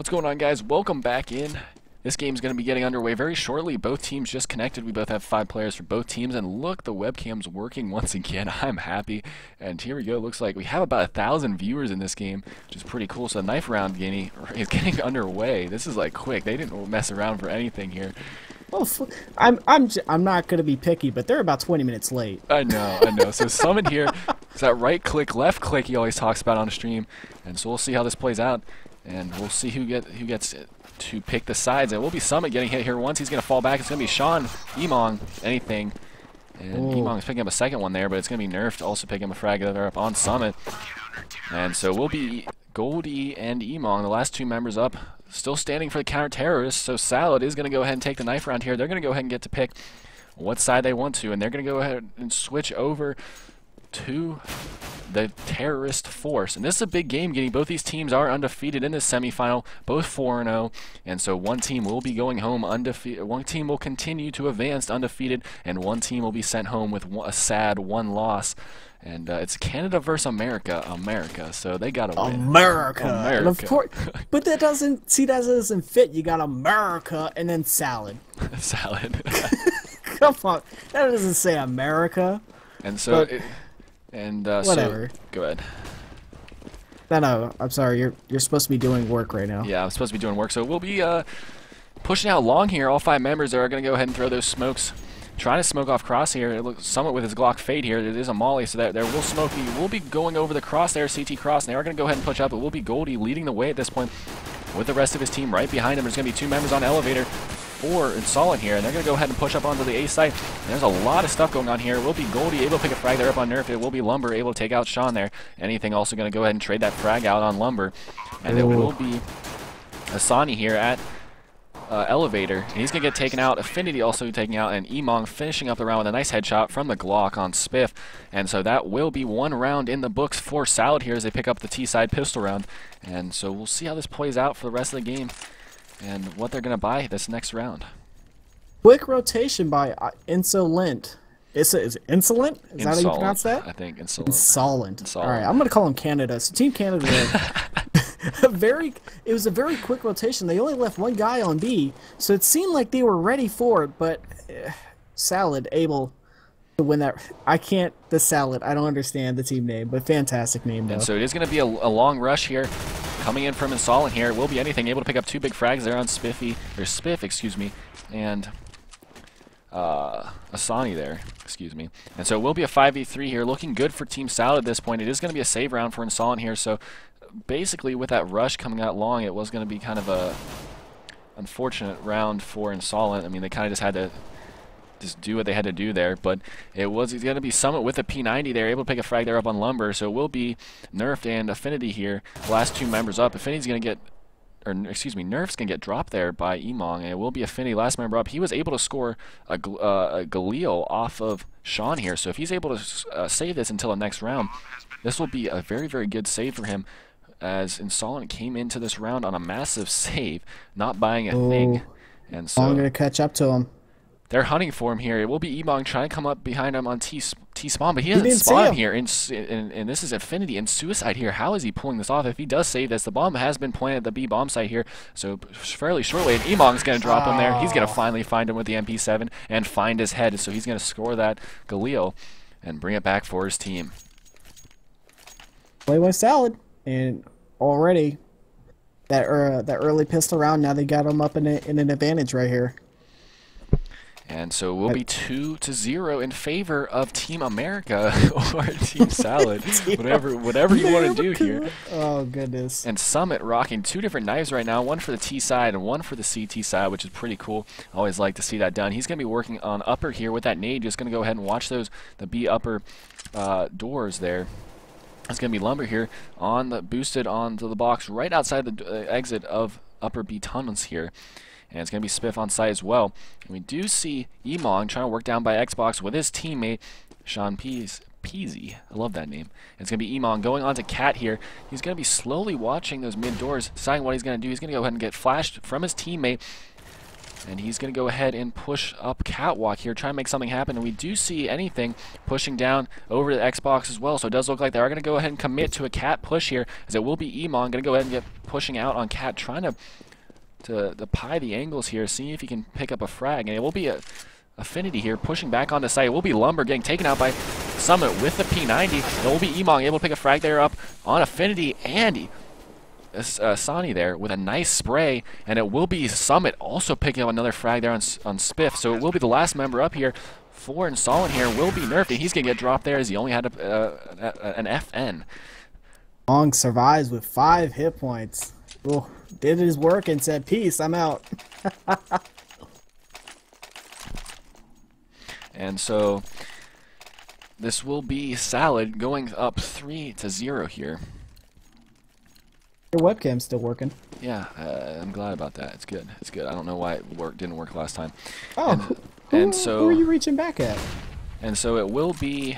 What's going on, guys? Welcome back in. This game's going to be getting underway very shortly. Both teams just connected. We both have 5 players for both teams. And look, the webcam's working once again. I'm happy. And here we go. Looks like we have about 1,000 viewers in this game, which is pretty cool. So the knife round is getting underway. This is like quick. They didn't mess around for anything here. Well, I'm not gonna be picky, but they're about 20 minutes late. I know. So Summit here is that right click, left click he always talks about on the stream. And so we'll see how this plays out. And we'll see who gets to pick the sides. It will be Summit getting hit here once. He's going to fall back. It's going to be Sean, Emong, anything. And Emong's picking up a second one there, but it's going to be Nerfed also picking up a frag there up on Summit. And so we'll be Goldie and Emong, the last 2 members up, still standing for the counter-terrorists. So Salad is going to go ahead and take the knife round here. They're going to go ahead and get to pick what side they want to. And they're going to go ahead and switch over to the terrorist force. And this is a big game, getting both these teams are undefeated in this semifinal, both 4-0, and so one team will be going home undefeated. One team will continue to advance undefeated, and one team will be sent home with a sad 1 loss. And it's Canada versus America, so they gotta win. America. And of course, but that doesn't fit. You got America and then salad. Salad. Come on, that doesn't say America. And so. Whatever. So, go ahead. No, I'm sorry. You're supposed to be doing work right now. Yeah, I'm supposed to be doing work. So we'll be pushing out long here. All 5 members are going to go ahead and throw those smokes. Trying to smoke off cross here. It looks Summit with his Glock fade here. It is a molly, so that there will Smokey will be going over the cross there, CT cross, and they are going to go ahead and push up. It will be Goldie leading the way at this point with the rest of his team right behind him. There's going to be 2 members on elevator. Or InsoLenT here, and they're going to go ahead and push up onto the A site. And there's a lot of stuff going on here. It will be Goldie able to pick a frag there up on Nerf. It will be Lumber able to take out Sean there. Anything also going to go ahead and trade that frag out on Lumber. And it will be Asani here at elevator. And he's going to get taken out. Affinity also taking out, and Emong finishing up the round with a nice headshot from the Glock on Spiff. And so that will be 1 round in the books for Salad here as they pick up the T-side pistol round. And so we'll see how this plays out for the rest of the game and what they're going to buy this next round. Quick rotation by InsoLenT. Is it InsoLenT? Is that how you pronounce that? I think InsoLenT. All right, I'm going to call him Canada. So Team Canada, it was a very quick rotation. They only left 1 guy on B, so it seemed like they were ready for it, but Salad able to win that. The Salad, I don't understand the team name, but fantastic name, though. And so it is going to be a long rush here. Coming in from InsoLenT here, it will be anything, able to pick up 2 big frags there on Spiff, excuse me, and Asani there, excuse me. And so it will be a 5v3 here, looking good for Team Salad at this point. It is going to be a save round for InsoLenT here, so basically with that rush coming out long, it was going to be kind of a unfortunate round for InsoLenT. I mean, they kind of just had to do what they had to do there, but it's going to be Summit with a P90 there, able to pick a frag there up on Lumber, so it will be Nerfed and Affinity here, the last 2 members up. Affinity's going to get, Nerf's going to get dropped there by Emong, and it will be Affinity, last member up. He was able to score a Galil off of Sean here, so if he's able to save this until the next round, this will be a very, very good save for him, as InsoLenT came into this round on a massive save, not buying a thing. And so I'm going to catch up to him. They're hunting for him here. It will be Emong trying to come up behind him on T-spawn, but he doesn't spawn here. And this is Affinity and Suicide here. How is he pulling this off? If he does save this, the bomb has been planted at the B bomb site here, so fairly shortly. And Emong's going to drop him there. He's going to finally find him with the MP7 and find his head, so he's going to score that Galil and bring it back for his team. Play with Salad, and already that early pistol round, now they got him up in an advantage right here. And so we'll be 2-0 in favor of Team America or Team Salad, whatever you want to do here. Oh goodness! And Summit rocking 2 different knives right now, one for the T side and one for the CT side, which is pretty cool. Always like to see that done. He's going to be working on upper here with that nade. Just going to go ahead and watch the B upper doors there. It's going to be Lumber here boosted onto the box right outside the exit of upper B tunnels here. And it's going to be Spiff on site as well. And we do see Emong trying to work down by Xbox with his teammate, Sean Peasy. I love that name. And it's going to be Emong going on to Cat here. He's going to be slowly watching those mid doors, deciding what he's going to do. He's going to go ahead and get flashed from his teammate. And he's going to go ahead and push up Catwalk here, try and make something happen. And we do see anything pushing down over the Xbox as well. So it does look like they are going to go ahead and commit to a Cat push here, as it will be Emon going to go ahead and get pushing out on Cat, trying to pie the angles here, see if he can pick up a frag. And it will be a Affinity here pushing back onto site. It will be Lumber getting taken out by Summit with the P90. It will be Emon able to pick a frag there up on Affinity, and Sani there with a nice spray, and it will be Summit also picking up another frag there on Spiff. So it will be the last member up here for InsoLenT here will be Nerfed, and he's going to get dropped there as he only had an FN. Long survives with 5 hit points. Ooh, did his work and said, peace, I'm out. And so this will be Salad going up 3-0 here. Your webcam's still working. Yeah, I'm glad about that. It's good. It's good. I don't know why it didn't work last time. Oh, and who are you reaching back at? And so it will be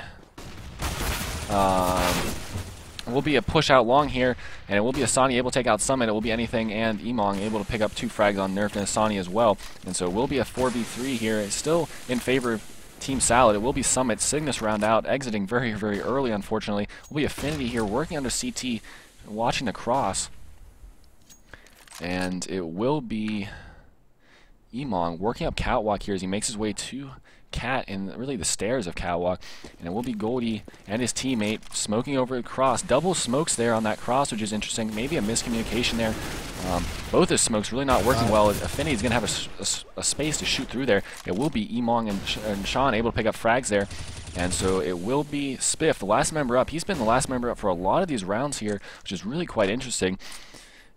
a push out long here, and it will be Asani able to take out Summit. It will be Anything and Emong able to pick up 2 frags on Nerfed and Asani as well. And so it will be a 4v3 here. It's still in favor of Team Salad. It will be Summit Cygnus round out, exiting very, very early, unfortunately. It will be Affinity here working under CT, watching the cross. And it will be Emong working up Catwalk here as he makes his way to Cat in really the stairs of Catwalk. And it will be Goldie and his teammate smoking over the cross. Double smokes there on that cross, which is interesting. Maybe a miscommunication there. Both his smokes really not working well. Affinity's going to have a space to shoot through there. It will be Emong and Sean able to pick up frags there. And so it will be Spiff, the last member up. He's been the last member up for a lot of these rounds here, which is really quite interesting.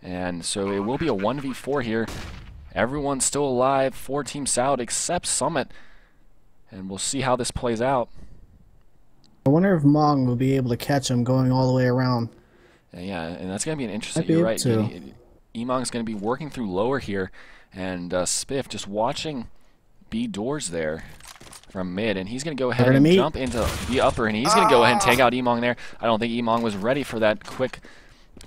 And so it will be a 1v4 here. Everyone's still alive for Team Salad except Summit. And we'll see how this plays out. I wonder if Mong will be able to catch him going all the way around. Yeah, and that's going to be an interesting... You're right. Emong's going to be working through lower here. And Spiff just watching B doors there from mid. And he's going to go ahead and jump into the upper. And he's going to go ahead and take out Emong there. I don't think Emong was ready for that quick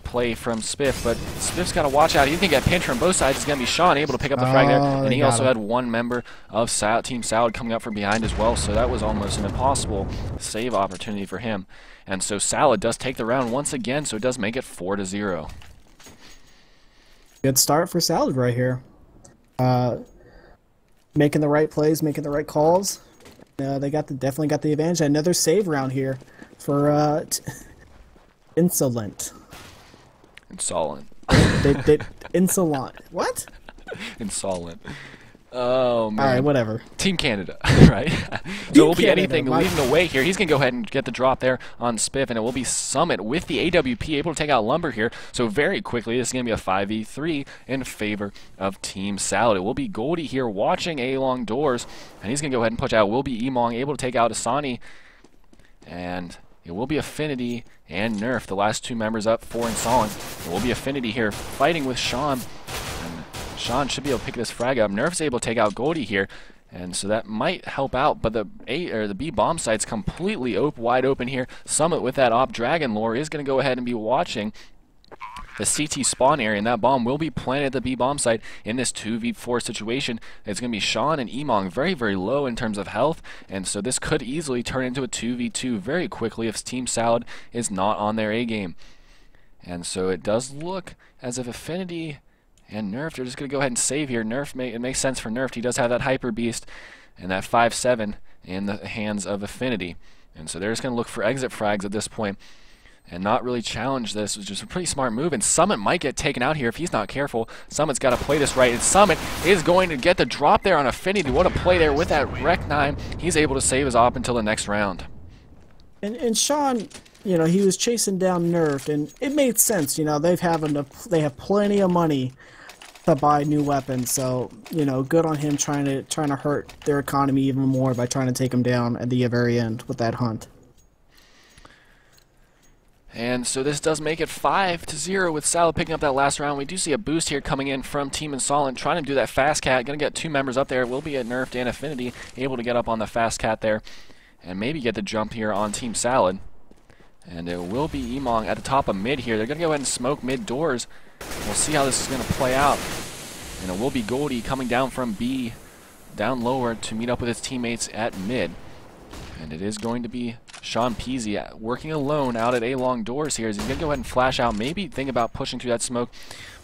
play from Spiff, but Spiff's got to watch out. He's going to get pinched from both sides. It's going to be Sean able to pick up the frag there, and he also had one member of Team Salad coming up from behind as well, so that was almost an impossible save opportunity for him. And so Salad does take the round once again, so it does make it 4-0. Good start for Salad right here. Making the right plays, making the right calls. They definitely got the advantage. Another save round here for InsoLenT. InsoLenT. InsoLenT. What? InsoLenT. Oh, man. Alright, whatever. Team Canada, right? So it will be Anything leading the way here. He's going to go ahead and get the drop there on Spiff, and it will be Summit with the AWP able to take out Lumber here. So very quickly, this is going to be a 5v3 in favor of Team Salad. It will be Goldie here watching along doors, and he's going to go ahead and push out. It will be Emong able to take out Asani, and it will be Affinity and Nerf, the last 2 members up for InsoLenT. It will be Affinity here fighting with Sean. And Sean should be able to pick this frag up. Nerf's able to take out Goldie here, and so that might help out. But the B bomb site's completely wide open here. Summit with that op Dragon lore is going to go ahead and be watching the CT spawn area, and that bomb will be planted at the B bomb site in this 2v4 situation. It's going to be Sean and Emong very, very low in terms of health, and so this could easily turn into a 2v2 very quickly if Team Salad is not on their A game. And so it does look as if Affinity and Nerf are just going to go ahead and save here. It makes sense for Nerf. He does have that Hyper Beast and that 5-7 in the hands of Affinity. And so they're just going to look for exit frags at this point and not really challenge this. It was just a pretty smart move, and Summit might get taken out here if he's not careful. Summit's got to play this right, and Summit is going to get the drop there on Affinity. What a play there with that Rec 9. He's able to save his op until the next round. And Sean, you know, he was chasing down Nerf, and it made sense. You know, they have plenty of money to buy new weapons, so you know, good on him trying to hurt their economy even more by trying to take them down at the very end with that hunt. And so this does make it 5-0 with Salad picking up that last round. We do see a boost here coming in from Team InsoLenT, trying to do that fast cat. Going to get 2 members up there. It will be a Nerfed and Affinity, able to get up on the fast cat there and maybe get the jump here on Team Salad. And it will be Emong at the top of mid here. They're going to go ahead and smoke mid doors. We'll see how this is going to play out. And it will be Goldie coming down from B, down lower to meet up with his teammates at mid. And it is going to be Sean Peasy working alone out at A long doors here. Is he going to go ahead and flash out? Maybe think about pushing through that smoke.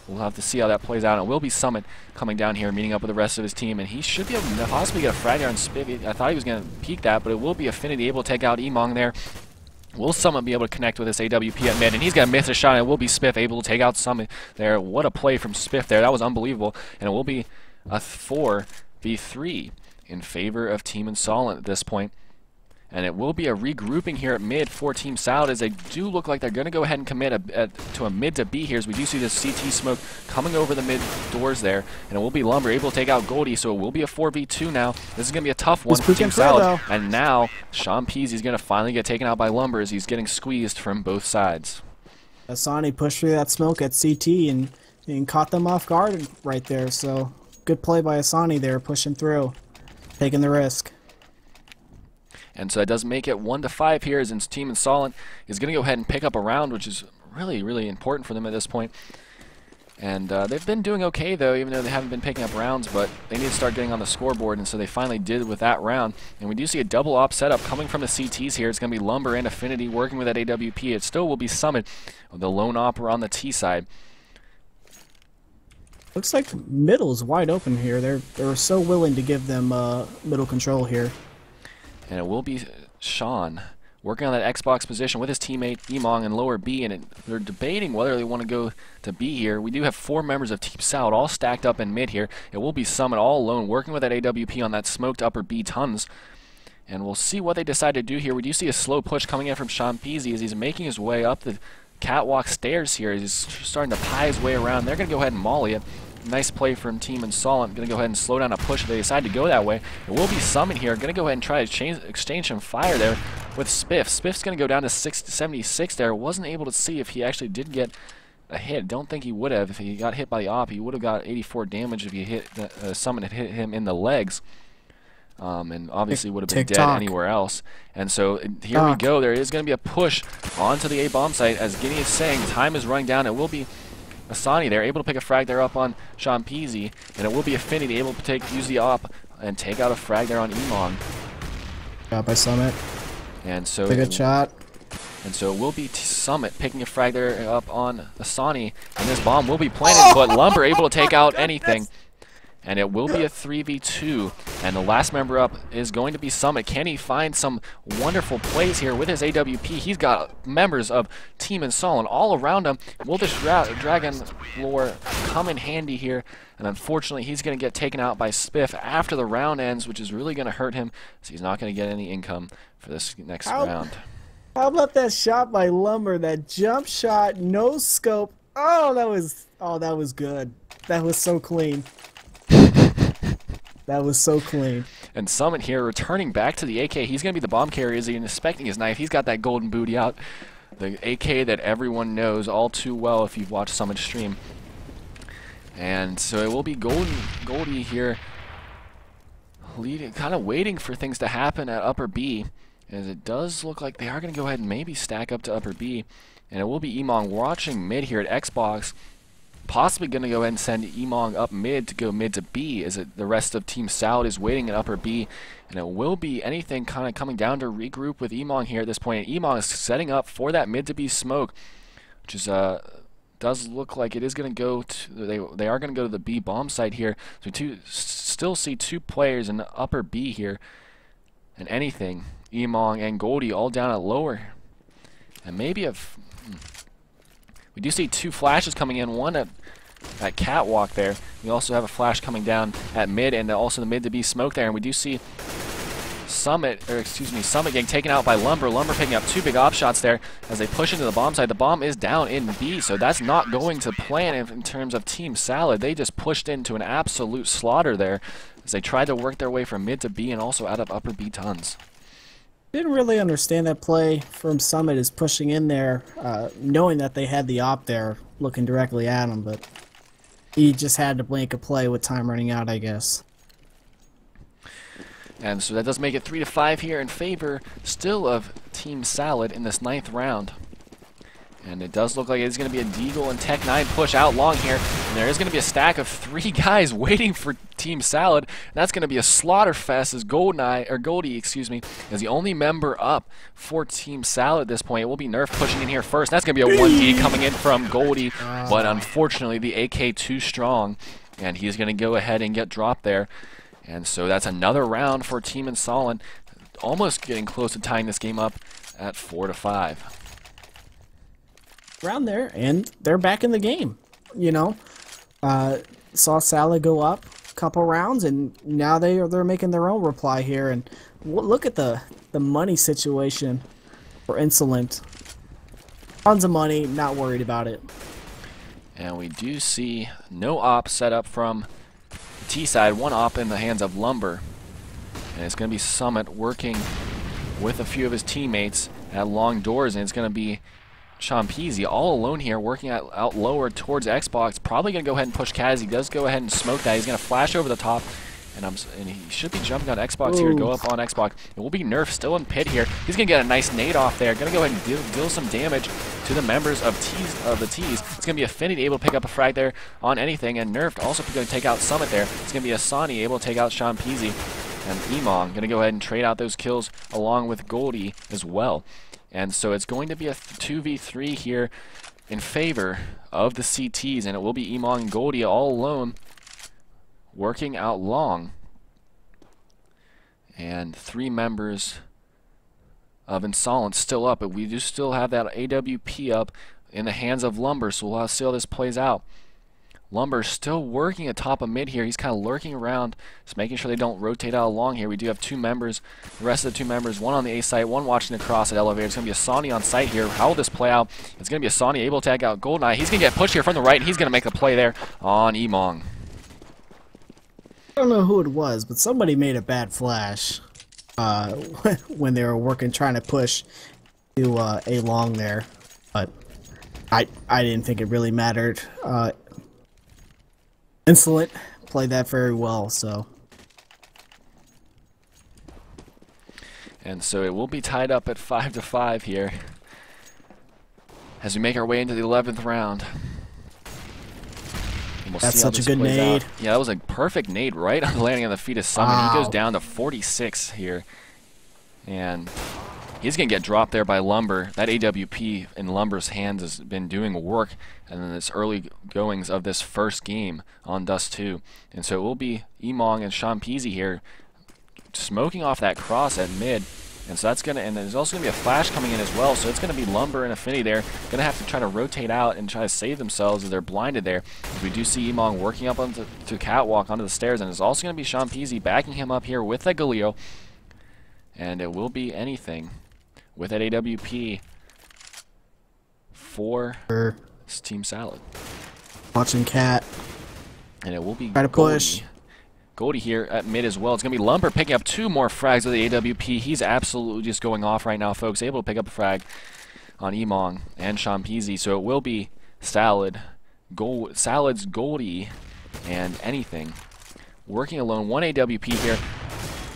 We'll have to see how that plays out. It will be Summit coming down here, meeting up with the rest of his team, and he should be able to possibly get a frag there on Spiff. I thought he was going to peek that, but it will be Affinity able to take out Emong there. Will Summit be able to connect with this AWP at mid? And he's going to miss a shot, and it will be Spiff able to take out Summit there. What a play from Spiff there. That was unbelievable. And it will be a 4v3 in favor of Team InsoLenT at this point. And it will be a regrouping here at mid for Team Salad, as they do look like they're going to go ahead and commit to a mid to B here, as we do see this CT smoke coming over the mid doors there. And it will be Lumber able to take out Goldie, so it will be a 4v2 now. This is going to be a tough one for Team Salad. And now Sean Peasy is going to finally get taken out by Lumber as he's getting squeezed from both sides. Asani pushed through that smoke at CT and caught them off guard right there. So good play by Asani there, pushing through, taking the risk. And so that does make it 1-5 here, as Team InsoLenT is going to go ahead and pick up a round, which is really, really important for them at this point. And they've been doing okay, though, even though they haven't been picking up rounds, but they need to start getting on the scoreboard, and so they finally did with that round. And we do see a double op setup coming from the CTs here. It's going to be Lumber and Affinity working with that AWP. It still will be Summit, the lone opera on the T side. Looks like middle is wide open here. They're so willing to give them middle control here. And it will be Sean working on that Xbox position with his teammate Emong in lower B, and they're debating whether they want to go to B here. We do have 4 members of Team Salad all stacked up in mid here. It will be Summit all alone working with that AWP on that smoked upper B tons. And we'll see what they decide to do here. We do see a slow push coming in from Sean Peasy as he's making his way up the catwalk stairs here. He's starting to pie his way around. They're going to go ahead and molly it. Nice play from Team InsoLenT. Going to go ahead and slow down a push if they decide to go that way. It will be Summit here. Going to go ahead and try to exchange some fire there with Spiff. Spiff's going to go down to 76 there. Wasn't able to see if he actually did get a hit. Don't think he would have. If he got hit by the op, he would have got 84 damage if he hit Summit had hit him in the legs. And obviously would have been dead anywhere else. And so here we go. There is going to be a push onto the A bomb site. As Guinea is saying, time is running down. It will be Asani there, able to pick a frag there up on Sean Peasy, and it will be Affinity able to use the op and take out a frag there on Emong. Got by Summit. And so a good shot. And so it will be Summit picking a frag there up on Asani, and this bomb will be planted, but Lumber able to take out anything. And it will be a 3v2, and the last member up is going to be Summit. Can he find some wonderful plays here with his AWP? He's got members of Team InsoLenT all around him. Will this Dragon Lore come in handy here? And unfortunately, he's going to get taken out by Spiff after the round ends, which is really going to hurt him, so he's not going to get any income for this next round. How about that shot by Lumber? That jump shot, no scope. Oh, that was good. That was so clean. That was so clean. And Summit here returning back to the AK. He's going to be the bomb carrier. Is he inspecting his knife? He's got that golden booty out. The AK that everyone knows all too well if you've watched Summit stream. And so it will be Goldie here leading, kind of waiting for things to happen at upper B. As it does look like they are going to go ahead and maybe stack up to upper B. And it will be Emong watching mid here at Xbox. Possibly going to go ahead and send Emong up mid to go mid to B, as the rest of Team Salad is waiting at upper B. And it will be anything kind of coming down to regroup with Emong here at this point. And Emong is setting up for that mid to B smoke, which is does look like it is going to go to, they are going to go to the B bomb site here. So still see 2 players in the upper B here. And anything, Emong and Goldie all down at lower. And maybe we do see 2 flashes coming in, one at catwalk there. We also have a flash coming down at mid, and also the mid to B smoke there. And we do see Summit getting taken out by Lumber. Lumber picking up 2 big op shots there as they push into the bomb site. The bomb is down in B, so that's not going to plan in terms of Team Salad. They just pushed into an absolute slaughter there as they tried to work their way from mid to B and also out of upper B tons. Didn't really understand that play from Summit is pushing in there, knowing that they had the op there looking directly at him, but he just had to blink a play with time running out, I guess. And so that does make it 3-5 here in favor still of Team Salad in this 9th round. And it does look like it's going to be a Deagle and Tech 9 push out long here. And there is going to be a stack of 3 guys waiting for Team Salad. And that's going to be a slaughter fest as Goldie, excuse me, is the only member up for Team Salad at this point. It will be Nerf pushing in here first. That's going to be a 1D coming in from Goldie, but unfortunately the AK too strong, and he's going to go ahead and get dropped there. And so that's another round for Team InsoLenT, almost getting close to tying this game up at 4-5. Around there, and they're back in the game. You know, saw Salad go up a couple rounds, and now they're making their own reply here. And look at the money situation for InsoLenT. Tons of money, not worried about it. And we do see no op set up from the T side, 1 op in the hands of Lumber. And it's going to be Summit working with a few of his teammates at long doors, and it's going to be Champezi all alone here, working out lower towards Xbox. Probably going to go ahead and push Kaz. He does go ahead and smoke that. He's going to flash over the top, and he should be jumping on Xbox here to go up on Xbox. It will be Nerf still in pit here. He's going to get a nice nade off there. Going to go ahead and deal some damage to the members of the T's. It's going to be Affinity able to pick up a frag there on anything, and Nerf also going to take out Summit there. It's going to be Asani able to take out Champezi, and Emong going to go ahead and trade out those kills along with Goldie as well. And so it's going to be a 2v3 here in favor of the CTs, and it will be Emong and Goldie all alone working out long. And 3 members of InsoLenT still up, but we do still have that AWP up in the hands of Lumber, so we'll see how this plays out. Lumber still working atop of mid here. He's kind of lurking around, just making sure they don't rotate out along here. We do have 2 members. The rest of the 2 members, 1 on the A site, 1 watching across at elevator. It's going to be Asani on site here. How will this play out? It's going to be Asani able to tag out Goldeneye. He's going to get pushed here from the right, and he's going to make a play there on Emong. I don't know who it was, but somebody made a bad flash when they were trying to push to A long there. But I didn't think it really mattered. InsoLenT played that very well, so. And so it will be tied up at 5-5 here as we make our way into the 11th round. We'll That's such a good nade. Yeah, that was a perfect nade right on landing on the feet of Summit. Wow. He goes down to 46 here. And he's going to get dropped there by Lumber. That AWP in Lumber's hands has been doing work and then this early goings of this first game on Dust 2. And so it will be Emong and Champezi here smoking off that cross at mid. And so that's going to, and there's also going to be a flash coming in as well, so it's going to be Lumber and Affinity there. Going to have to try to rotate out and try to save themselves as they're blinded there. We do see Emong working up onto catwalk onto the stairs, and it's also going to be Champezi backing him up here with that Galileo. And it will be anything with that AWP for Team Salad. Watching Cat. And it will be try to push. Goldie here at mid as well. It's going to be Lumber picking up 2 more frags with the AWP. He's absolutely just going off right now, folks. Able to pick up a frag on Emong and Champezi. So it will be Salad's Goldie and anything. Working alone. 1 AWP here.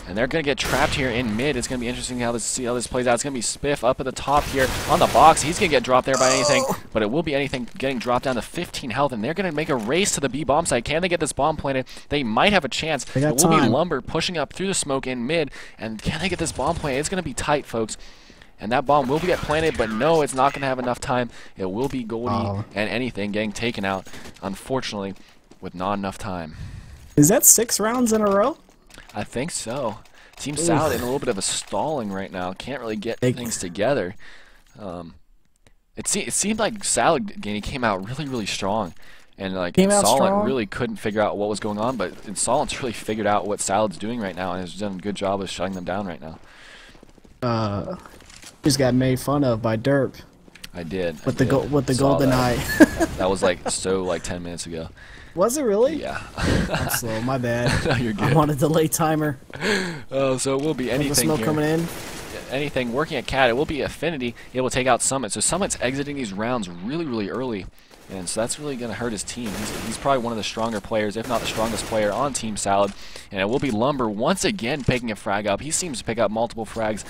And they're going to get trapped here in mid. It's going to be interesting to see how this plays out. It's going to be Spiff up at the top here on the box. He's going to get dropped there by anything, but it will be anything getting dropped down to 15 health, and they're going to make a race to the B bomb site. Can they get this bomb planted? They might have a chance. It will be Lumber pushing up through the smoke in mid, and can they get this bomb planted? It's going to be tight, folks. And that bomb will get planted, but no, it's not going to have enough time. It will be Goldie and anything getting taken out, unfortunately, with not enough time. Is that 6 rounds in a row? I think so. Team Salad in a little bit of a stalling right now. Can't really get things together. It seemed like Salad came out really strong. And like InsoLenT really couldn't figure out what was going on, but InsoLenT's really figured out what Salad's doing right now and has done a good job of shutting them down right now. Just got made fun of by Derp. I did. With the golden eye. That was like 10 minutes ago. Was it really? Yeah. I'm slow. My bad. No, you're good. I'm on a delay timer. So it will be anything the smoke here. Coming in. Anything working at Cat. It will be Affinity able to take out Summit. So Summit's exiting these rounds really early, and so that's really going to hurt his team. He's probably one of the stronger players, if not the strongest player on Team Salad. And it will be Lumber once again picking a frag up. He seems to pick up multiple frags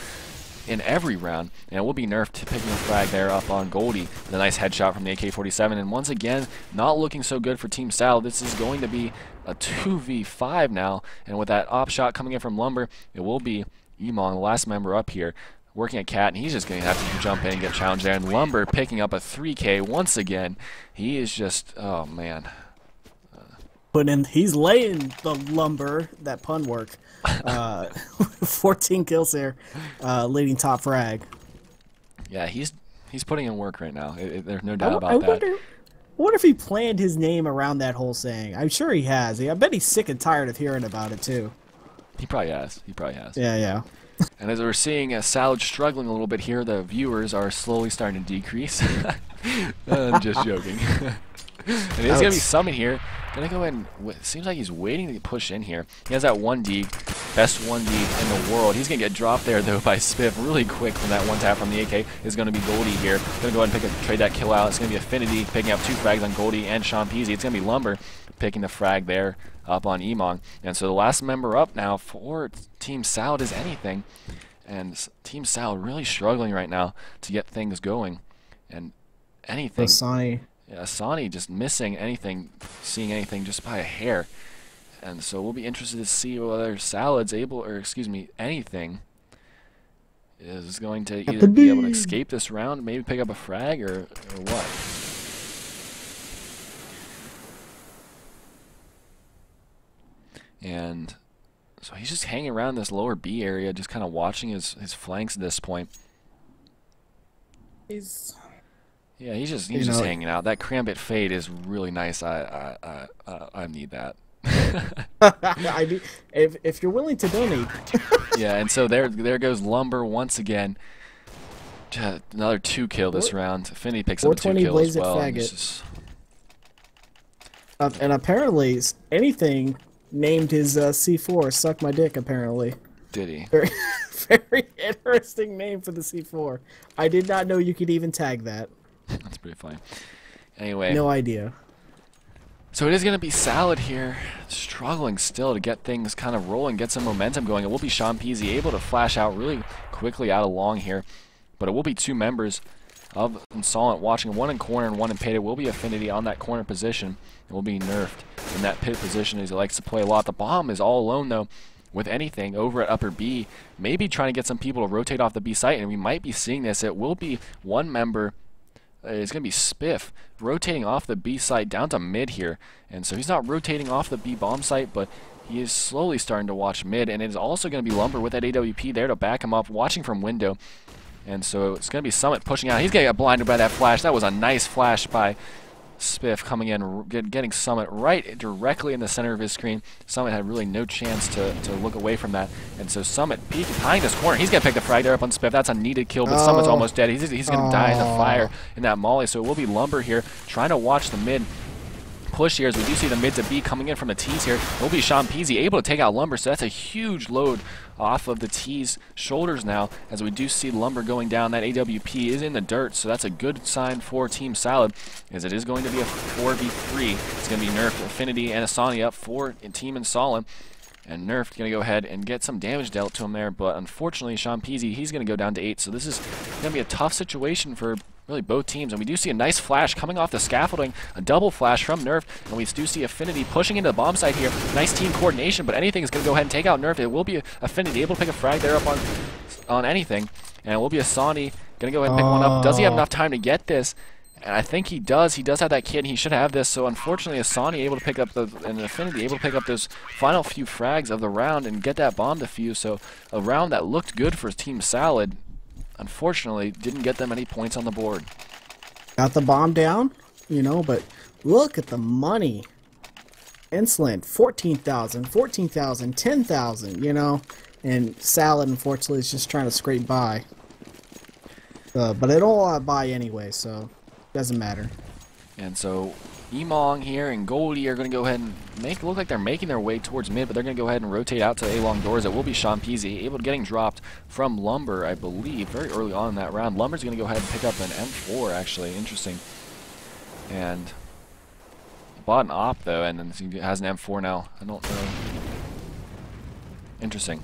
in every round, and it will be nerfed to picking a frag there up on Goldie. The nice headshot from the AK-47, and once again, not looking so good for Team Salad. This is going to be a 2v5 now, and with that op shot coming in from Lumber, it will be Emong, the last member up here, working at Cat, and he's just going to have to jump in and get challenged there. And Lumber picking up a 3K once again. He is just, oh man. He's laying the lumber, that pun work. 14 kills there, leading top frag. Yeah, he's putting in work right now. There's no doubt about that. I wonder if he planned his name around that whole saying. I'm sure he has. I bet he's sick and tired of hearing about it too. He probably has. Yeah, yeah. And as we're seeing Salad struggling a little bit here, the viewers are slowly starting to decrease. I'm just joking. And it's going to be Summit here. Going to go ahead and... seems like he's waiting to push in here. He has that 1D. Best 1D in the world. He's going to get dropped there, though, by Spiff really quick from that one tap from the AK. Is going to be Goldie here. Going to go ahead and trade that kill out. It's going to be Affinity picking up 2 frags on Goldie and Sean Peasy. It's going to be Lumber picking the frag there up on Emong. And so the last member up now for Team Salad is Anything. And Team Salad really struggling right now to get things going. And Anything... Asani. Yeah, Asani just missing anything, seeing anything just by a hair. And so we'll be interested to see whether Salad's able, or excuse me, Anything is going to either be able to escape this round, maybe pick up a frag, or what. And so he's just hanging around this lower B area, just kind of watching his flanks at this point. Yeah, he's just hanging out. That Crambit fade is really nice. I need that. I do. If you're willing to donate. Yeah, and so there goes Lumber once again. Another 2 kill this round. Affinity picks up a 2 kill as well. And apparently Anything named his C4 Suck My Dick, apparently. Did he? Very interesting name for the C4. I did not know you could even tag that. That's pretty funny. Anyway. No idea. So it is going to be Salad here, struggling still to get things kind of rolling, get some momentum going. It will be Sean Peasy able to flash out really quickly out of long here. But it will be 2 members of InsoLenT watching, 1 in corner and 1 in pit. It will be Affinity on that corner position. It will be nerfed in that pit position as he likes to play a lot. The bomb is all alone though with Anything over at upper B. Maybe trying to get some people to rotate off the B site, and we might be seeing this. It will be 1 member. It's going to be Spiff rotating off the B site down to mid here. And so he's not rotating off the B bomb site, but he is slowly starting to watch mid. And it is also going to be Lumber with that AWP there to back him up, watching from window. And so it's going to be Summit pushing out. He's going to get blinded by that flash. That was a nice flash by Spiff coming in, getting Summit right directly in the center of his screen. Summit had really no chance to look away from that. And so Summit peeking behind this corner. He's going to pick the frag there up on Spiff. That's a needed kill, but Summit's almost dead. He's going to die in the fire in that molly. So it will be Lumber here trying to watch the mid push here, as we do see the mid to B coming in from the T's here. It will be Sean Peasy able to take out Lumber, so that's a huge load off of the T's shoulders now, as we do see Lumber going down. That AWP is in the dirt, so that's a good sign for Team Salad, as it is going to be a 4v3. It's going to be Nerf, Affinity, and Asani up for Team InsoLenT. And Nerf going to go ahead and get some damage dealt to him there, but unfortunately Sean Peasy, he's going to go down to 8, so this is going to be a tough situation for really both teams. And we do see a nice flash coming off the scaffolding, a double flash from Nerf, and we do see Affinity pushing into the bomb site here. Nice team coordination, but Anything is going to go ahead and take out Nerf. It will be Affinity able to pick a frag there up on Anything, and it will be Asani going to go ahead and pick one up. Does he have enough time to get this? And I think he does. He does have that kid, and he should have this. So unfortunately, Asani able to pick up and Affinity able to pick up those final few frags of the round and get that bomb defused. So a round that looked good for Team Salad, unfortunately, didn't get them any points on the board. Got the bomb down, you know, but look at the money. InsoLenT, 14,000, 14,000, 10,000, you know, and Salad, unfortunately, is just trying to scrape by. But it'll buy anyway, so doesn't matter. And so Emong here and Goldie are going to go ahead and look like they're making their way towards mid, but they're going to go ahead and rotate out to A long doors. It will be Sean Peasy able to getting dropped from Lumber, I believe, very early on in that round. Lumber's going to go ahead and pick up an M4, actually. Interesting. And bought an op, though, and then he has an M4 now. I don't know. Interesting.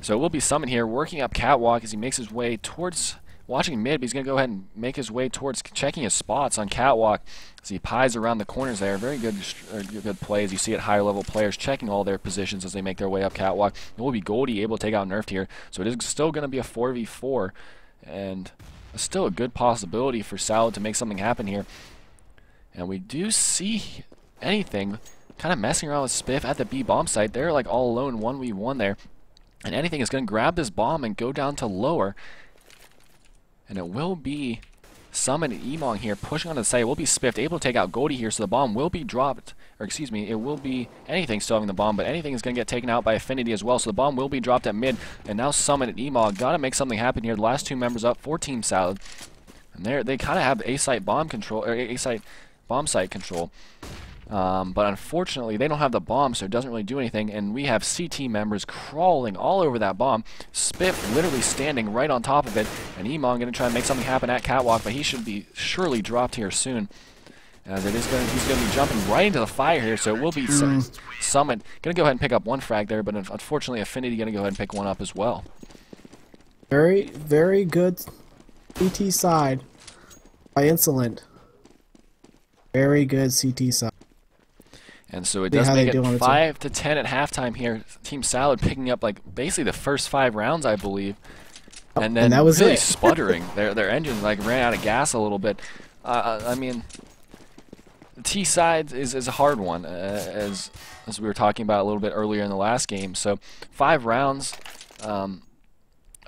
So it will be Summit here working up Catwalk as he makes his way towards watching mid, but he's going to go ahead and make his way towards checking his spots on Catwalk as he pies around the corners there. Very good play as you see at higher level players checking all their positions as they make their way up Catwalk. It will be Goldie able to take out Nerfed here, so it is still going to be a 4v4, and still a good possibility for Salad to make something happen here. And we do see anything kind of messing around with Spiff at the B bomb site. They're like all alone 1v1 there. And anything is going to grab this bomb and go down to lower. And it will be Summit and Emong here pushing onto the site. It will be Spiff able to take out Goldie here, so the bomb will be dropped. Or excuse me, it will be anything still having the bomb, but anything is going to get taken out by Affinity as well. So the bomb will be dropped at mid. And now Summit and Emong got to make something happen here. The last 2 members up for Team Salad. And they kind of have A-site bomb control, or A-site bomb site control. But unfortunately, they don't have the bomb, so it doesn't really do anything. And we have CT members crawling all over that bomb. Spiff literally standing right on top of it. And Emong going to try and make something happen at Catwalk, but he should be surely dropped here soon. As it is he's going to be jumping right into the fire here, so it will be Summit. Going to go ahead and pick up 1 frag there, but unfortunately, Affinity going to go ahead and pick 1 up as well. Very, very good CT side by InsoLenT. Very good CT side. And so it does make it 5-10 at halftime here. Team Salad picking up like basically the first 5 rounds, I believe, and then that was really it. sputtering. Their engine like ran out of gas a little bit. I mean, the T side is a hard one, as we were talking about a little bit earlier in the last game. So 5 rounds.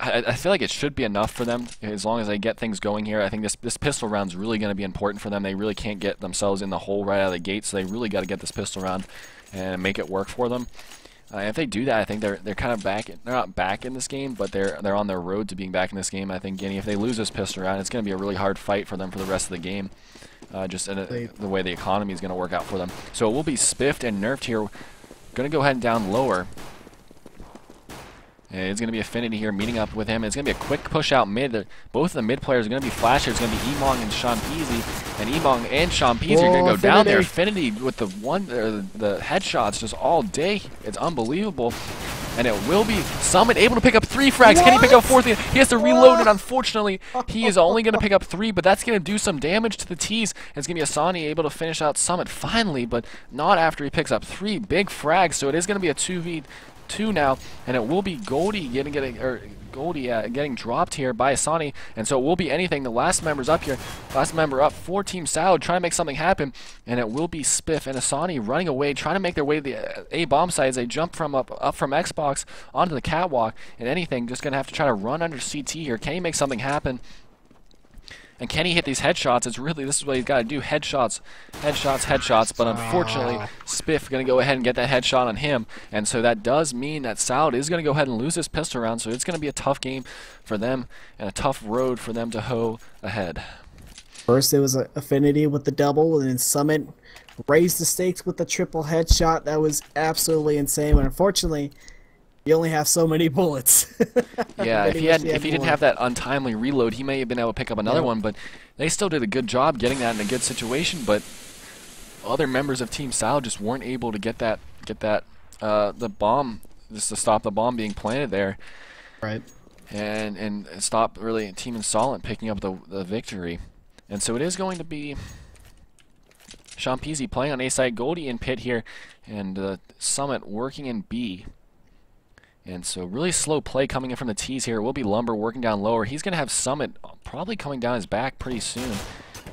I feel like it should be enough for them as long as they get things going here. I think this pistol round is really going to be important for them. They really can't get themselves in the hole right out of the gate, so they really got to get this pistol round and make it work for them. If they do that, I think they're kind of back. They're not back in this game, but they're on their road to being back in this game. I think Guinea, if they lose this pistol round, it's going to be a really hard fight for them for the rest of the game. Just the way the economy is going to work out for them. So it will be Spiffed and Nerfed here. Going to go ahead and down lower. And it's going to be Affinity here meeting up with him. It's going to be a quick push out mid. Both of the mid players are going to be flashers. It's going to be Emong and Sean Peasy. And Emong and Sean Peasy are going to go down there. Affinity with the headshots just all day. It's unbelievable. And it will be Summit able to pick up 3 frags. What? Can he pick up 4th? He has to reload, and unfortunately, he is only going to pick up 3, but that's going to do some damage to the T's. And it's going to be Asani able to finish out Summit finally, but not after he picks up 3 big frags. So it is going to be a 2v2 now, and it will be Goldie getting dropped here by Asani, and so it will be anything. The last member's up here, last member up for Team Salad, trying to make something happen, and it will be Spiff and Asani running away, trying to make their way to the A bomb site as they jump from up from Xbox onto the catwalk, and anything just gonna have to try to run under CT here. Can he make something happen? And can he hit these headshots? This is what he's got to do. Headshots, headshots, headshots. But unfortunately, Spiff going to go ahead and get that headshot on him. And so that does mean that Salad is going to go ahead and lose this pistol round. So it's going to be a tough game for them and a tough road for them to hoe ahead. First, it was Affinity with the double, and then Summit raised the stakes with the triple headshot. That was absolutely insane. But unfortunately, you only have so many bullets. Yeah, if he didn't have that untimely reload, he may have been able to pick up another one, but they still did a good job getting that in a good situation, but other members of Team Salad just weren't able to get the bomb, just to stop the bomb being planted there. Right. And stop really Team InsoLenT picking up the victory. And so it is going to be Sean Peasy playing on A side, Goldie in pit here, and Summit working in B. And so really slow play coming in from the T's here. It will be Lumber working down lower. He's going to have Summit probably coming down his back pretty soon.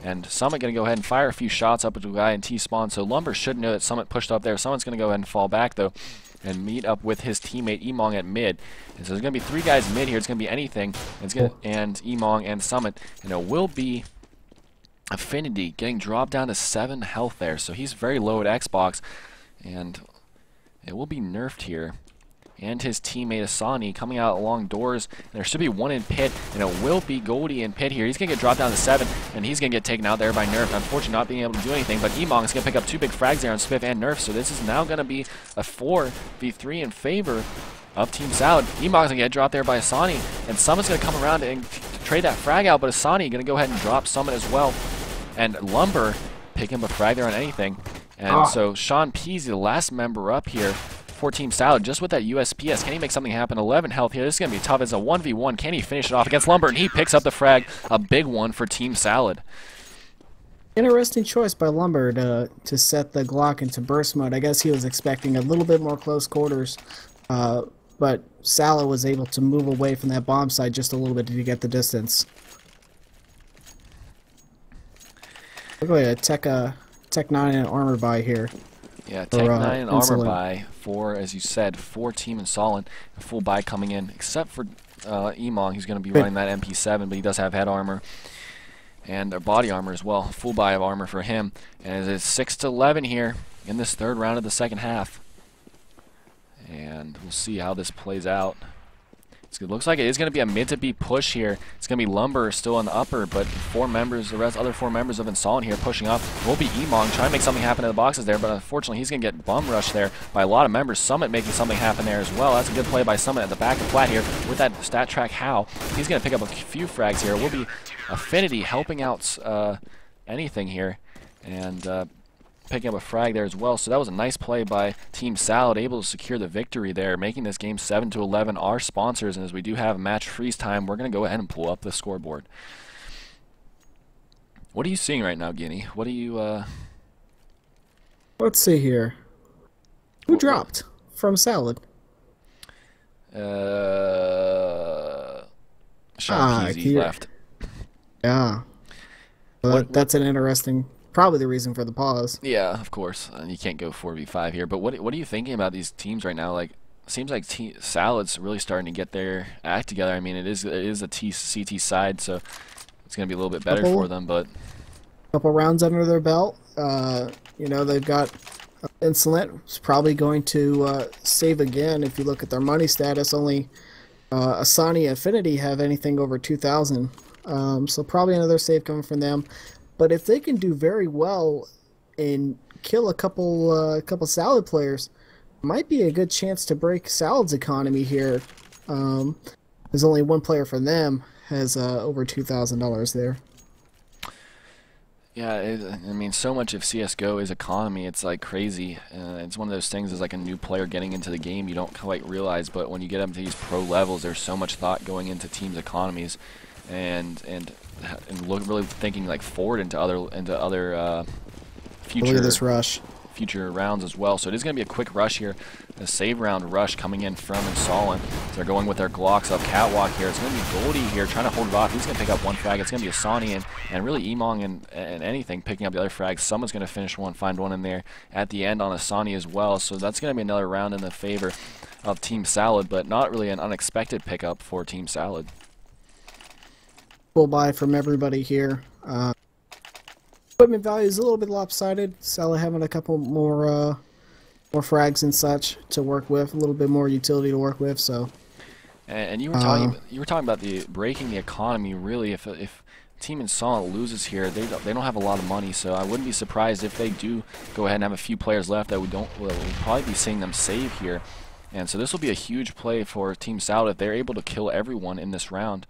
And Summit going to go ahead and fire a few shots up at the guy in T-spawn. So Lumber should know that Summit pushed up there. Summit's going to go ahead and fall back, though, and meet up with his teammate Emong at mid. And so there's going to be 3 guys mid here. It's going to be anything. And Emong and Summit. And it will be Affinity getting dropped down to 7 health there. So he's very low at Xbox. And it will be nerfed here. And his teammate Asani coming out along doors. And there should be 1 in pit, and it will be Goldie in pit here. He's going to get dropped down to 7, and he's going to get taken out there by Nerf. Unfortunately, not being able to do anything, but Emong is going to pick up 2 big frags there on Spiff and Nerf, so this is now going to be a 4v3 in favor of Team Salad. Emong's going to get dropped there by Asani, and Summit's going to come around and trade that frag out, but Asani going to go ahead and drop Summit as well. And Lumber picking up a frag there on anything. And so Sean Peasy, the last member up here for Team Salad just with that USPS. Can he make something happen? 11 health here. This is going to be tough. It's a 1v1. Can he finish it off against Lumber? And he picks up the frag. A big one for Team Salad. Interesting choice by Lumber to set the Glock into burst mode. I guess he was expecting a little bit more close quarters, but Salad was able to move away from that bomb site just a little bit to get the distance. Look at a Tech 9 and armor buy here. Yeah, Tech 9 and armor InsoLenT. buy for, as you said, for Team InsoLenT. A full buy coming in, except for Emong. He's going to be running that MP7, but he does have head armor and body armor as well. Full buy of armor for him. And it's 6-11 here in this third round of the second half. And we'll see how this plays out. It looks like it is going to be a mid to B push here. It's going to be Lumber still in the upper, but other four members of InsoLenT here pushing up. Will be Emong trying to make something happen in the boxes there, but unfortunately he's going to get bum rushed there by a lot of members. Summit making something happen there as well. That's a good play by Summit at the back of flat here with that stat track How. He's going to pick up a few frags here. Will be Affinity helping out anything here and picking up a frag there as well. So that was a nice play by Team Salad, able to secure the victory there, making this game 7-11. Our sponsors, and as we do have match freeze time, we're going to go ahead and pull up the scoreboard. What are you seeing right now, Guinea? What are you... Let's see here. Who dropped from Salad? Sean Peasy left. Yeah. Well, that's an interesting... Probably the reason for the pause. Yeah, of course. You can't go 4v5 here. But what are you thinking about these teams right now? Like, seems like Salad's really starting to get their act together. I mean, it is a CT side, so it's going to be a little bit better for them. But couple rounds under their belt. You know, they've got InsoLenT is probably going to save again. If you look at their money status, only Asani and Affinity have anything over 2,000. So probably another save coming from them. But if they can do very well and kill a couple Salad players, might be a good chance to break Salad's economy here. There's only one player for them has over $2,000 there. yeah, I mean, so much of CS:GO is economy. It's like crazy. It's one of those things as like a new player getting into the game, you don't quite realize. But when you get up to these pro levels, there's so much thought going into teams' economies, and really thinking like forward into other future. Look at this rush. Future rounds as well. So it is going to be a quick rush here. A save round rush coming in from InsoLenT. So they're going with their Glocks up catwalk here. It's going to be Goldie here trying to hold it off. He's going to pick up one frag. It's going to be Asani and really Emong and anything picking up the other frags. Someone's going to finish one, find one in there at the end on Asani as well. So that's going to be another round in the favor of Team Salad, but not really an unexpected pickup for Team Salad. Full buy from everybody here. Equipment value is a little bit lopsided. Salad having a couple more frags and such to work with, a little bit more utility to work with. So, and you were talking about the breaking the economy. Really, if Team InsoLenT loses here, they don't have a lot of money. So I wouldn't be surprised if they do go ahead and have a few players left that we'll probably be seeing them save here. And so this will be a huge play for Team Salad if they're able to kill everyone in this round.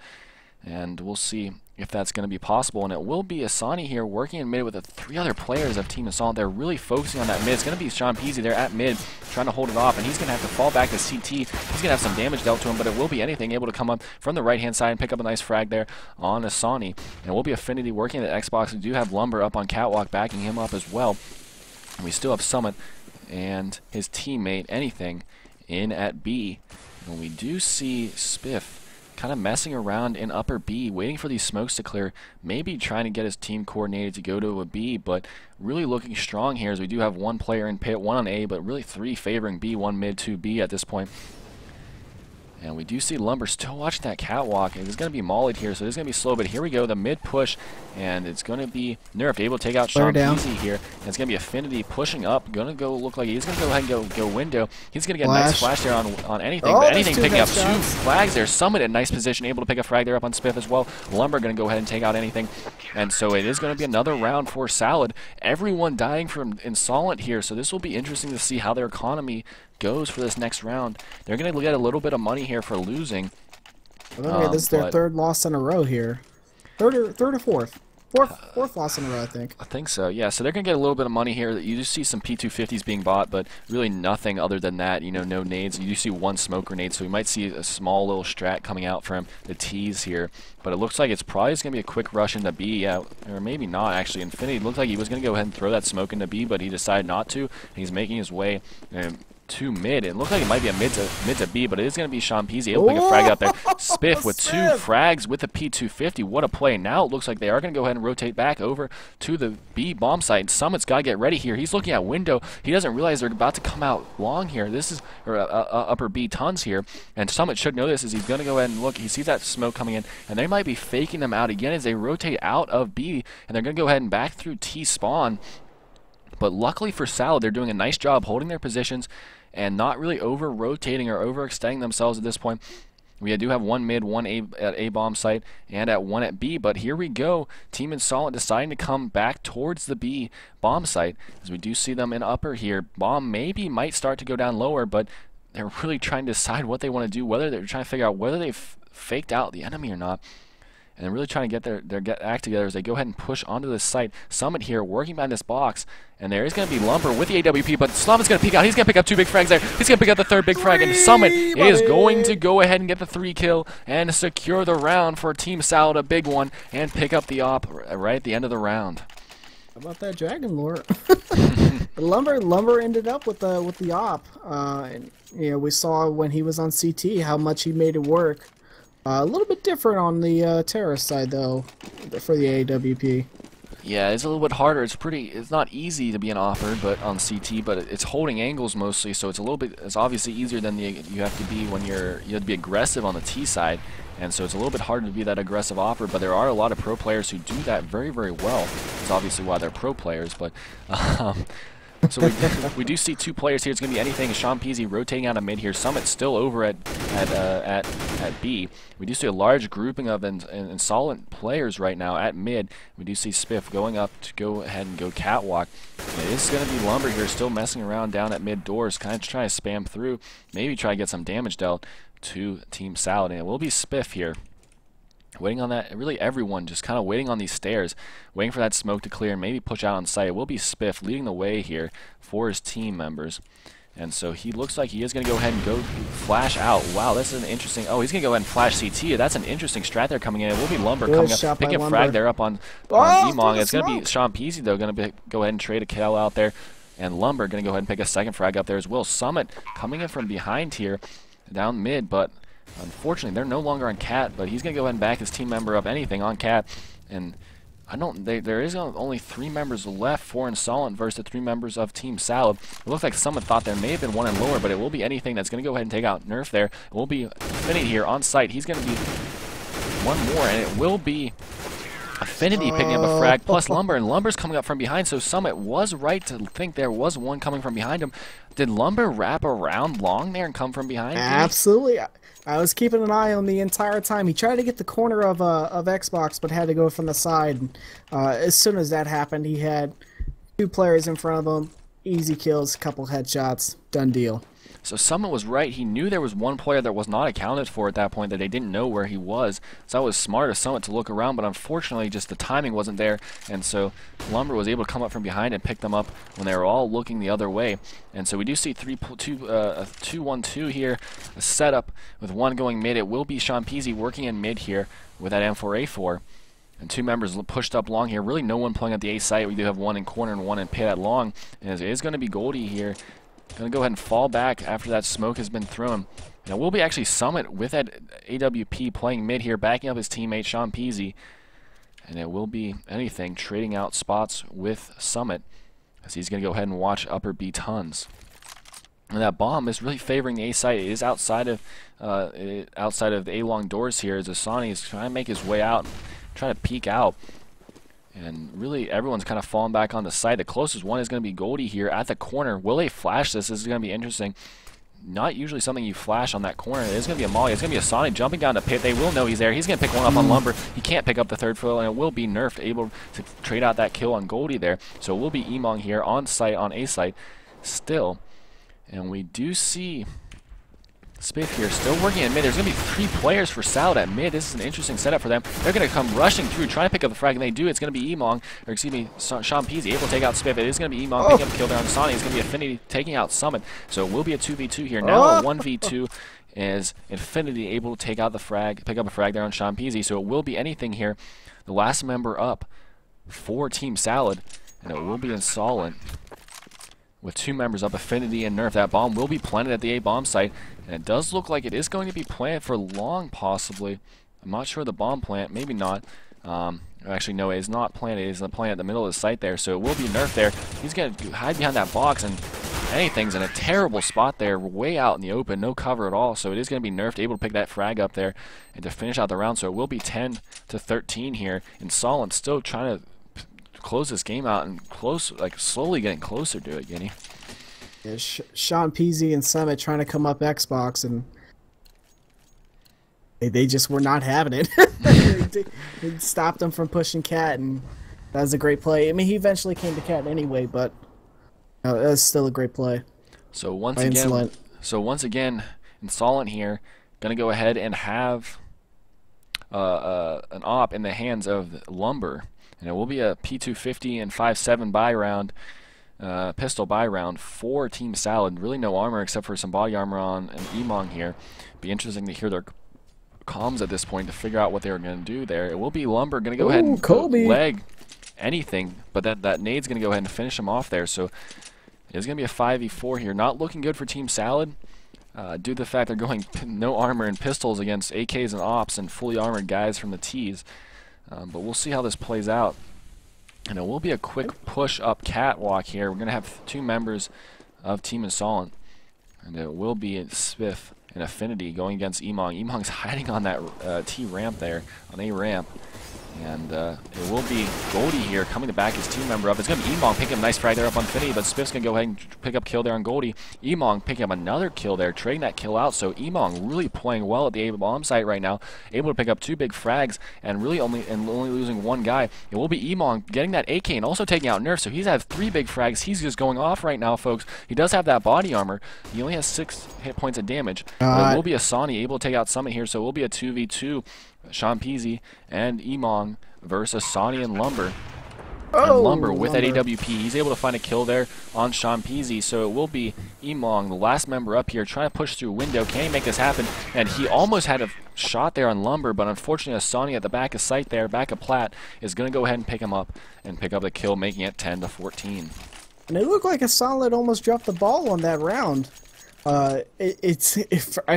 And we'll see if that's going to be possible. And it will be Asani here working in mid with the three other players of Team InsoLenT. They're really focusing on that mid. It's going to be Sean Peasy there at mid trying to hold it off. And he's going to have to fall back to CT. He's going to have some damage dealt to him, but it will be anything able to come up from the right-hand side and pick up a nice frag there on Asani. And it will be Affinity working at Xbox. We do have Lumber up on catwalk backing him up as well. And we still have Summit and his teammate Anything in at B. And we do see Spiff kind of messing around in upper B, waiting for these smokes to clear, maybe trying to get his team coordinated to go to a B, but really looking strong here as we do have one player in pit, one on A, but really three favoring B, one mid, two B at this point. And we do see Lumber still watching that catwalk. It's going to be mollied here, so it's going to be slow, but here we go, the mid push, and it's going to be Nerf able to take out Sean Peasy here. And it's going to be Affinity pushing up, going to go look like he's going to go ahead and go window. He's going to get a nice flash there on Anything, but Anything picking up two flags there. Summit in nice position, able to pick a frag there up on Spiff as well. Lumber going to go ahead and take out Anything. And so it is going to be another round for Salad. Everyone dying from InsoLenT here, so this will be interesting to see how their economy goes for this next round. They're going to get a little bit of money here for losing. Okay, this is their third loss in a row here. Third or fourth? Fourth loss in a row, I think. I think so, yeah. So they're going to get a little bit of money here. You just see some P250s being bought, but really nothing other than that. You know, no nades. You do see one smoke grenade, so we might see a small little strat coming out from the T's here. But it looks like it's probably just going to be a quick rush into B, yeah, or maybe not, actually. Infinity looked like he was going to go ahead and throw that smoke into B, but he decided not to. And he's making his way to mid. It looked like it might be a mid to B, but it is going to be Sean Peasy able to pick a frag out there. Spiff with 2 frags with the P250. What a play. Now it looks like they are going to go ahead and rotate back over to the B bomb site. Summit's got to get ready here. He's looking at window. He doesn't realize they're about to come out long here. This is upper B tons here, and Summit should know this as he's going to go ahead and look. He sees that smoke coming in, and they might be faking them out again as they rotate out of B, and they're going to go ahead and back through T spawn. But luckily for Salad, they're doing a nice job holding their positions and not really over-rotating or overextending themselves at this point. We do have one mid, one A at A bomb site, and at one at B. But here we go. Team InsoLenT deciding to come back towards the B bomb site, as we do see them in upper here. Bomb maybe might start to go down lower, but they're really trying to decide what they want to do, whether they're trying to figure out whether they've faked out the enemy or not. And they're really trying to get their act together as they go ahead and push onto this site. Summit here working behind this box, and there is going to be Lumber with the AWP, but Slav's going to peek out. He's going to pick up 2 big frags there. He's going to pick up the 3rd big frag, and Summit is going to go ahead and get the 3 kill and secure the round for Team Salad, a big one, and pick up the op right at the end of the round. How about that Dragon Lore? Lumber ended up with the op. And, you know, we saw when he was on CT how much he made it work. A little bit different on the terrorist side, though, for the AWP. Yeah, it's a little bit harder. It's not easy to be an offer, but on CT, but it's holding angles mostly, so it's it's obviously easier than you have to be when you have to be aggressive on the T side, and so it's a little bit harder to be that aggressive offer. But there are a lot of pro players who do that very, very well. It's obviously why they're pro players, but. So we do see 2 players here. It's going to be anything. Sean Peasy rotating out of mid here. Summit still over at B. We do see a large grouping of InsoLenT players right now at mid. We do see Spiff going up to go ahead and go catwalk. And it is going to be Lumber here still messing around down at mid doors, kind of trying to spam through, maybe try to get some damage dealt to Team Salad. And it will be Spiff here. Waiting on that, really everyone just kind of waiting on these stairs, waiting for that smoke to clear and maybe push out on site. It will be Spiff leading the way here for his team members. And so he looks like he is going to go ahead and go flash out. Wow, this is an interesting... Oh, he's going to go ahead and flash CT. That's an interesting strat there coming in. It will be Lumber coming up, picking a frag there up on Emong. It's going to be Sean Peasy, though, going to go ahead and trade a kill out there. And Lumber going to go ahead and pick a 2nd frag up there as well. Summit coming in from behind here, down mid, but... Unfortunately, they're no longer on Cat, but he's going to go ahead and back his team member up anything on Cat. And there is only 3 members left for InsoLenT versus the 3 members of Team Salad. It looks like someone thought there may have been one and lower, but it will be anything that's going to go ahead and take out Nerf there. It will be Infinity here on site. He's going to be one more, and it will be Affinity picking up a frag, plus Lumber, and Lumber's coming up from behind, so Summit was right to think there was one coming from behind him. Did Lumber wrap around long there and come from behind? Absolutely. I was keeping an eye on the entire time. He tried to get the corner of Xbox, but had to go from the side. As soon as that happened, he had 2 players in front of him. Easy kills, couple headshots, done deal. So Summit was right. He knew there was one player that was not accounted for at that point, that they didn't know where he was. So that was smart of Summit to look around, but unfortunately just the timing wasn't there. And so Lumber was able to come up from behind and pick them up when they were all looking the other way. And so we do see a 2-1-2 here, a setup with one going mid. It will be Sean Peasy working in mid here with that M4A4. And 2 members pushed up long here. Really no one playing at the A site. We do have one in corner and one in pit at long. And it is going to be Goldie here. Going to go ahead and fall back after that smoke has been thrown. Now we'll be actually Summit with that AWP playing mid here, backing up his teammate Sean Peasy. And it will be anything trading out spots with Summit, as he's going to go ahead and watch upper B tons. And that bomb is really favoring the A site. It is outside of the A long doors here, as Asani is trying to make his way out, trying to peek out. And really, everyone's kind of falling back on the site. The closest one is going to be Goldie here at the corner. Will they flash this? This is going to be interesting. Not usually something you flash on that corner. It is going to be a Molly. It's going to be a Sonic jumping down the pit. They will know he's there. He's going to pick one up on Lumber. He can't pick up the 3rd kill, and it will be Nerfed, able to trade out that kill on Goldie there. So it will be Emong here on site, on A site still. And we do see Spiff here still working at mid. There's going to be 3 players for Salad at mid. This is an interesting setup for them. They're going to come rushing through, trying to pick up the frag, and they do. It's going to be Emong, or excuse me, Sean Peasy able to take out Spiff. It is going to be Emong picking up the kill there on Sonny. It's going to be Affinity taking out Summit. So it will be a 2v2 here. Now a 1v2 is Infinity able to take out the frag, pick up a frag there on Sean Peasy. So it will be anything here. The last member up for Team Salad, and it will be InsoLenT with 2 members up, Affinity and Nerf. That bomb will be planted at the A bomb site, and it does look like it is going to be planted for long, possibly. I'm not sure the bomb plant, maybe not. Actually, no, it is not planted. It is planted at the middle of the site there, so it will be Nerf there. He's going to hide behind that box, and anything's in a terrible spot there, way out in the open, no cover at all. So it is going to be Nerfed, able to pick that frag up there and to finish out the round. So it will be 10-13 here. InsoLenT still trying to close this game out and slowly getting closer to it, Guinea. Yeah, Sean Peasy and Summit trying to come up Xbox, and they just were not having it. They stopped them from pushing Cat, and that was a great play. I mean, he eventually came to Cat anyway, but that was still a great play. So once again, InsoLenT here going to go ahead and have an op in the hands of Lumber. And it will be a P250 and 5.7 buy round, pistol buy round for Team Salad. Really no armor except for some body armor on an Emong here. Be interesting to hear their comms at this point to figure out what they're going to do there. It will be Lumber going to go ahead and leg anything, but that nade's going to go ahead and finish him off there. So it's going to be a 5v4 here. Not looking good for Team Salad. Due to the fact they're going no armor and pistols against AKs and ops and fully armored guys from the T's. But we'll see how this plays out. And it will be a quick push-up catwalk here. We're going to have 2 members of Team InsoLenT. And it will be Spiff and Affinity going against Emong. Emong's hiding on that T ramp there, on A ramp. And it will be Goldie here coming to back his team member up. It's going to be Emong picking up a nice frag there up on Finny, but Spiff's going to go ahead and pick up kill there on Goldie. Emong picking up another kill there, trading that kill out. So Emong really playing well at the A bomb site right now, able to pick up 2 big frags and really only losing 1 guy. It will be Emong getting that AK and also taking out Nerf. So he's had 3 big frags. He's just going off right now, folks. He does have that body armor. He only has 6 hit points of damage. But it will be a Sonny able to take out Summit here. So it will be a 2v2. Sean Peasy and Emong versus Sonny and Lumber. And Lumber with that AWP, he's able to find a kill there on Sean Peasy. So it will be Emong, the last member up here, trying to push through window. Can he make this happen? And he almost had a shot there on Lumber, but unfortunately, Sonny at the back of sight there, back of Plat, is going to go ahead and pick him up and pick up the kill, making it 10-14. And it looked like InsoLenT almost dropped the ball on that round. At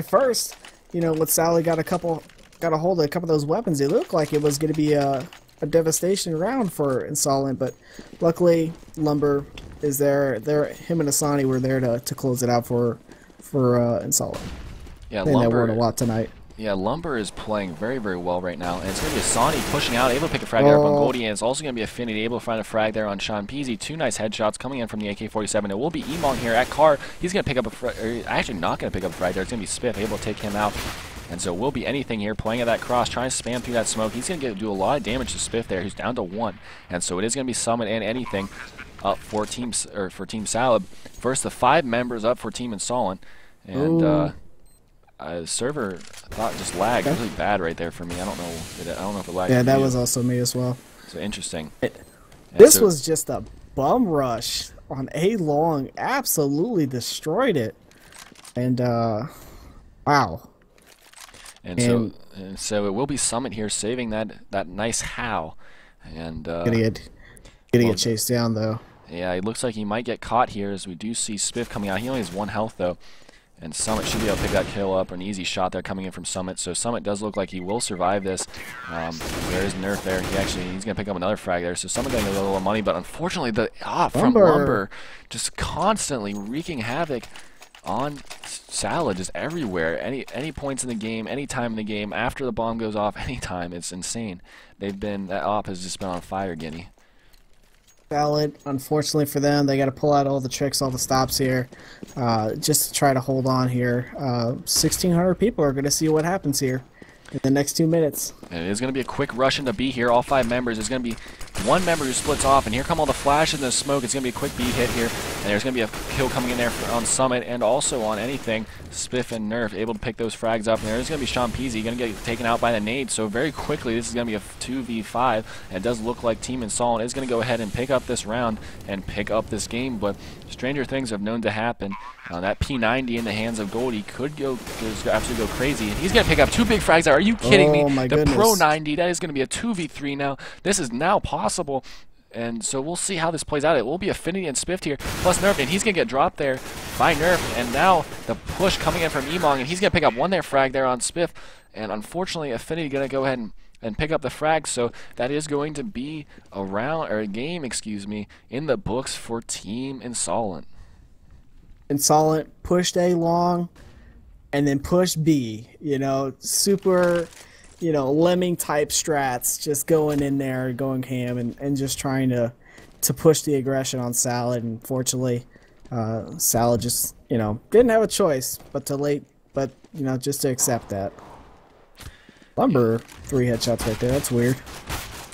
first, you know, when Sally got a hold of a couple of those weapons, it looked like it was going to be a devastation round for InsoLenT, but luckily Lumber is there. Him and Asani were there to close it out for InsoLenT. Yeah, Lumber. That word a lot tonight. Yeah, Lumber is playing very, very well right now, and it's going to be Asani pushing out, able to pick a frag there up on Goldie, and it's also going to be Affinity, able to find a frag there on Sean Peasy. 2 nice headshots coming in from the AK-47. It will be Emong here at Car. He's going to pick up a frag, actually not going to pick up a frag there. It's going to be Spiff, able to take him out. And so it will be anything here, playing at that cross, trying to spam through that smoke. He's going to do a lot of damage to Spiff there, who's down to 1. And so it is going to be Summit and anything up for Team Salad. First, the 5 members up for Team InsoLenT. And the server, I thought, just lagged really bad right there for me. I don't know if it lagged. Yeah, that was also me as well. So interesting. This was just a bum rush on A long. Absolutely destroyed it. And wow. And so it will be Summit here saving that nice how. And gonna get chased down though. Yeah, it looks like he might get caught here as we do see Spiff coming out. He only has 1 health though. And Summit should be able to pick that kill up. An easy shot there coming in from Summit. So Summit does look like he will survive this. There is Nerf there. He's going to pick up another frag there. So Summit getting a little money. But unfortunately, the from Lumber just constantly wreaking havoc on Salad just everywhere. Any points in the game, any time in the game, after the bomb goes off, anytime. It's insane. That op has just been on fire, Guinea. Salad, unfortunately for them, they got to pull out all the tricks, all the stops here, just to try to hold on here. 1,600 people are going to see what happens here in the next 2 minutes. And it is going to be a quick rush into B here. All 5 members. There's going to be 1 member who splits off, and here come all the flashes and the smoke. It's going to be a quick B hit here, And there's going to be a kill coming in there on Summit and also on anything. Spiff and Nerf able to pick those frags up. And there's going to be Sean Peasy going to get taken out by the nade. So very quickly, this is going to be a 2v5. And it does look like Team InsoLenT is going to go ahead and pick up this round and pick up this game. But stranger things have known to happen. That P90 in the hands of Goldie could absolutely go crazy. And he's going to pick up 2 big frags. Are you kidding me? My the goodness. Pro 90, that is going to be a 2v3 now. This is now possible. And so we'll see how this plays out. It will be Affinity and Spiff here, plus Nerf, and he's going to get dropped there by Nerf. And now the push coming in from Emong, and he's going to pick up 1 there frag there on Spiff. And unfortunately, Affinity going to go ahead and pick up the frag. So that is going to be a round, or a game, excuse me, in the books for Team InsoLenT. InsoLenT pushed A long, and then pushed B. You know, super, you know, lemming type strats, just going in there, going ham, and just trying to push the aggression on Salad. And fortunately, Salad just, you know, didn't have a choice but you know, just to accept that. Lumber 3 headshots right there. That's weird.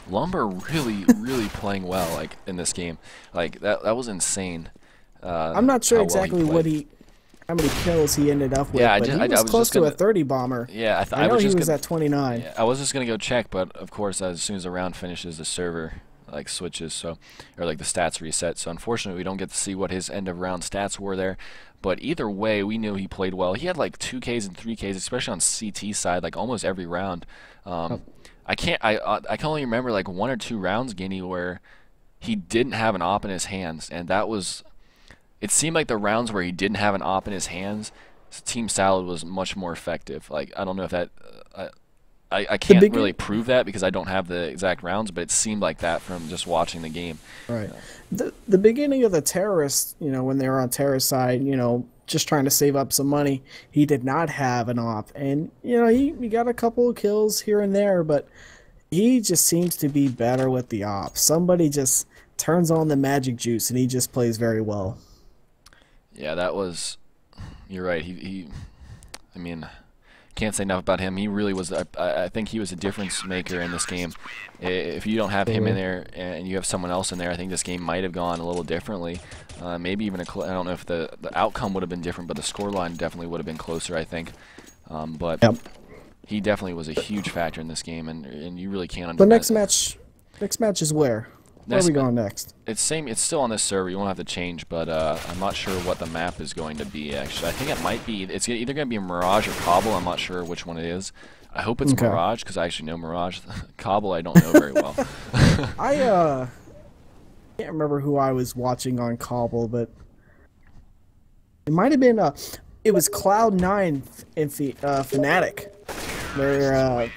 Lumber really playing well, like, in this game. Like, that was insane. I'm not sure exactly how many kills he ended up with, yeah, but he was close to a 30 bomber. Yeah, I know he was at 29. Yeah, I was just gonna go check, but of course, as soon as the round finishes, the server like switches, so, or like the stats reset. So unfortunately, we don't get to see what his end of round stats were there. But either way, we knew he played well. He had like 2Ks and 3Ks, especially on CT side, like almost every round. I can only remember like 1 or 2 rounds, Guinea, where he didn't have an op in his hands, and that was. It seemed like the rounds where he didn't have an op in his hands, Team Salad was much more effective. Like, I don't know if that... I can't really prove that because I don't have the exact rounds, but it seemed like that from just watching the game. Right. The beginning of the terrorists, you know, when they were on terrorist side, you know, just trying to save up some money, he did not have an op. And, you know, he got a couple of kills here and there, but he just seems to be better with the op. Somebody just turns on the magic juice, and he just plays very well. Yeah, that was... You're right. I mean, can't say enough about him. He really was... I think he was a difference maker in this game. If you don't have him in there and you have someone else in there, I think this game might have gone a little differently. Maybe even I don't know if the outcome would have been different, but the scoreline definitely would have been closer, I think. But he definitely was a huge factor in this game, and you really can't... The next match is where? Where are we going next? It's still on this server. You won't have to change, but I'm not sure what the map is going to be, actually. I think it might be... It's either going to be Mirage or Cobble. I'm not sure which one it is. I hope it's Mirage, because I actually know Mirage. Cobble I don't know very well. I can't remember who I was watching on Cobble, but... It might have been... it was Cloud9 and Fnatic.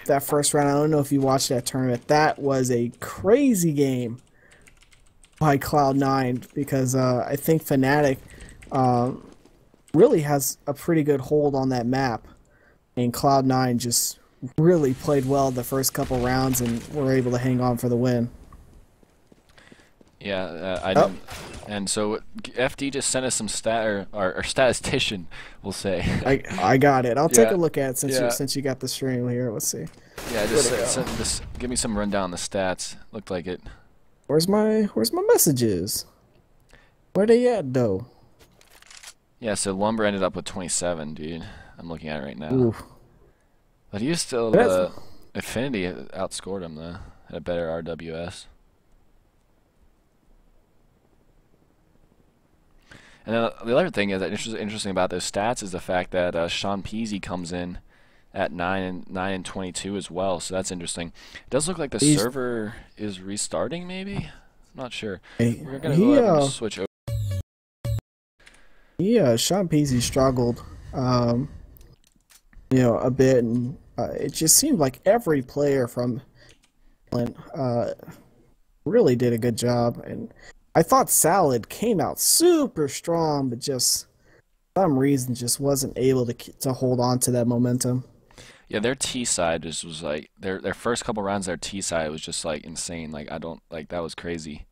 That first round, I don't know if you watched that tournament. That was a crazy game by Cloud9 because I think Fnatic really has a pretty good hold on that map, and Cloud9 just really played well the first couple rounds and were able to hang on for the win. Yeah, I didn't. And so FD just sent us some or statistician, we'll say. I got it. I'll take a look at it since you got the stream here. Let's see. Yeah, just give me some rundown on the stats. Looked like it. Where's my messages? Where they at though? Yeah, so Lumber ended up with 27, dude. I'm looking at it right now. Ooh. But he was still Affinity outscored him though. Had a better RWS. And then the other thing is that interesting about those stats is the fact that Sean Peasy comes in at 9 and 22 as well, so that's interesting. It does look like the server is restarting, maybe. I'm not sure. We're gonna go ahead and switch over. Yeah, Sean Peasy struggled, you know, a bit, and it just seemed like every player from really did a good job. And I thought Salad came out super strong, but just for some reason just wasn't able to hold on to that momentum. Yeah, their T side just was like their first couple rounds. Their T side was just like insane. Like that was crazy.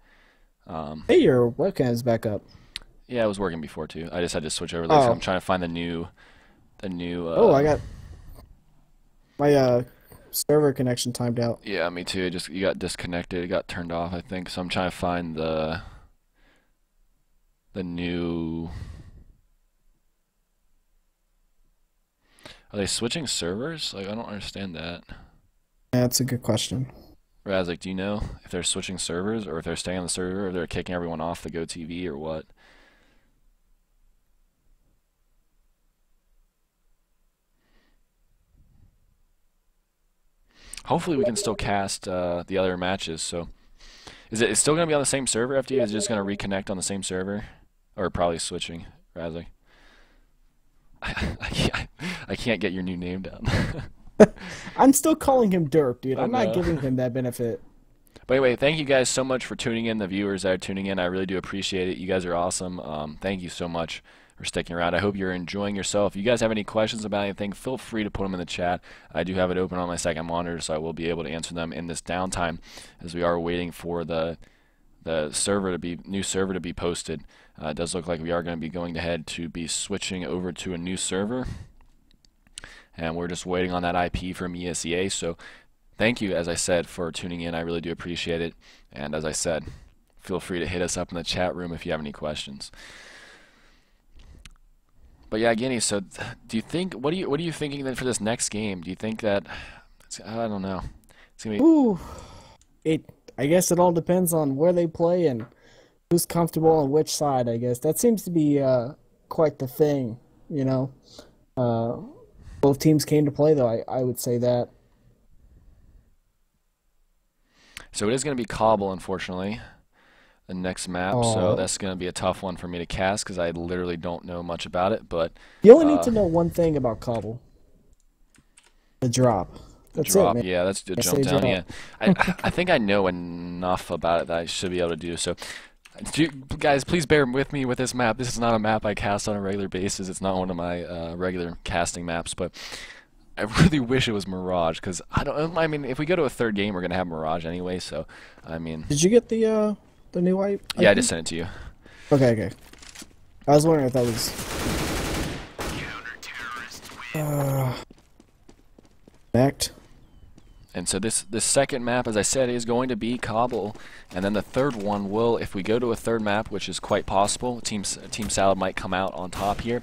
Hey, your webcam is back up. Yeah, it was working before too. I just had to switch over there. So I'm trying to find the new. Oh, I got my server connection timed out. Yeah, me too. You got disconnected. It got turned off, I think. So I'm trying to find the the new... Are they switching servers? Like, I don't understand that. Yeah, that's a good question. Razik, do you know if they're switching servers or if they're staying on the server or if they're kicking everyone off the GoTV or what? Hopefully we can still cast the other matches. So, is it still going to be on the same server, FD? Is it just going to reconnect on the same server? Or probably switching, Razik? I can't get your new name down. I'm still calling him Derp, dude. I'm not giving him that benefit. But anyway, thank you guys so much for tuning in, the viewers that are tuning in. I really do appreciate it. You guys are awesome. Thank you so much for sticking around. I hope you're enjoying yourself. If you guys have any questions about anything, feel free to put them in the chat. I do have it open on my second monitor, so I will be able to answer them in this downtime as we are waiting for the server to be new server to be posted. It does look like we are going to be going ahead to be switching over to a new server, and we're just waiting on that IP from ESEA. So thank you, as I said, for tuning in. I really do appreciate it. And as I said, feel free to hit us up in the chat room if you have any questions. But yeah, Guinea. So, do you think? What are you thinking then for this next game? Do you think that? I don't know. It's gonna be. Ooh, I guess it all depends on where they play and who's comfortable on which side. I guess that seems to be quite the thing. You know, both teams came to play, though. I would say that. So it is going to be Cobble, unfortunately, the next map. So that's going to be a tough one for me to cast because I literally don't know much about it. But you only need to know one thing about Cobble: the drop. That's drop, it, man. yeah, that's a jump down. Yeah, I think I know enough about it that I should be able to do. So, guys, please bear with me with this map. This is not a map I cast on a regular basis. It's not one of my regular casting maps, but I really wish it was Mirage because I mean, if we go to a third game, we're gonna have Mirage anyway. So, I mean, did you get the new wipe? Yeah, I just sent it to you. Okay. I was wondering if that was. Backed. And so this second map, as I said, is going to be Cobble, and then the third one will, if we go to a third map, which is quite possible, Team Salad might come out on top here.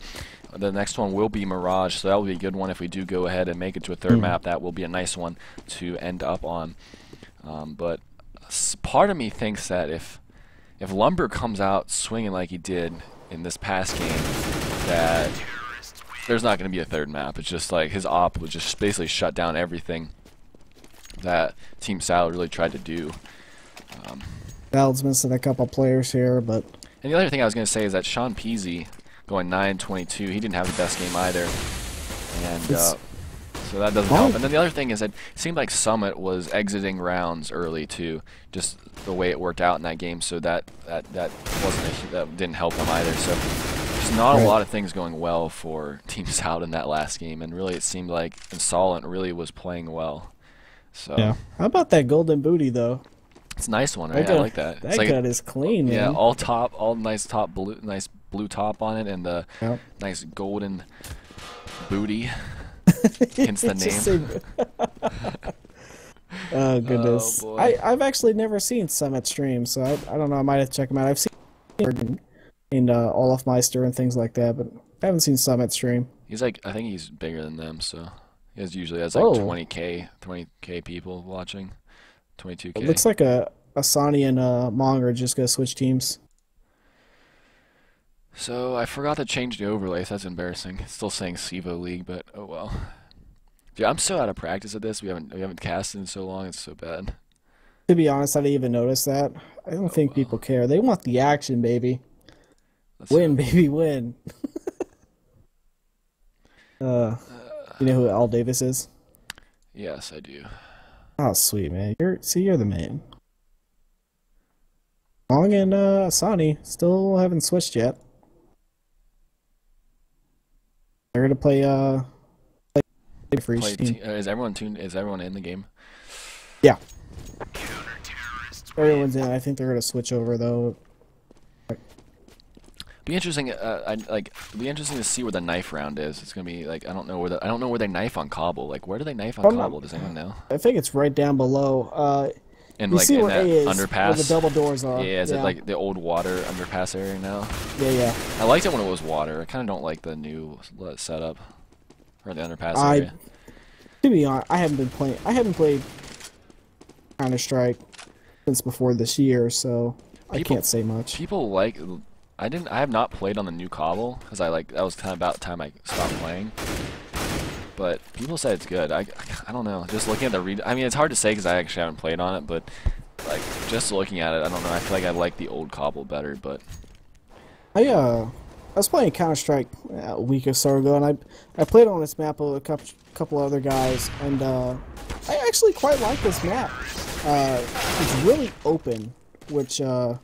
The next one will be Mirage, so that will be a good one if we do go ahead and make it to a third map. That will be a nice one to end up on. But part of me thinks that if Lumber comes out swinging like he did in this past game, that there's not going to be a third map. It's just like his op would just basically shut down everything that Team Salad really tried to do. Salad's missing a couple players here, but... And the other thing I was going to say is that Sean Peasy going 9-22, he didn't have the best game either. And so that doesn't help. And then the other thing is that it seemed like Summit was exiting rounds early too, just the way it worked out in that game. So that didn't help him either. So there's not a lot of things going well for Team Salad in that last game, and really it seemed like InsoLenT really was playing well. So yeah. How about that golden booty though? It's a nice one, right? I like that. That gun is clean, man. Yeah, all nice blue top on it, and the nice golden booty. Hence the name. Oh goodness! Oh, I've actually never seen Summit stream, so I don't know. I might have to check him out. I've seen in Olaf Meister and things like that, but I haven't seen Summit stream. He's like, I think he's bigger than them, so he usually has like 20k people watching, 22k. It looks like Asani and Monger just gonna switch teams. So I forgot to change the overlays. That's embarrassing. It's still saying Sivo League, but oh well. Dude, I'm so out of practice at this. We haven't casted in so long. It's so bad. To be honest, I didn't even notice that. I don't think people care. They want the action, baby. Win, baby, win. You know who Al Davis is? Yes, I do. Oh, sweet, man. You're the man. Long and Asani still haven't switched yet. They're gonna play for each team. Is everyone tuned? Is everyone in the game? Yeah. Everyone's in. I think they're gonna switch over though. Be interesting. Be interesting to see where the knife round is. It's gonna be like I don't know where they knife on Cobble. Like where do they knife on Cobble? Does anyone know? I think it's right down below. You like see in where that A is, underpass. where the double doors are. Yeah, is it like the old water underpass area now? Yeah. I liked it when it was water. I kind of don't like the new setup or the underpass To area. be honest, I haven't played Counter-Strike since before this year, so I can't say much. People like. I have not played on the new cobble because that was kind of about the time I stopped playing. But people say it's good. I don't know. Just looking at the I mean, it's hard to say because I actually haven't played on it. But like just looking at it, I don't know. I feel like I like the old cobble better. But I was playing Counter-Strike a week or so ago, and I played on this map with a couple other guys, and I actually quite like this map. It's really open, which kind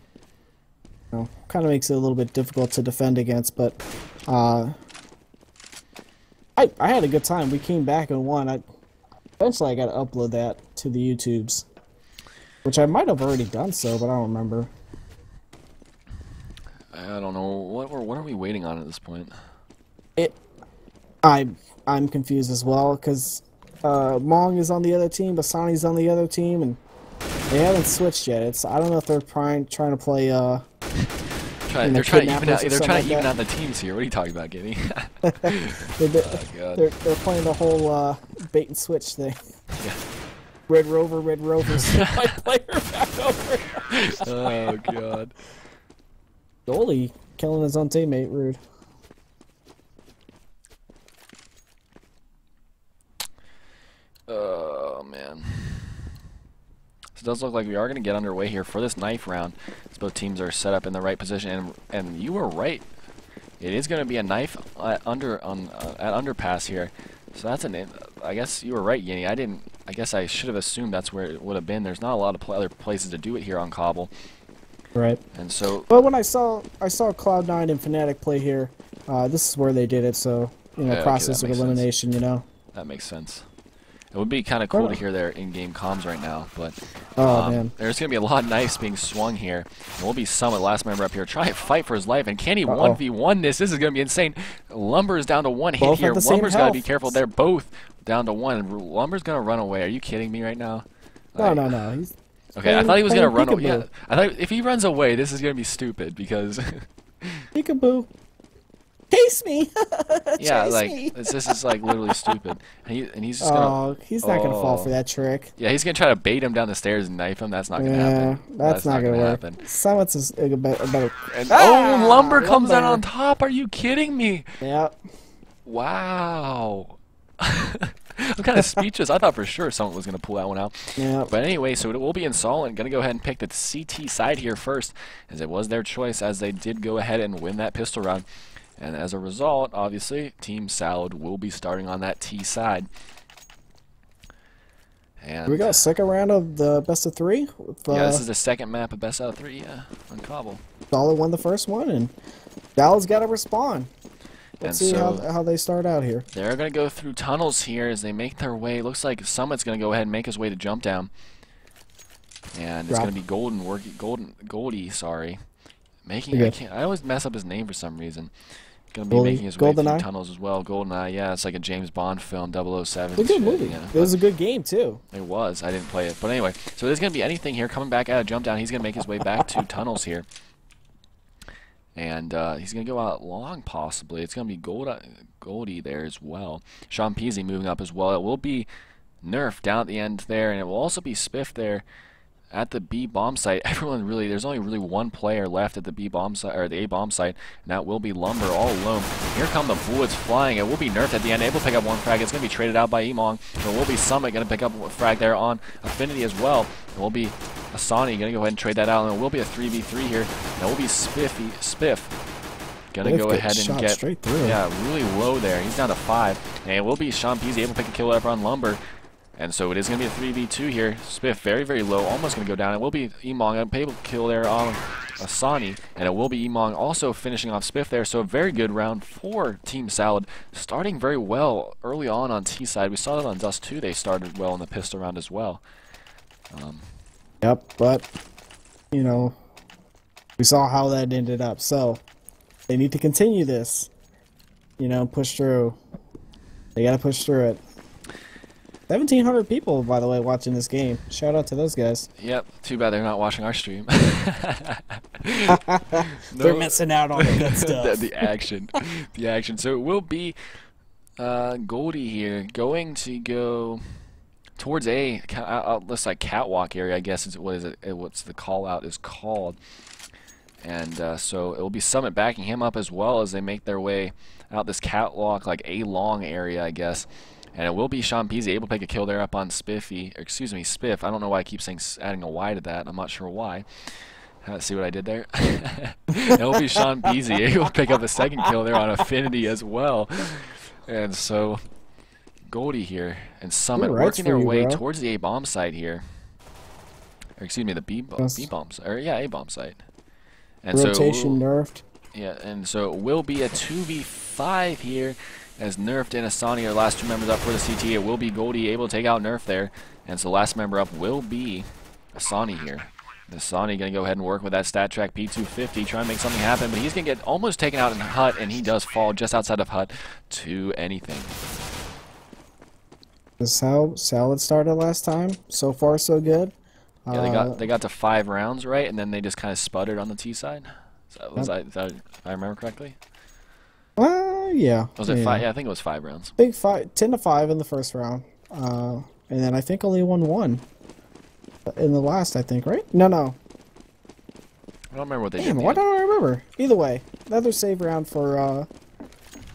of makes it a little bit difficult to defend against, but I had a good time. We came back and won. Eventually I got to upload that to the YouTubes, which I might have already done so, but I don't remember. I don't know what are we waiting on at this point. I'm confused as well because Mong is on the other team, Basani's on the other team, and they haven't switched yet. I don't know if they're trying to play. They're trying to even out. They're trying to even out the teams here. What are you talking about, Gibby? They're playing the whole bait and switch thing. Yeah. Red Rover, my player back over. Oh god. Goalie killing his own teammate, rude. Oh man. So it does look like we are going to get underway here for this knife round. As both teams are set up in the right position, and you were right. It is going to be a knife at underpass here. So that's I guess you were right, Yinny. I guess I should have assumed that's where it would have been. There's not a lot of other places to do it here on Cobble. Right. And so. Well, when I saw Cloud9 and Fnatic play here, this is where they did it. So Yeah, process of elimination. Sense. That makes sense. It would be kind of cool to hear their in-game comms right now, but man, there's going to be a lot of knives being swung here. And we'll be Summit, last member up here, try to fight for his life, and can he 1v1 this? This is going to be insane. Lumber's down to one hit here. Lumber's got to be careful. They're both down to one. Lumber's going to run away. Are you kidding me right now? No. He's okay, I thought he was going to run away. Yeah, I thought if he runs away, this is going to be stupid because... Peekaboo. Chase me! Yeah, Chase like me. this is like literally stupid, and he's just gonna. He's not gonna fall for that trick. Yeah, he's gonna try to bait him down the stairs and knife him. That's not gonna happen. That's not gonna work. Summit's is a better. And, Lumber comes out on top. Are you kidding me? Yeah. Wow. I'm kind of speechless. I thought for sure someone was going to pull that one out. Yeah. But anyway, so it will be InsoLenT. Going to go ahead and pick the CT side here first, as it was their choice, as they did go ahead and win that pistol round. And as a result, obviously, Team Salad will be starting on that T side. And we got a second round of the best of three? Yeah, this is the second map of best out of three, on Cobble. Solid won the first one, and Dallas got to respond. Let's see how they start out here. They're going to go through tunnels here as they make their way. Looks like Summit's going to go ahead and make his way to jump down. And it's going to be Goldie, sorry. I always mess up his name for some reason. Going to be making his way through tunnels as well. GoldenEye, yeah, it's like a James Bond film, 007. It's a good movie. Yeah. It was a good game, too. It was. I didn't play it. But anyway, so there's going to be anything here. Coming back out of jump down, he's going to make his way back to tunnels here. And he's going to go out long, possibly. It's going to be Goldie there as well. Sean Peasy moving up as well. It will be Nerf down at the end there, and it will also be Spiff there at the B bomb site. There's only really one player left at the B bomb site, or the A bomb site, and that will be Lumber all alone. Here come the bullets flying. It will be Nerfed at the end, able to pick up one frag. It's going to be traded out by Emong. There will be Summit going to pick up a frag there on Affinity as well. It will be Asani going to go ahead and trade that out, and it will be a 3v3 here. And it will be Spiff going to go ahead and get straight through. Yeah, really low there. He's down to 5, and it will be Sean Peasy able to pick a kill up on Lumber. And so it is going to be a 3v2 here. Spiff very, very low, almost going to go down. It will be Emong able to kill there on Asani, and it will be Emong also finishing off Spiff there. So a very good round for Team Salad, starting very well early on T side. We saw that on Dust 2. They started well in the pistol round as well. Yep, but we saw how that ended up. So they need to continue this. Push through. They got to push through it. 1,700 people, by the way, watching this game. Shout out to those guys. Yep. Too bad they're not watching our stream. They're missing out on the good stuff. the action. The action. So it will be Goldie here going to go towards this like catwalk area, I guess. What's the call out is called. And so it will be Summit backing him up as well as they make their way out this catwalk, like a long area, I guess. And it will be Sean Peasy able to pick a kill there up on Spiffy. Excuse me, Spiff. I don't know why I keep saying adding a Y to that. I'm not sure why. See what I did there? It will be Sean Peasy able to pick up a second kill there on Affinity as well. And so Goldie here and Summit working their way towards the A-bomb site here. Or excuse me, the B-bomb site. Or yeah, A-bomb site. And rotation nerfed. Yeah, and so it will be a 2v5 here as Nerfed and Asani are the last two members up for the CT. It will be Goldie able to take out Nerf there. And so the last member up will be Asani here. Asani going to go ahead and work with that stat track P250, try and make something happen, but he's going to get almost taken out in Hut, and he does fall just outside of Hut to anything. This is how Salad started last time. So far, so good. Yeah, they got to 5 rounds, right? And then they just kind of sputtered on the T side. Was that if I remember correctly? Yeah. Was it 5? Yeah, I think it was 5 rounds. Big 10-5 in the first round. And then I think only won 1 in the last, I think, right? No. I don't remember what they did. Why don't I remember? Either way, another save round for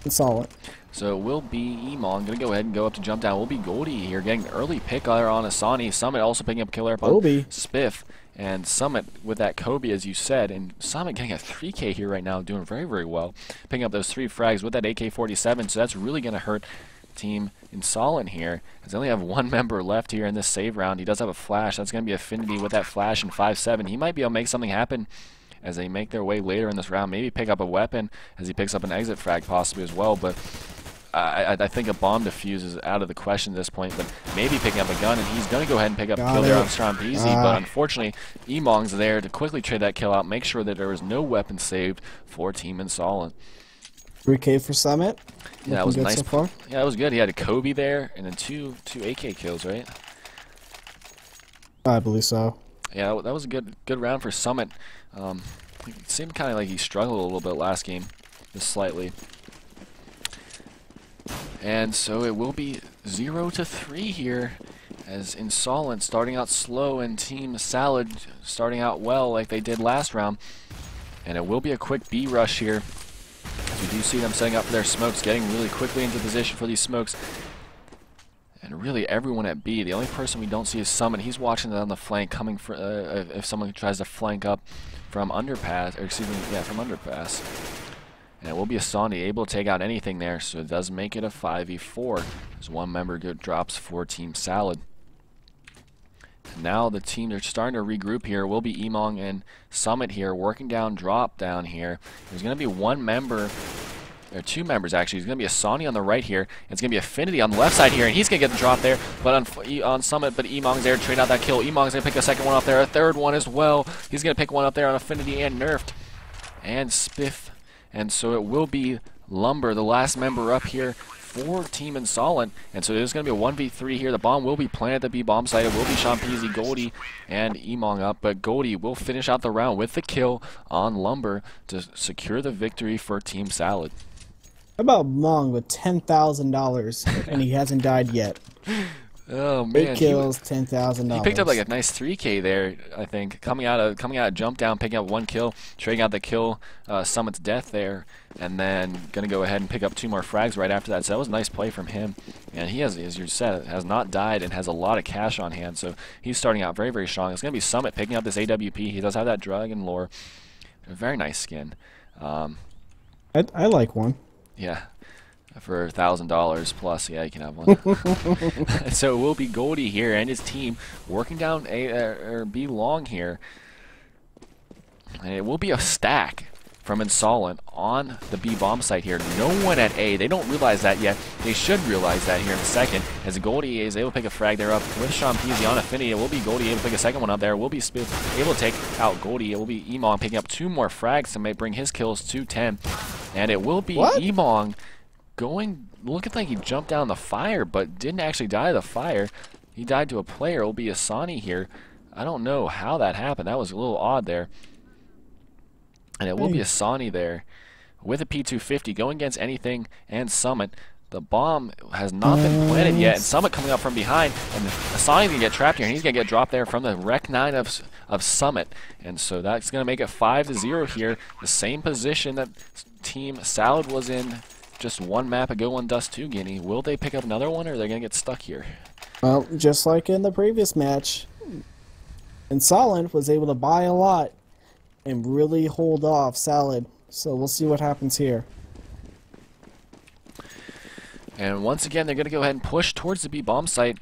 InsoLenT. So it will be Emon going to go ahead and go up to jump down. It will be Goldie here getting an early pick there on Asani. Summit also picking up killer up on Spiff. And Summit with that Kobe, as you said. And Summit getting a 3K here right now, doing very, very well. Picking up those 3 frags with that AK-47. So that's really going to hurt Team InsoLenT here, as they only have 1 member left here in this save round. He does have a flash. That's going to be Affinity with that flash and 5-7. He might be able to make something happen as they make their way later in this round. Maybe pick up a weapon as he picks up an exit frag possibly as well. But I think a bomb defuse is out of the question at this point. But maybe picking up a gun, and he's going to go ahead and pick up a kill there on Strong Peasy. But unfortunately, Emong's there to quickly trade that kill out, make sure that there was no weapon saved for Team InsoLenT. 3K for Summit. Yeah, that was nice. So far. Yeah, that was good. He had a Kobe there, and then two AK kills, right? I believe so. Yeah, that was a good round for Summit. It seemed kind of like he struggled a little bit last game, just slightly. And so it will be 0-3 here, as InsoLenT starting out slow and Team Salad starting out well like they did last round. And it will be a quick B rush here. We do see them setting up for their smokes, getting really quickly into position for these smokes. And really everyone at B. The only person we don't see is Summit. He's watching it on the flank, coming for if someone tries to flank up from underpass, or excuse me, yeah, from underpass. And it will be Asani able to take out anything there, so it does make it a 5v4 as 1 member drops for Team Salad. And now the team, they're starting to regroup here. Will be Emong and Summit here, working down, drop down here. There's going to be 1 member, or 2 members actually. There's going to be Asani on the right here. It's going to be Affinity on the left side here, and he's going to get the drop there, but on Summit, but Emong's there to trade out that kill. Emong's going to pick a second one up there, a third one as well. He's going to pick one up there on Affinity and Nerfed. And Spiff. And so it will be Lumber, the last member up here for Team InsoLenT. And so there's going to be a 1v3 here. The bomb will be planted at the B bomb site. It will be Sean Peasy, Goldie, and Emong up. But Goldie will finish out the round with the kill on Lumber to secure the victory for Team Salad. How about Mong with $10,000 and he hasn't died yet? Oh man, 8 kills, $10,000. He picked up like a nice 3K there, I think, coming out of jump down, picking up 1 kill, trading out the kill, Summit's death there, and then gonna go ahead and pick up 2 more frags right after that. So that was a nice play from him, and he has, as you said, has not died and has a lot of cash on hand. So he's starting out very, very strong. It's gonna be Summit picking up this AWP. He does have that dragon lore, a very nice skin. I like one. Yeah. For $1,000 plus, yeah, you can have one. So it will be Goldie here and his team working down B long here. And it will be a stack from InsoLenT on the B bomb site here. No one at A. They don't realize that yet. They should realize that here in a second. As Goldie is able to pick a frag there up with Sean Peasy on Affinity. It will be Goldie able to pick a second one up there. It will be Spiff able to take out Goldie. It will be Emong picking up 2 more frags to bring his kills to 10. And it will be Emong looking like he jumped down the fire, but didn't actually die to the fire. He died to a player. It will be Asani here. I don't know how that happened. That was a little odd there. And it will be Asani there with a P250 going against anything and Summit. The bomb has not been planted yet, and Summit coming up from behind, and Asani's going to get trapped here, and he's going to get dropped there from the Rec 9 of Summit. And so that's going to make it 5-0 here, the same position that Team Salad was in just one map ago on Dust 2 Guinea. Will they pick up another one, or are they going to get stuck here? Well, just like in the previous match, InsoLenT was able to buy a lot and really hold off Salad. So we'll see what happens here. And once again, they're going to go ahead and push towards the B bomb site,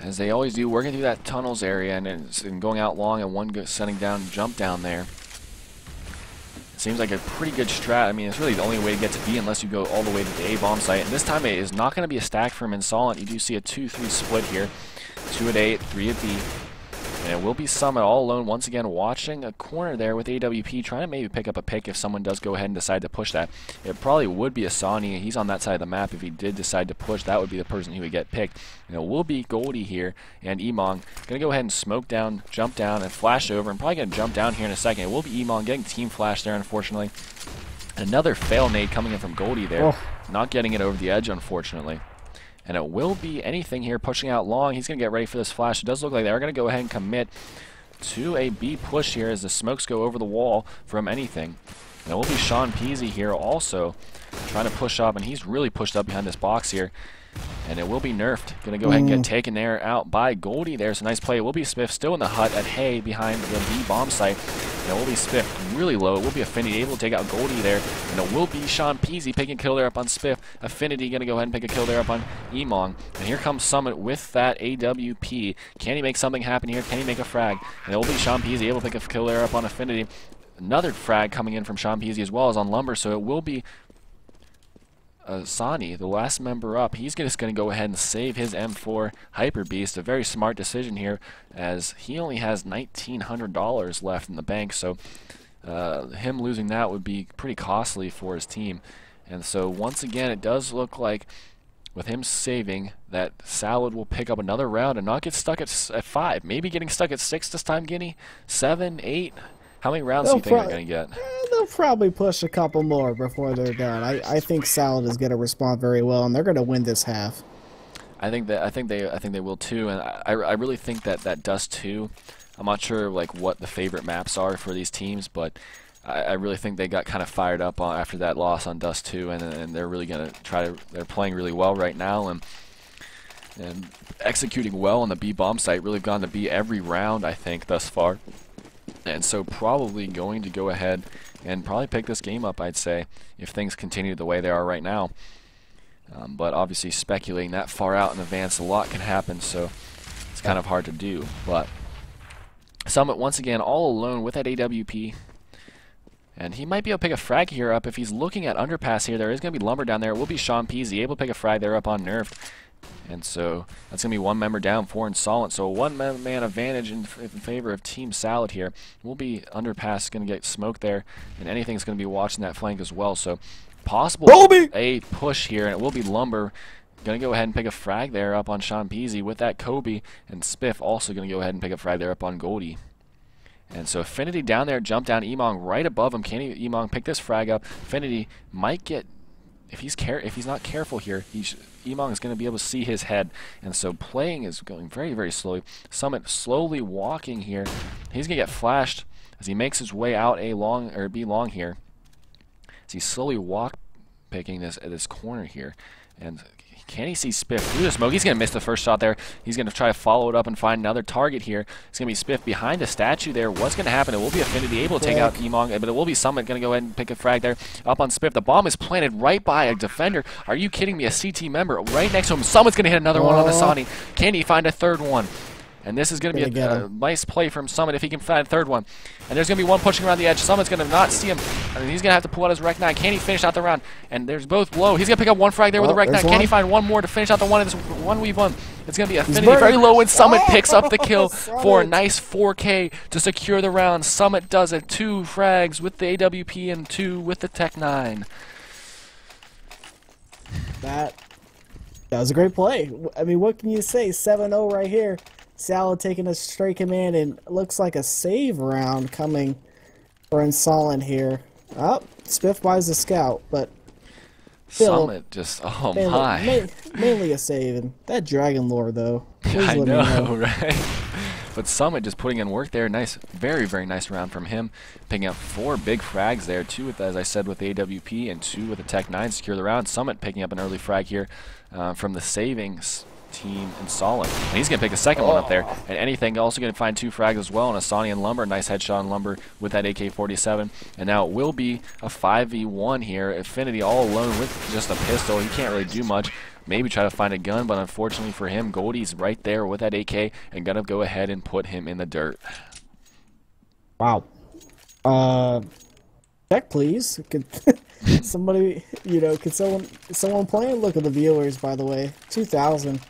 as they always do, working through that tunnels area and going out long, and one setting down jump down there. It seems like a pretty good strat. I mean, it's really the only way to get to B unless you go all the way to the A bomb site. And this time it is not going to be a stack from InsoLenT. You do see a 2-3 split here. 2 at A, 3 at B. And it will be Summit all alone once again, watching a corner there with AWP, trying to maybe pick up a pick if someone does go ahead and decide to push that. It probably would be Asani. He's on that side of the map. If he did decide to push, that would be the person who would get picked. And it will be Goldie here and Emong. Going to go ahead and smoke down, jump down, and flash over. And probably going to jump down here in a second. It will be Emong getting team flash there, unfortunately. Another fail nade coming in from Goldie there. Not getting it over the edge, unfortunately. And it will be anything here, pushing out long. He's going to get ready for this flash. It does look like they are going to go ahead and commit to a B push here as the smokes go over the wall from anything. And it will be Sean Peasy here also trying to push up, and he's really pushed up behind this box here. And it will be Nerfed. Going to go ahead and get taken there out by Goldie. There's a nice play. It will be Spiff still in the hut at Hay behind the B bomb site. And it will be Spiff really low. It will be Affinity able to take out Goldie there. And it will be Sean Peasy picking a kill there up on Spiff. Affinity going to go ahead and pick a kill there up on Emong. And here comes Summit with that AWP. Can he make something happen here? Can he make a frag? And it will be Sean Peasy able to pick a kill there up on Affinity. Another frag coming in from Sean Peasy as well as on Lumber. So it will be Sani, the last member up. He's just going to go ahead and save his M4 Hyper Beast. A very smart decision here, as he only has $1,900 left in the bank, so him losing that would be pretty costly for his team. And so once again, it does look like with him saving that Salad will pick up another round and not get stuck at 5. Maybe getting stuck at 6 this time, Guinea? 7, 8? How many rounds do you think they're going to get? They'll probably push a couple more before they're done. I think Salad is going to respond very well, and they're going to win this half. I think they will too, and I really think that Dust 2. I'm not sure like what the favorite maps are for these teams, but I really think they got kind of fired up after that loss on Dust 2, and they're really going to try to. They're playing really well right now, and executing well on the B bomb site. Really gone to B every round, I think, thus far. And so probably going to go ahead and probably pick this game up, I'd say, if things continue the way they are right now. But obviously speculating that far out in advance, a lot can happen, so it's kind of hard to do. But Summit, once again, all alone with that AWP. And he might be able to pick a frag here up. If he's looking at underpass here, there is going to be Lumber down there. It will be Sean Peasy able to pick a frag there up on Nerfed. And so that's going to be one member down for InsoLenT. So a one-man advantage in favor of Team Salad here. Will be underpass going to get smoked there, and anything's going to be watching that flank as well. So possible a push here, and it will be Lumber going to go ahead and pick a frag there up on Sean Peasy with that Kobe, and Spiff also going to go ahead and pick a frag there up on Goldie. And so Affinity down there, jump down, Emong right above him. Can Emong pick this frag up? Affinity might get, if he's not careful here, Emong is going to be able to see his head, and so playing is going very, very slowly. Summit slowly walking here. He's going to get flashed as he makes his way out A long or B long here. As he slowly picking this at this corner here, and can he see Spiff through the smoke? He's going to miss the first shot there. He's going to try to follow it up and find another target here. It's going to be Spiff behind the statue there. What's going to happen? It will be Affinity able to take out Emong, but it will be Summit going to go ahead and pick a frag there up on Spiff. The bomb is planted right by a defender. Are you kidding me? A CT member right next to him. Summit's going to hit another one on Asani. Can he find a third one? And this is going to be a nice play from Summit if he can find a third one. And there's going to be one pushing around the edge. Summit's going to not see him. I mean, he's going to have to pull out his Rec 9. Can he finish out the round? And there's both low. He's going to pick up one frag there with a Rec 9. Can he find one more to finish out the one in this 1v1? It's going to be Affinity very low, and Summit picks up the kill for a nice 4K to secure the round. Summit does it. 2 frags with the AWP and 2 with the Tech 9. That was a great play. I mean, what can you say? 7-0 right here. Salad taking a straight command, and it looks like a save round coming for InsoLenT here. Oh, Spiff buys the scout, but still, Summit just, oh my. mainly a save. And that Dragon Lore, though. I know, right? But Summit just putting in work there. Nice, very, very nice round from him. Picking up 4 big frags there. 2 with, as I said, with the AWP and 2 with the Tech 9 secure the round. Summit picking up an early frag here from the savings team InsoLenT. And he's going to pick a second one up there. And anything, also going to find 2 frags as well. And Asani and Lumber, nice headshot on Lumber with that AK-47. And now it will be a 5v1 here. Affinity all alone with just a pistol. He can't really do much. Maybe try to find a gun, but unfortunately for him, Goldie's right there with that AK and going to go ahead and put him in the dirt. Wow. Check, please. Could somebody, could someone play? Look at the viewers, by the way. 2,000.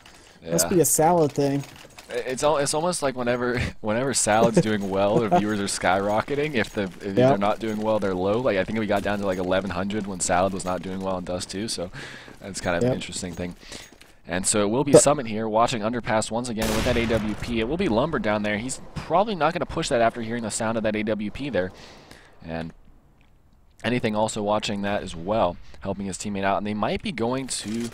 Yeah. Must be a Salad thing. It's almost like whenever Salad's doing well, the viewers are skyrocketing. If they're not doing well, they're low. Like I think we got down to like 1,100 when Salad was not doing well in Dust 2. So that's kind of an interesting thing. And so it will be Summit here watching Underpass once again with that AWP. It will be Lumber down there. He's probably not going to push that after hearing the sound of that AWP there. And anything also watching that as well, helping his teammate out. And they might be going to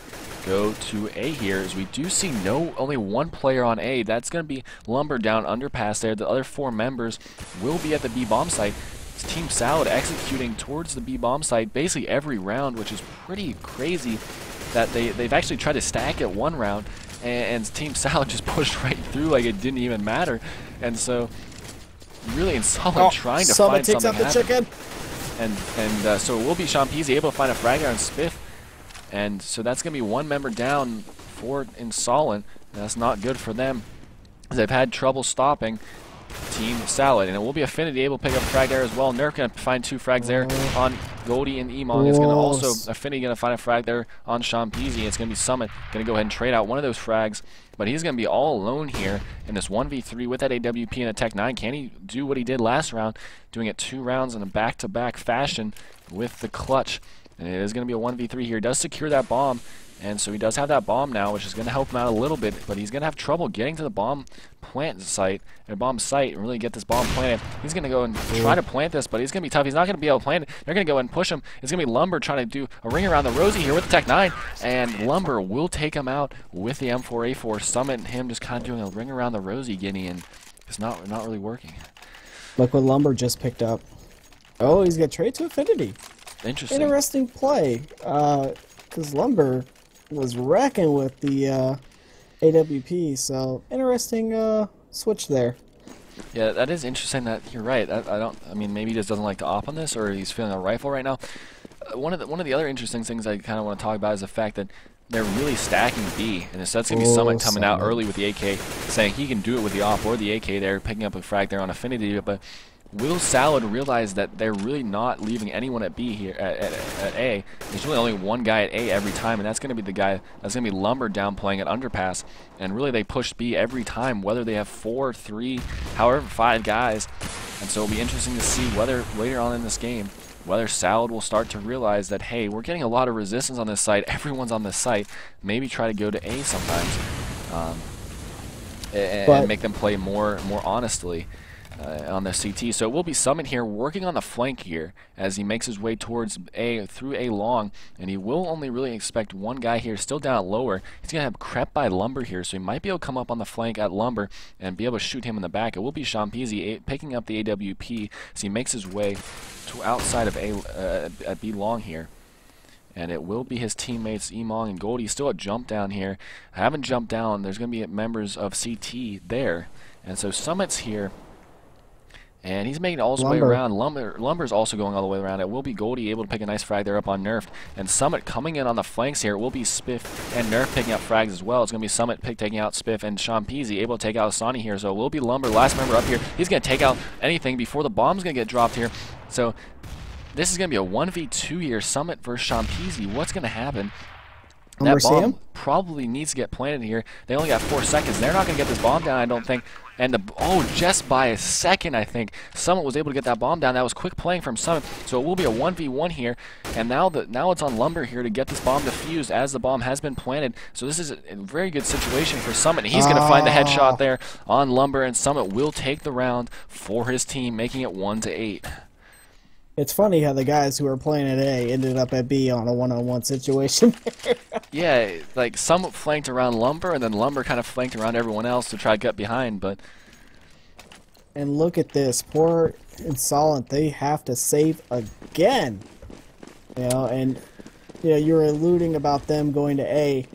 go to A here, as we do see only one player on A. That's going to be Lumber down Underpass there. The other 4 members will be at the B bomb site. It's Team Salad executing towards the B bomb site basically every round, which is pretty crazy that they've actually tried to stack it one round, and Team Salad just pushed right through like it didn't even matter. And so really InsoLenT trying to find something takes out the chicken. And so it will be Champese able to find a frag on Spiff. And so that's going to be 1 member down for InsoLenT. That's not good for them. They've had trouble stopping Team Salad. And it will be Affinity able to pick up a frag there as well. Nerf going to find 2 frags there on Goldie and Emong. It's going to also, Affinity going to find a frag there on Champese. It's going to be Summit going to go ahead and trade out one of those frags. But he's going to be all alone here in this 1v3 with that AWP and a Tech 9. Can he do what he did last round, doing it 2 rounds in a back-to-back fashion with the clutch? And it is going to be a 1v3 here. He does secure that bomb, and so he does have that bomb now, which is going to help him out a little bit, but he's going to have trouble getting to the bomb plant site, and really get this bomb planted. He's going to go and try to plant this, but he's going to be tough. He's not going to be able to plant it. They're going to go and push him. It's going to be Lumber trying to do a ring around the Rosie here with the Tech 9, and Lumber will take him out with the M4A4. Summit and him just kind of doing a ring around the Rosie Guinea, and it's not really working. Look what Lumber just picked up. Oh, he's got trade to Affinity. Interesting play, because Lumber was wrecking with the AWP, so interesting switch there. Yeah, that is interesting. That you're right. I mean, maybe he just doesn't like to op on this, or he's feeling a rifle right now. One of the other interesting things I kind of want to talk about is the fact that they're really stacking B, and so that's going to be Summit coming out early with the AK, saying he can do it with the op or the AK there, picking up a frag there on Affinity, but will Salad realize that they're really not leaving anyone at B here at A? There's really only one guy at A every time, and that's going to be the guy that's going to be Lumber down playing at Underpass. And really, they push B every time, whether they have 4, 3, however 5 guys. And so it'll be interesting to see whether later on in this game, whether Salad will start to realize that, hey, we're getting a lot of resistance on this site. Everyone's on this site. Maybe try to go to A sometimes, and make them play more honestly. On the CT. So it will be Summit here working on the flank here as he makes his way towards A, through A long, and he will only really expect one guy here still down lower. He's going to have crept by Lumber here, so he might be able to come up on the flank at Lumber and be able to shoot him in the back. It will be Champese picking up the AWP as he makes his way to outside of A at B long here. And it will be his teammates Emong and Goldie still at jump down here. Haven't jumped down. There's going to be members of CT there. And so Summit's here. And he's making it all his way around. Lumber's also going all the way around. It will be Goldie able to pick a nice frag there up on Nerfed. And Summit coming in on the flanks here. It will be Spiff and Nerf picking up frags as well. It's going to be Summit taking out Spiff and Champese able to take out Asani here. So it will be Lumber, last member up here. He's going to take out anything before the bomb's going to get dropped here. So this is going to be a 1v2 here. Summit versus Champese. What's going to happen? That Sam? bomb probably needs to get planted here. They only got 4 seconds. They're not going to get this bomb down, I don't think. And just by a second, I think, Summit was able to get that bomb down. That was quick playing from Summit. So it will be a 1v1 here. And now it's on Lumber here to get this bomb defused as the bomb has been planted. So this is a very good situation for Summit. And he's going to find the headshot there on Lumber, and Summit will take the round for his team, making it 1-8. It's funny how the guys who were playing at A ended up at B on a one-on-one situation. Yeah, like Summit flanked around Lumber, and then Lumber kind of flanked around everyone else to try to get behind, but... And look at this. Poor InsoLenT, they have to save again. You know, and you were alluding about them going to A.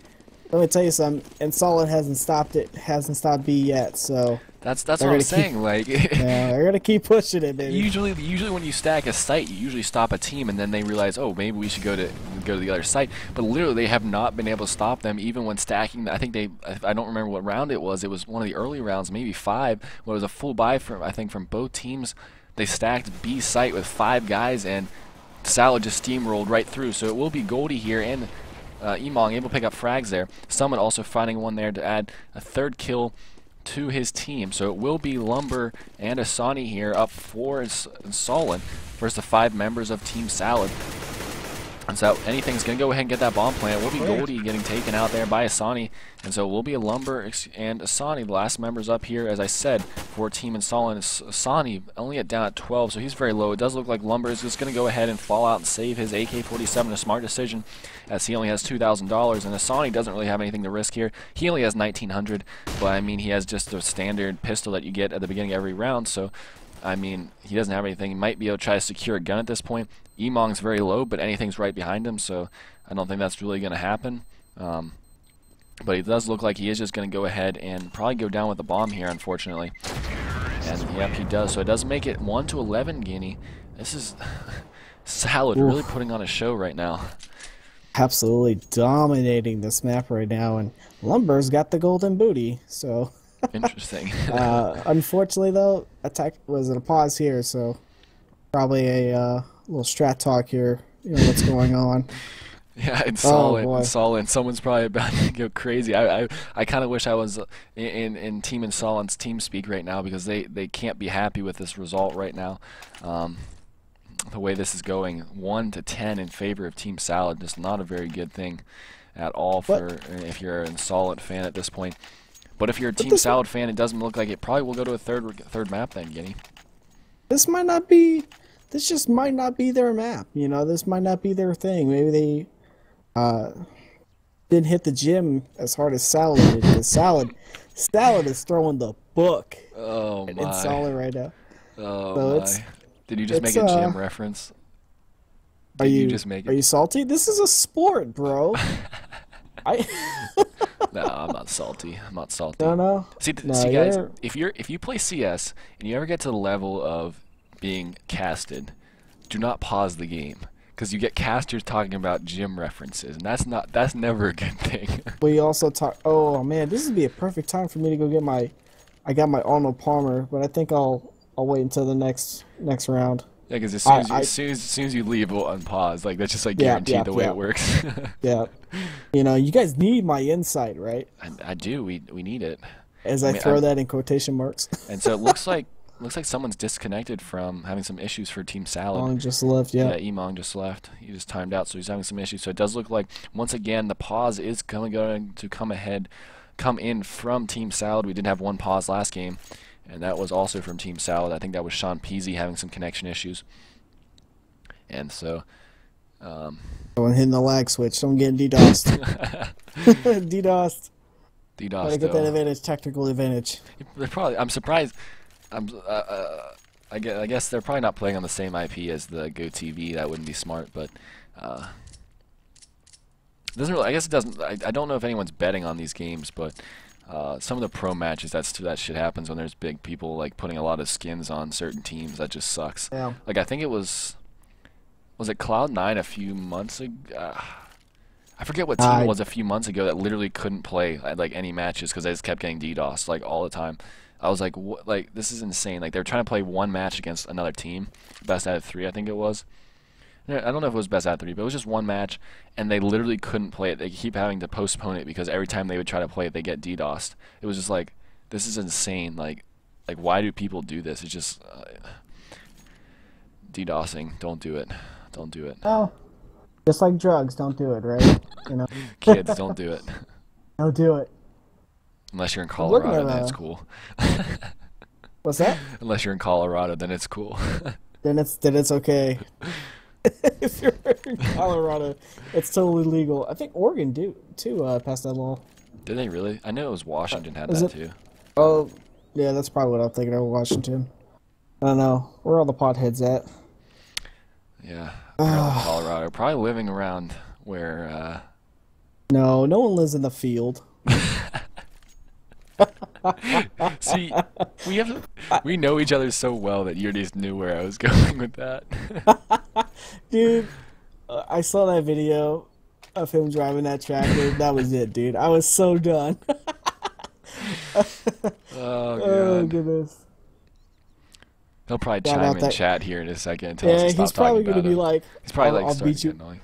Let me tell you something. InsoLenT hasn't stopped B yet, so... That's what I'm saying. Like, yeah, they're gonna keep pushing it, baby. Usually when you stack a site, you usually stop a team, and then they realize, oh, maybe we should go to the other site. But literally, they have not been able to stop them, even when stacking. I think I don't remember what round it was. It was one of the early rounds, maybe 5. When it was a full buy from both teams. They stacked B site with 5 guys, and Salad just steamrolled right through. So it will be Goldie here, and Emong able to pick up frags there. Summit also finding one there to add a 3rd kill to his team. So it will be Lumber and Asani here up for InsoLenT versus the 5 members of Team Salad. And so anything's going to go ahead and get that bomb plant. It will be Goldie getting taken out there by Asani. And so it will be a Lumber and Asani, the last members up here, as I said, for Team InsoLenT. Asani only down at 12, so he's very low. It does look like Lumber is just going to go ahead and fall out and save his AK-47, a smart decision, as he only has $2,000. And Asani doesn't really have anything to risk here. He only has $1,900, but I mean, he has just a standard pistol that you get at the beginning of every round, so I mean, he doesn't have anything. He might be able to try to secure a gun at this point. Emong's very low, but anything's right behind him, so I don't think that's really going to happen. But it does look like he is just going to go ahead and probably go down with the bomb here, unfortunately. And yep, he does. So it does make it 1-11, Guinea. This is Salad really putting on a show right now. Absolutely dominating this map right now, and Lumber's got the golden booty, so... Interesting. Unfortunately, though, attack was at a pause here, so probably a little strat talk here. You know what's going on. Yeah, InsoLenT. Someone's probably about to go crazy. I kind of wish I was in Team InsoLenT's team speak right now, because they can't be happy with this result right now. The way this is going, 1-10 in favor of Team Salad, just not a very good thing at all for if you're an InsoLenT fan at this point. But if you're a Team Salad fan, it doesn't look like it probably will go to a third map then, Guinea. This might not be. This just might not be their map. You know, this might not be their thing. Maybe they didn't hit the gym as hard as Salad did. Because Salad is throwing the book. Oh my! It's solid right now. Oh so my! Did you just make a gym reference? Are you salty? This is a sport, bro. No, I'm not salty. I'm not salty. No. See, guys, if you play CS and you ever get to the level of being casted, do not pause the game, because you get casters talking about gym references, and that's never a good thing. We also talk. Oh man, this would be a perfect time for me to go get my. I got my Arnold Palmer, but I think I'll wait until the next round. Yeah, because as soon as you leave, we'll unpause. Like, that's just like guaranteed the way it works. Yeah. You know, you guys need my insight, right? I do. We need it. As I throw that in quotation marks. And so it looks like someone's disconnected from having some issues for Team Salad. Emong just left, yeah. Yeah, Emong just left. He just timed out, so he's having some issues. So it does look like, once again, the pause is going to come in from Team Salad. We did have one pause last game, and that was also from Team Salad. I think that was Sean Peasy having some connection issues. And so... Someone hitting the lag switch. Someone getting DDoSed. DDoSed. Gotta get that advantage, technical advantage. They're probably... I'm surprised... I guess they're probably not playing on the same IP as the GoTV. That wouldn't be smart, but... doesn't really... I guess it doesn't... I don't know if anyone's betting on these games, but... some of the pro matches, that shit happens when there's big people like putting a lot of skins on certain teams. That just sucks. Yeah. Like, I think it was it Cloud9 a few months ago? I forget what team it was a few months ago that literally couldn't play like any matches because they just kept getting DDoS like all the time. I was like, what? Like, this is insane. Like, they were trying to play one match against another team, best out of 3, I think it was. I don't know if it was best out of 3, but it was just one match, and they literally couldn't play it. They keep having to postpone it because every time they would try to play it, they get DDoSed. It was just like, this is insane. Like why do people do this? It's just DDoSing. Don't do it. Don't do it. Oh, just like drugs, don't do it, right? You know, Kids, don't do it. don't do it. Unless you're in Looking Colorado, at, then it's cool. What's that? Unless you're in Colorado, then it's cool. Then it's okay. If you're in Colorado, it's totally legal. I think Oregon too passed that law. Did they really? I know it was Washington had Is that it? too. Oh, yeah, that's probably what I'm thinking of, Washington. I don't know. Where are all the potheads at? Yeah, probably Colorado. Probably living around where. No, no one lives in the field. See, we know each other so well that you just knew where I was going with that. Dude, I saw that video of him driving that tractor. That was it, dude. I was so done. Oh Oh, god. goodness. He'll probably Yeah, chime about in that. chat here in a second and tell us Yeah, to stop he's probably talking gonna about be it. like, He's probably like I'll starting beat to you. get annoying.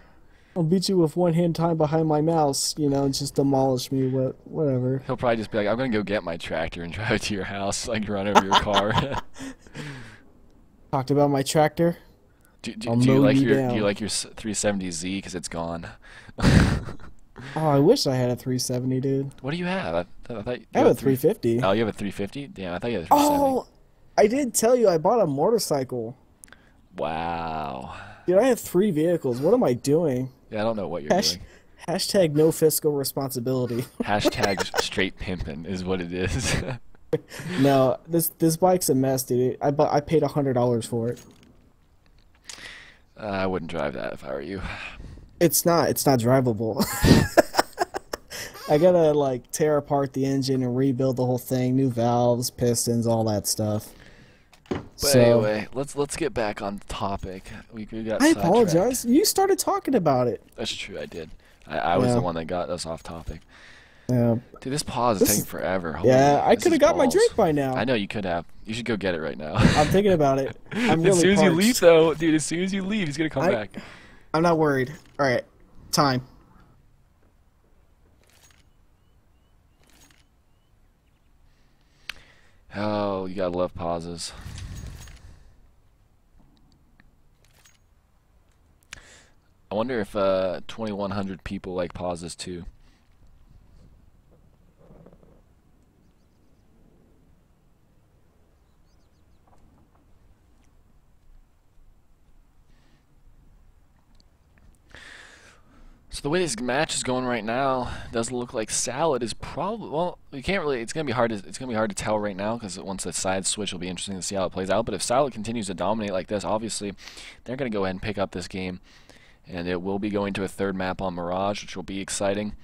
I'll beat you with one hand tied behind my mouse, you know, and just demolish me. Whatever. He'll probably just be like, I'm gonna go get my tractor and drive it to your house, like run over your car. Talked about my tractor. I'll Do you mow like you your down. 370Z because it's gone? Oh, I wish I had a 370, dude. What do you have? I thought you I have had a 350. Oh, you have a 350? Damn, I thought you had a 370. Oh, I did tell you I bought a motorcycle. Wow. Dude, I have 3 vehicles. What am I doing? Yeah, I don't know what you're doing. Hashtag no fiscal responsibility. Hashtag straight pimping is what it is. No, this bike's a mess, dude. I paid $100 for it. I wouldn't drive that if I were you. It's not drivable. I gotta like tear apart the engine and rebuild the whole thing, new valves, pistons, all that stuff. But anyway, let's get back on topic. We got I sidetracked. apologize. You started talking about it. That's true, I did. I was Yeah. the one that got us off topic. Yeah, Dude, this pause is taking forever. Holy, yeah. I this could is have got my balls. drink by now. I know you could have. You should go get it right now. I'm thinking about it. I'm really as soon as you parched. leave, though, dude, as soon as you leave, he's gonna come back. I'm not worried. All right, time. Oh, you gotta love pauses. I wonder if 2,100 people like pauses too. So the way this match is going right now, it doesn't look like Salad is probably, well, you can't really, it's gonna be hard to tell right now because once the side switch will be interesting to see how it plays out. But if Salad continues to dominate like this, obviously they're gonna go ahead and pick up this game, and it will be going to a third map on Mirage, which will be exciting.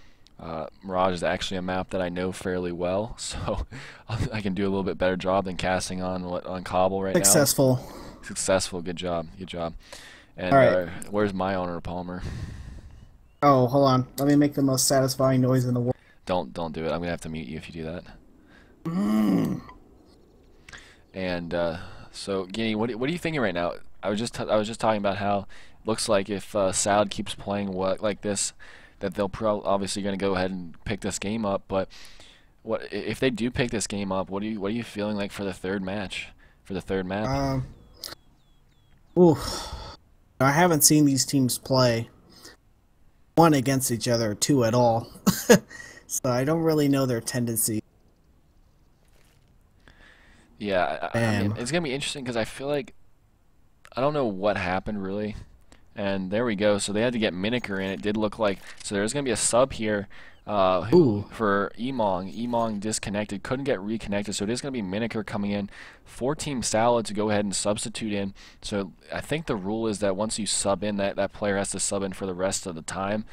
Mirage is actually a map that I know fairly well, so I can do a little bit better job than casting on Cobble right now. Successful, good job, good job. And All right. Where's my owner, Palmer? Oh, hold on. Let me make the most satisfying noise in the world. Don't do it. I'm gonna have to mute you if you do that. And so, Guinea, what are you thinking right now? I was just talking about how it looks like if Salad keeps playing like this, that they'll obviously gonna go ahead and pick this game up. But what if they do pick this game up? What are you feeling like for the third match? For the third map? Ooh, I haven't seen these teams play one against each other, two at all. So I don't really know their tendency. Yeah, I mean, it's gonna be interesting because I feel like I don't know what happened really, and there we go. So they had to get Miniker in. It did look like so there's gonna be a sub here for Emong. Emong disconnected, couldn't get reconnected, so it is gonna be Miniker coming in for Team Salad to go ahead and substitute in. So I think the rule is that once you sub in, that player has to sub in for the rest of the time.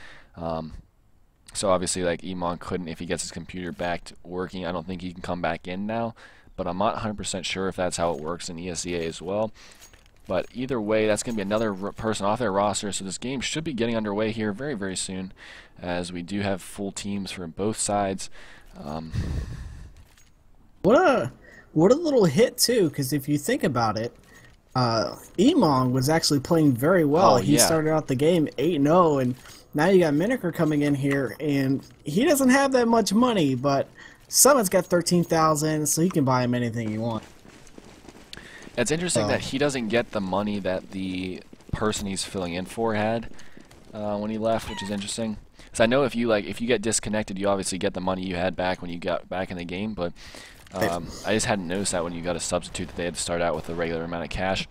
So obviously, like Emong couldn't if he gets his computer back to working. I don't think he can come back in now. But I'm not 100% sure if that's how it works in ESEA as well. But either way, that's going to be another person off their roster, so this game should be getting underway here very, very soon, as we do have full teams from both sides. What a little hit too, because if you think about it, Emong was actually playing very well. Oh, He yeah. started out the game 8-0, and now you got Miniker coming in here, and he doesn't have that much money, but Summit's got 13,000, so he can buy him anything he wants. It's interesting So, that he doesn't get the money that the person he's filling in for had when he left, which is interesting. So I know if you get disconnected, you obviously get the money you had back when you got back in the game, but I just hadn't noticed that when you got a substitute that they had to start out with a regular amount of cash.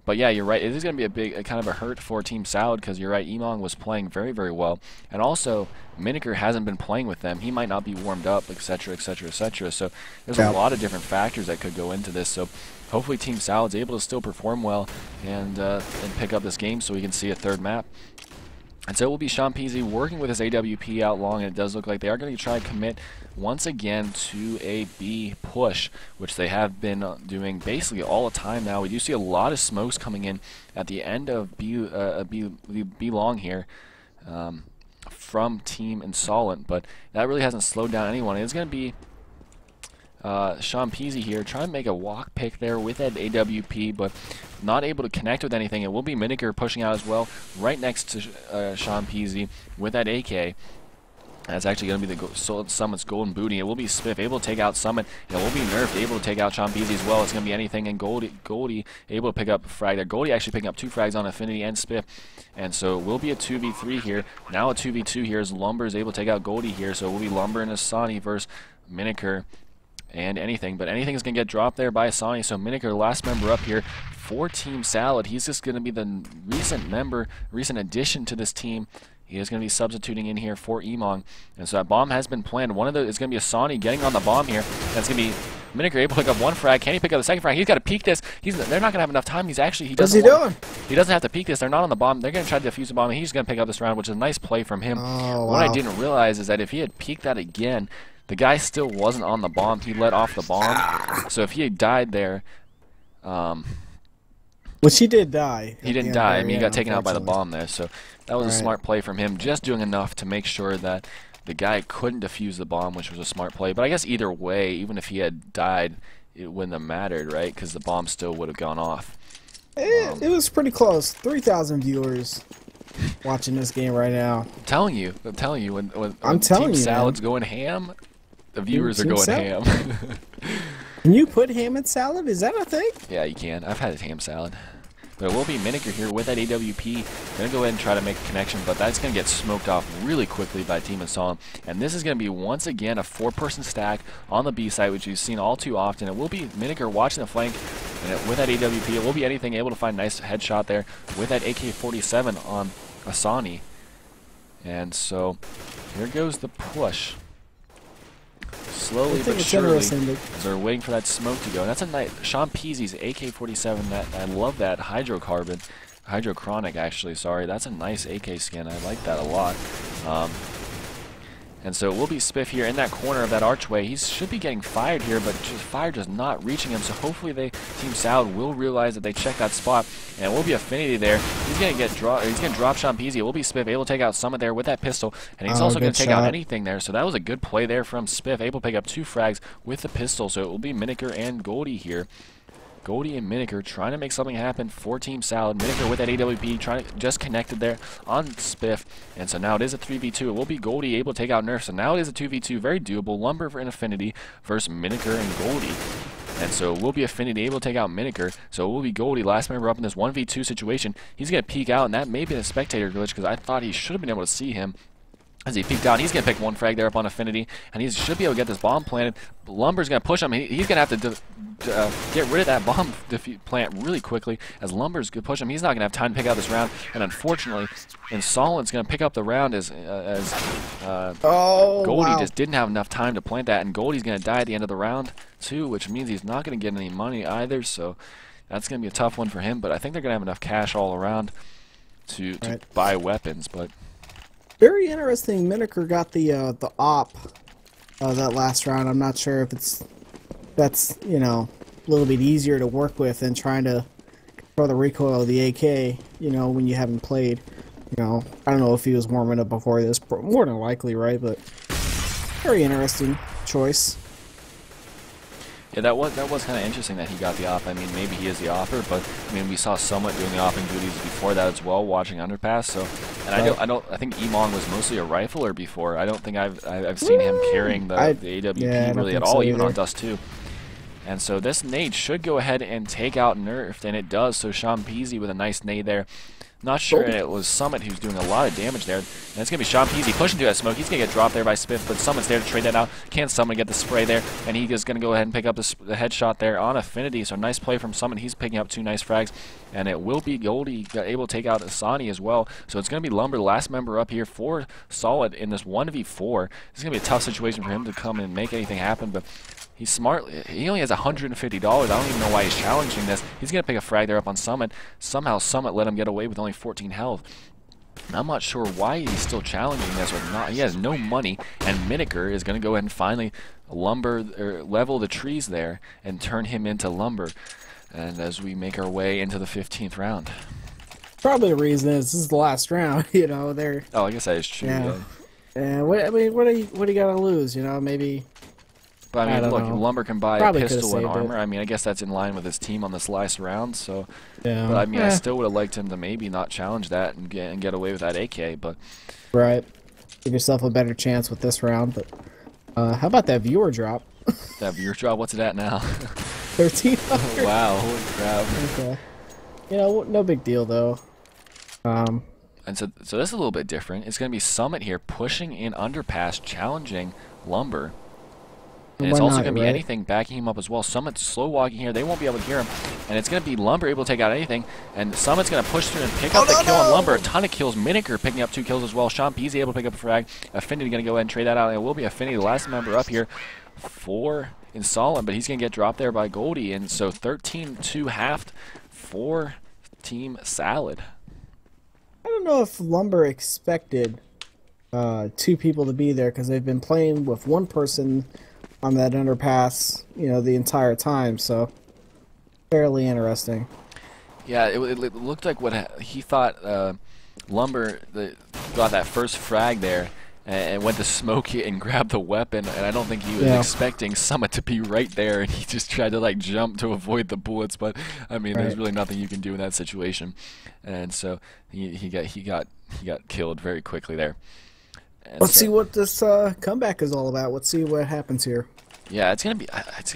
But yeah, you're right. It is going to be a kind of a hurt for Team Salad because you're right. Emong was playing very, very well, and also Miniker hasn't been playing with them. He might not be warmed up, etc., etc., etc. So there's a lot of different factors that could go into this. So hopefully Team Salad's able to still perform well and pick up this game so we can see a third map. And so it will be Sean Peasy working with his AWP out long, and it does look like they are going to try to commit once again to a B push, which they have been doing basically all the time now. We do see a lot of smokes coming in at the end of B long here from Team InsoLenT, but that really hasn't slowed down anyone. It's going to be Sean Peasy here trying to make a walk pick there with that AWP, but not able to connect with anything. It will be Miniker pushing out as well, right next to Sean Peasy with that AK. That's actually going to be the Summit's golden booty. It will be Spiff able to take out Summit. It will be Nerfed able to take out Sean Peasy as well. It's going to be anything, and Goldie able to pick up a frag there. Goldie actually picking up 2 frags on Affinity and Spiff. And so it will be a 2v3 here. Now a 2v2 here as Lumber is able to take out Goldie here. So it will be Lumber and Asani versus Miniker and anything, but anything is going to get dropped there by Asani. So Miniker, the last member up here for Team Salad. He's just going to be the recent addition to this team. He is going to be substituting in here for Emong. And so that bomb has been planned. One of those is going to be Asani getting on the bomb here. That's going to be Miniker able to pick up 1 frag. Can he pick up the second frag? He's got to peek this. They're not going to have enough time. He doesn't have to peek this. They're not on the bomb. They're going to try to defuse the bomb, and he's going to pick up this round, which is a nice play from him. oh, What I wow. didn't realize is that if he had peeked that again, the guy still wasn't on the bomb. He let off the bomb. So if he had died there, Which he did die. he didn't die. I mean, he got taken out by the bomb there. So that was a smart play from him, just doing enough to make sure that the guy couldn't defuse the bomb, which was a smart play. But I guess either way, even if he had died, it wouldn't have mattered, right? Because the bomb still would have gone off. It was pretty close. 3,000 viewers watching this game right now. I'm telling you, when I'm telling Team you, Salad's man. going ham, the viewers are Team going Salad? ham. Can you put ham in salad? Is that a thing? Yeah, you can. I've had a ham salad. But it will be Miniker here with that AWP. Going to go ahead and try to make a connection, but that's going to get smoked off really quickly by Team InsoLenT. And this is going to be, once again, a 4-person stack on the B side, which you've seen all too often. It will be Miniker watching the flank, and with that AWP, it will be anything able to find a nice headshot there with that AK-47 on Asani. And so, here goes the push. Slowly but surely, as they're waiting for that smoke to go. And that's a nice Sean Peasy's AK-47. I love that hydrochronic actually. Sorry, that's a nice AK skin. I like that a lot. And so it will be Spiff here in that corner of that archway. He should be getting fired here, but fire just not reaching him. So hopefully Team Salad will realize that they checked that spot, and it will be Affinity there. He's gonna get He's gonna drop Sean Peasy. It will be Spiff able to take out Summit there with that pistol, and he's also gonna take out anything there. So that was a good play there from Spiff, able to pick up 2 frags with the pistol. So it will be Miniker and Goldie here. Goldie and Miniker trying to make something happen for Team Salad. Miniker with that AWP, trying to just connected there on Spiff. And so now it is a 3v2. It will be Goldie able to take out Nerf. So now it is a 2v2. Very doable. Lumber for an Affinity versus Miniker and Goldie. And so it will be Affinity able to take out Miniker. So it will be Goldie, last member up in this 1v2 situation. He's going to peek out, and that may be a spectator glitch because I thought he should have been able to see him. As he peeked out, he's going to pick 1 frag there up on Affinity, and he should be able to get this bomb planted. Lumber's going to push him. He's going to have to get rid of that bomb plant really quickly, as Lumber's going to push him. He's not going to have time to pick out this round, and unfortunately, InsoLenT's going to pick up the round as Goldie just didn't have enough time to plant that, and Goldie's going to die at the end of the round too, which means he's not going to get any money either, so that's going to be a tough one for him, but I think they're going to have enough cash all around to buy weapons, but... Very interesting. Miniker got the op that last round. I'm not sure if that's you know, a little bit easier to work with than trying to control the recoil of the AK. You know, when you haven't played. You know, I don't know if he was warming up before this. More than likely, right? But very interesting choice. Yeah, that was kind of interesting that he got the op. I mean, maybe he is the opper, but I mean, we saw Somewhat doing the opping duties before that as well, watching Underpass. So, and I think Emong was mostly a rifler before. I don't think I've seen him carrying the AWP really at all, even on Dust 2. And so this nade should go ahead and take out Nerfed, and it does. So Sean Peasy with a nice nade there. Not sure it was Summit who's doing a lot of damage there. And it's going to be Sean Peasy pushing through that smoke. He's going to get dropped there by Spiff, but Summit's there to trade that out. Can Summit get the spray there? And he is going to go ahead and pick up the headshot there on Affinity. So nice play from Summit. He's picking up 2 nice frags. And it will be Goldie able to take out Asani as well. So it's going to be Lumber, the last member up here for Solid in this 1v4. This is going to be a tough situation for him to come and make anything happen, but he's smart. He only has $150. I don't even know why he's challenging this. He's going to pick a frag there up on Summit. Somehow Summit let him get away with only 14 health. I'm not sure why he's still challenging this or not. He has no money, and Miniker is going to go ahead and finally level the trees there and turn him into Lumber. And as we make our way into the 15th round. Probably the reason is this is the last round, you know, they're... Oh, I guess that is true. Yeah, what do you got to lose, you know, maybe... But I mean, look, Lumber can buy Probably a pistol and armor. I mean, I guess that's in line with his team on this last round. So, yeah. But I mean, I still would have liked him to maybe not challenge that and get away with that AK. But right, give yourself a better chance with this round. But how about that viewer drop? That viewer drop, what's it at now? 1300. Wow, holy crap. Okay. You know, no big deal though. And so this is a little bit different. It's going to be Summit here pushing in Underpass, challenging Lumber. And it's also going to be Anything backing him up as well. Summit's slow walking here. They won't be able to hear him. And it's going to be Lumber able to take out Anything. And Summit's going to push through and pick up the kill on Lumber. A ton of kills. Miniker picking up 2 kills as well. Sean Peasy able to pick up a frag. Affinity going to go ahead and trade that out. And it will be Affinity, the last member up here for InsoLenT. But he's going to get dropped there by Goldie. And so 13-2 halved for Team Salad. I don't know if Lumber expected 2 people to be there because they've been playing with 1 person on that underpass, you know, the entire time, so fairly interesting. Yeah, it looked like what he thought. Lumber got that first frag there and went to smoke it and grab the weapon, and I don't think he was expecting Summit to be right there, and he just tried to like jump to avoid the bullets. But I mean, there's really nothing you can do in that situation, and so he got killed very quickly there. And let's see what this comeback is all about. Let's see what happens here. Yeah, it's gonna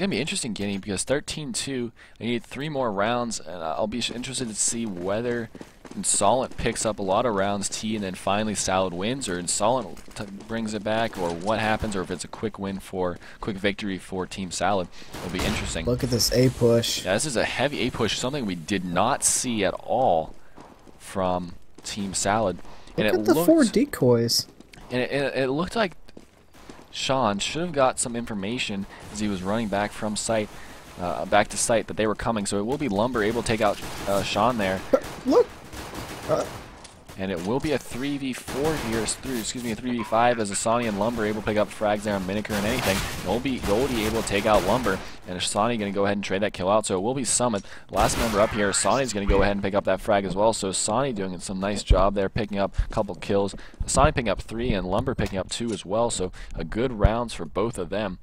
be interesting, Guinea, because 13-2. They need 3 more rounds, and I'll be interested to see whether InsoLenT picks up a lot of rounds T, and then finally Salad wins, or InsoLenT brings it back, or what happens, or if it's a quick victory for Team Salad. It'll be interesting. Look at this A push. Yeah, this is a heavy A push, something we did not see at all from Team Salad. Look at the 4 decoys. And it looked like Sean should have got some information as he was running back from site, back to site, that they were coming. So it will be Lumber able to take out Sean there. Look. And it will be a 3v4 here, excuse me, a 3v5 as Asani and Lumber able to pick up frags there on Miniker and Anything. It will be Goldie able to take out Lumber, and Asani going to go ahead and trade that kill out. So it will be Summit. Last member up here, Asani's going to go ahead and pick up that frag as well. So Asani doing some nice job there, picking up a couple kills. Asani picking up 3 and Lumber picking up 2 as well. So a good rounds for both of them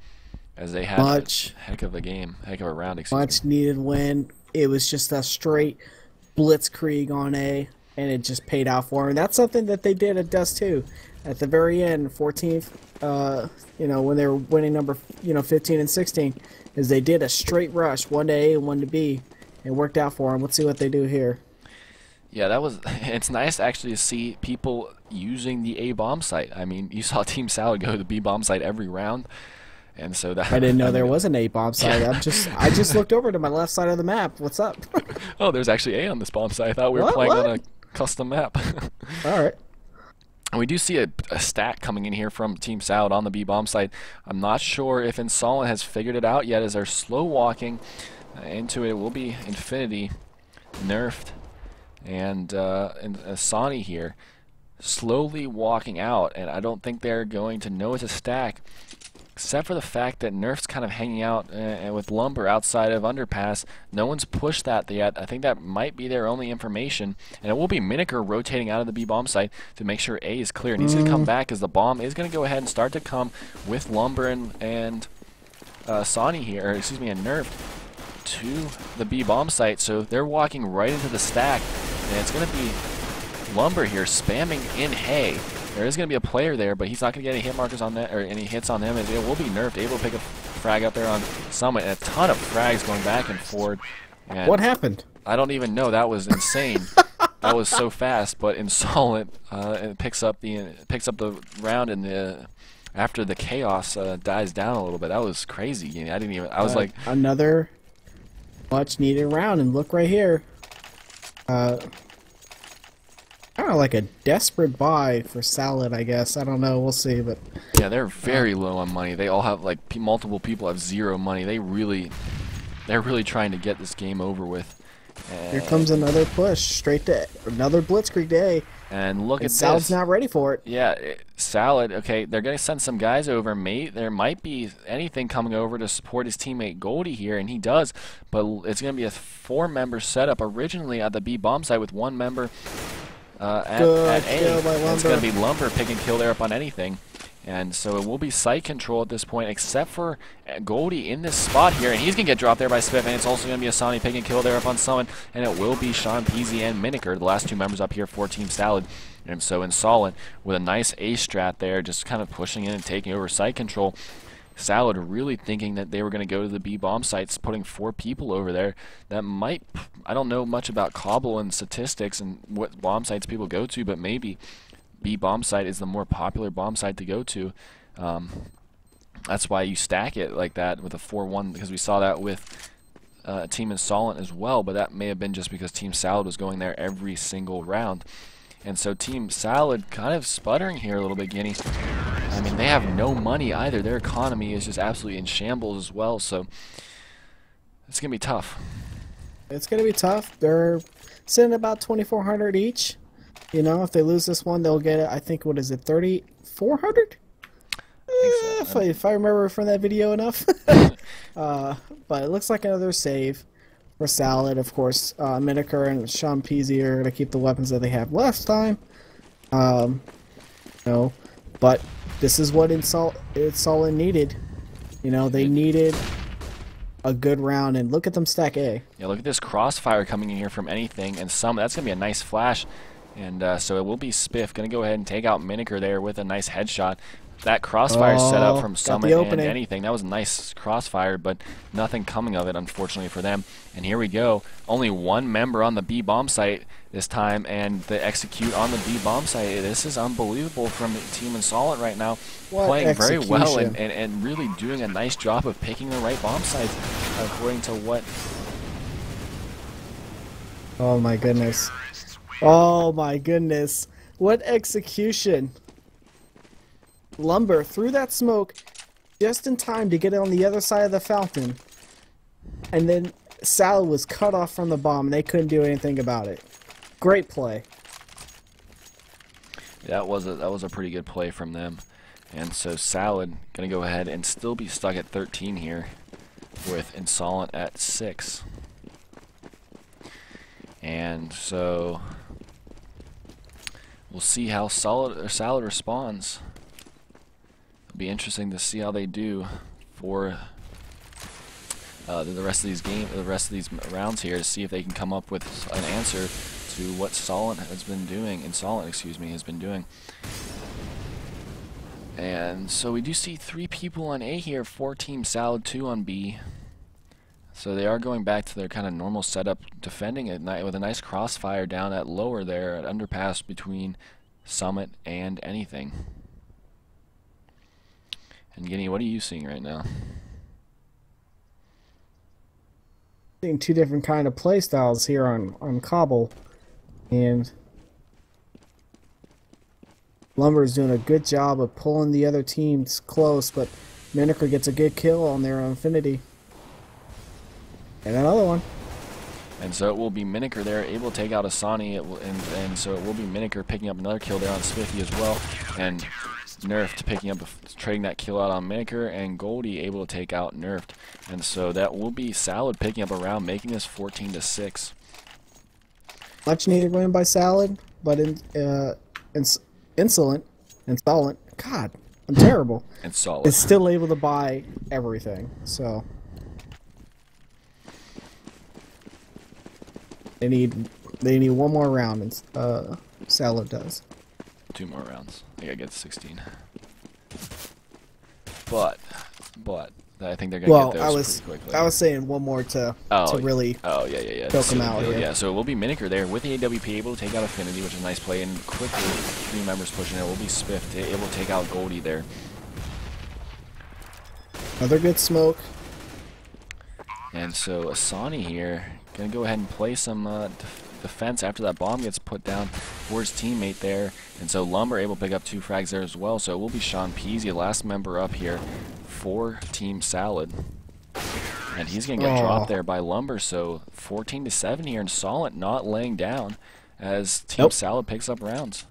as they had a heck of a game, heck of a round. Much needed win. It was just a straight blitzkrieg on A. And it just paid out for him. And that's something that they did at Dust 2. At the very end, 14th, you know, when they were winning number, 15 and 16, is they did a straight rush, 1 to A and 1 to B. It worked out for them. Let's see what they do here. Yeah, it's nice actually to see people using the A bomb site. I mean, you saw Team Salad go to the B bomb site every round. And so that I didn't know there was an A bomb site. I just looked over to my left side of the map. What's up? Oh, there's actually A on this bomb site. I thought we were playing on a custom map. Alright. And we do see a stat coming in here from Team Salad on the B bomb site. I'm not sure if InsoLenT has figured it out yet as they're slow walking into it. It will be Infinity, Nerfed, and Asani here slowly walking out, and I don't think they're going to know it's a stack, except for the fact that Nerf's kind of hanging out with Lumber outside of Underpass. No one's pushed that yet. I think that might be their only information. And it will be Miniker rotating out of the B bomb site to make sure A is clear. And he's going to come back as the bomb is going to go ahead and start to come with Lumber and Sani here, or excuse me, a Nerf to the B bomb site. So they're walking right into the stack, and it's going to be Lumber here spamming in hay. There is going to be a player there, but he's not going to get any hit markers on that, or any hits on him. It will be Nerfed, able to pick a frag up there on Summit, and a ton of frags going back and forward. And what happened? I don't even know. That was insane. That was so fast. But InsoLenT it picks up the round, and after the chaos dies down a little bit. That was crazy. I didn't even. I was like, another much needed round, and look right here. Kind of like a desperate buy for Salad, I guess. I don't know. We'll see, but yeah, they're very low on money. They all have like multiple people have zero money. They're really trying to get this game over with. And here comes another push straight to another blitzkrieg day. And look at this. Salad's not ready for it. Yeah, Salad. Okay, they're gonna send some guys over. There might be anything coming over to support his teammate Goldie here, and he does. But it's gonna be a 4-member setup originally at the B bomb site with 1 member. At A. It's going to be Lumber pick and kill there up on anything. And so it will be site control at this point, except for Goldie in this spot here. And he's going to get dropped there by Spiff. And it's also going to be a Sani pick and kill there up on Summon. And it will be Sean Peasy and Miniker, the last 2 members up here for Team Salad. And so InsoLenT with a nice A strat there, just kind of pushing in and taking over site control. Salad really thinking that they were going to go to the B bomb sites, putting 4 people over there. That might, I don't know much about Cobble and statistics and what bomb sites people go to, but maybe B bomb site is the more popular bomb site to go to. That's why you stack it like that with a 4-1, because we saw that with Team InsoLenT as well, but that may have been just because Team Salad was going there every single round. And so Team Salad kind of sputtering here a little bit, Guinea. I mean, they have no money either. Their economy is just absolutely in shambles as well, so it's going to be tough. It's going to be tough. They're sitting about 2,400 each. You know, if they lose this one, they'll get, I think, what is it, 3,400? So. If I remember from that video enough. But it looks like another save for Salad. Of course, Miniker and Sean Peasy are going to keep the weapons that they have last time. No, but this is what InsoLenT needed. You know, they needed a good round, and look at them stack A. Yeah, look at this crossfire coming in here from anything, and that's going to be a nice flash. And so it will be Spiff going to go ahead and take out Miniker there with a nice headshot. That crossfire set up from Summit and anything. That was a nice crossfire, but nothing coming of it, unfortunately, for them. And here we go. Only 1 member on the B bomb site this time, and the execute on the B bomb site. This is unbelievable from Team InsoLenT right now. Playing very well and really doing a nice job of picking the right bomb sites according to what... Oh my goodness. Oh my goodness. What execution. Lumber through that smoke just in time to get it on the other side of the fountain. And then Salad was cut off from the bomb, and they couldn't do anything about it. Great play. That was a pretty good play from them. And so Salad going to go ahead and still be stuck at 13 here with InsoLenT at 6. And so we'll see how Salad responds. It'll be interesting to see how they do for the rest of these rounds here, to see if they can come up with an answer to what InsoLenT has been doing. And so we do see 3 people on A here, 4 Team Salad, 2 on B. So they are going back to their kind of normal setup, defending it with a nice crossfire down at lower there, at underpass between Summit and anything. And Guinea, what are you seeing right now? Seeing 2 different kind of play styles here on Cobble, and Lumber is doing a good job of pulling the other teams close, but Miniker gets a good kill on their Infinity. And another one. And so it will be Miniker there, able to take out Asani, and so it will be Miniker picking up another kill there on Spiffy as well, and Nerfed picking up, trading that kill out on Miniker, and Goldie able to take out Nerfed. And so that will be Salad picking up a round, making this 14-6. Much needed win by Salad, but InsoLenT, God, I'm terrible. And Solid. Is still able to buy everything. So they need one more round, and Salad does. 2 more rounds. I gotta get to 16. But I think they're gonna get those pretty quickly. I was saying one more to really yeah. choke them out here. Yeah, so it will be Miniker there with the AWP able to take out Affinity, which is a nice play, and quickly 3 members pushing it. Will be Spiff able to take out Goldie there. Another good smoke. And so Asani here gonna go ahead and play some defense after that bomb gets put down for his teammate there. And so Lumber able to pick up 2 frags there as well. So it will be Sean Peasy, last member up here for Team Salad. And he's going to get dropped there by Lumber. So 14-7 here, and Solent not laying down as Team Salad picks up rounds.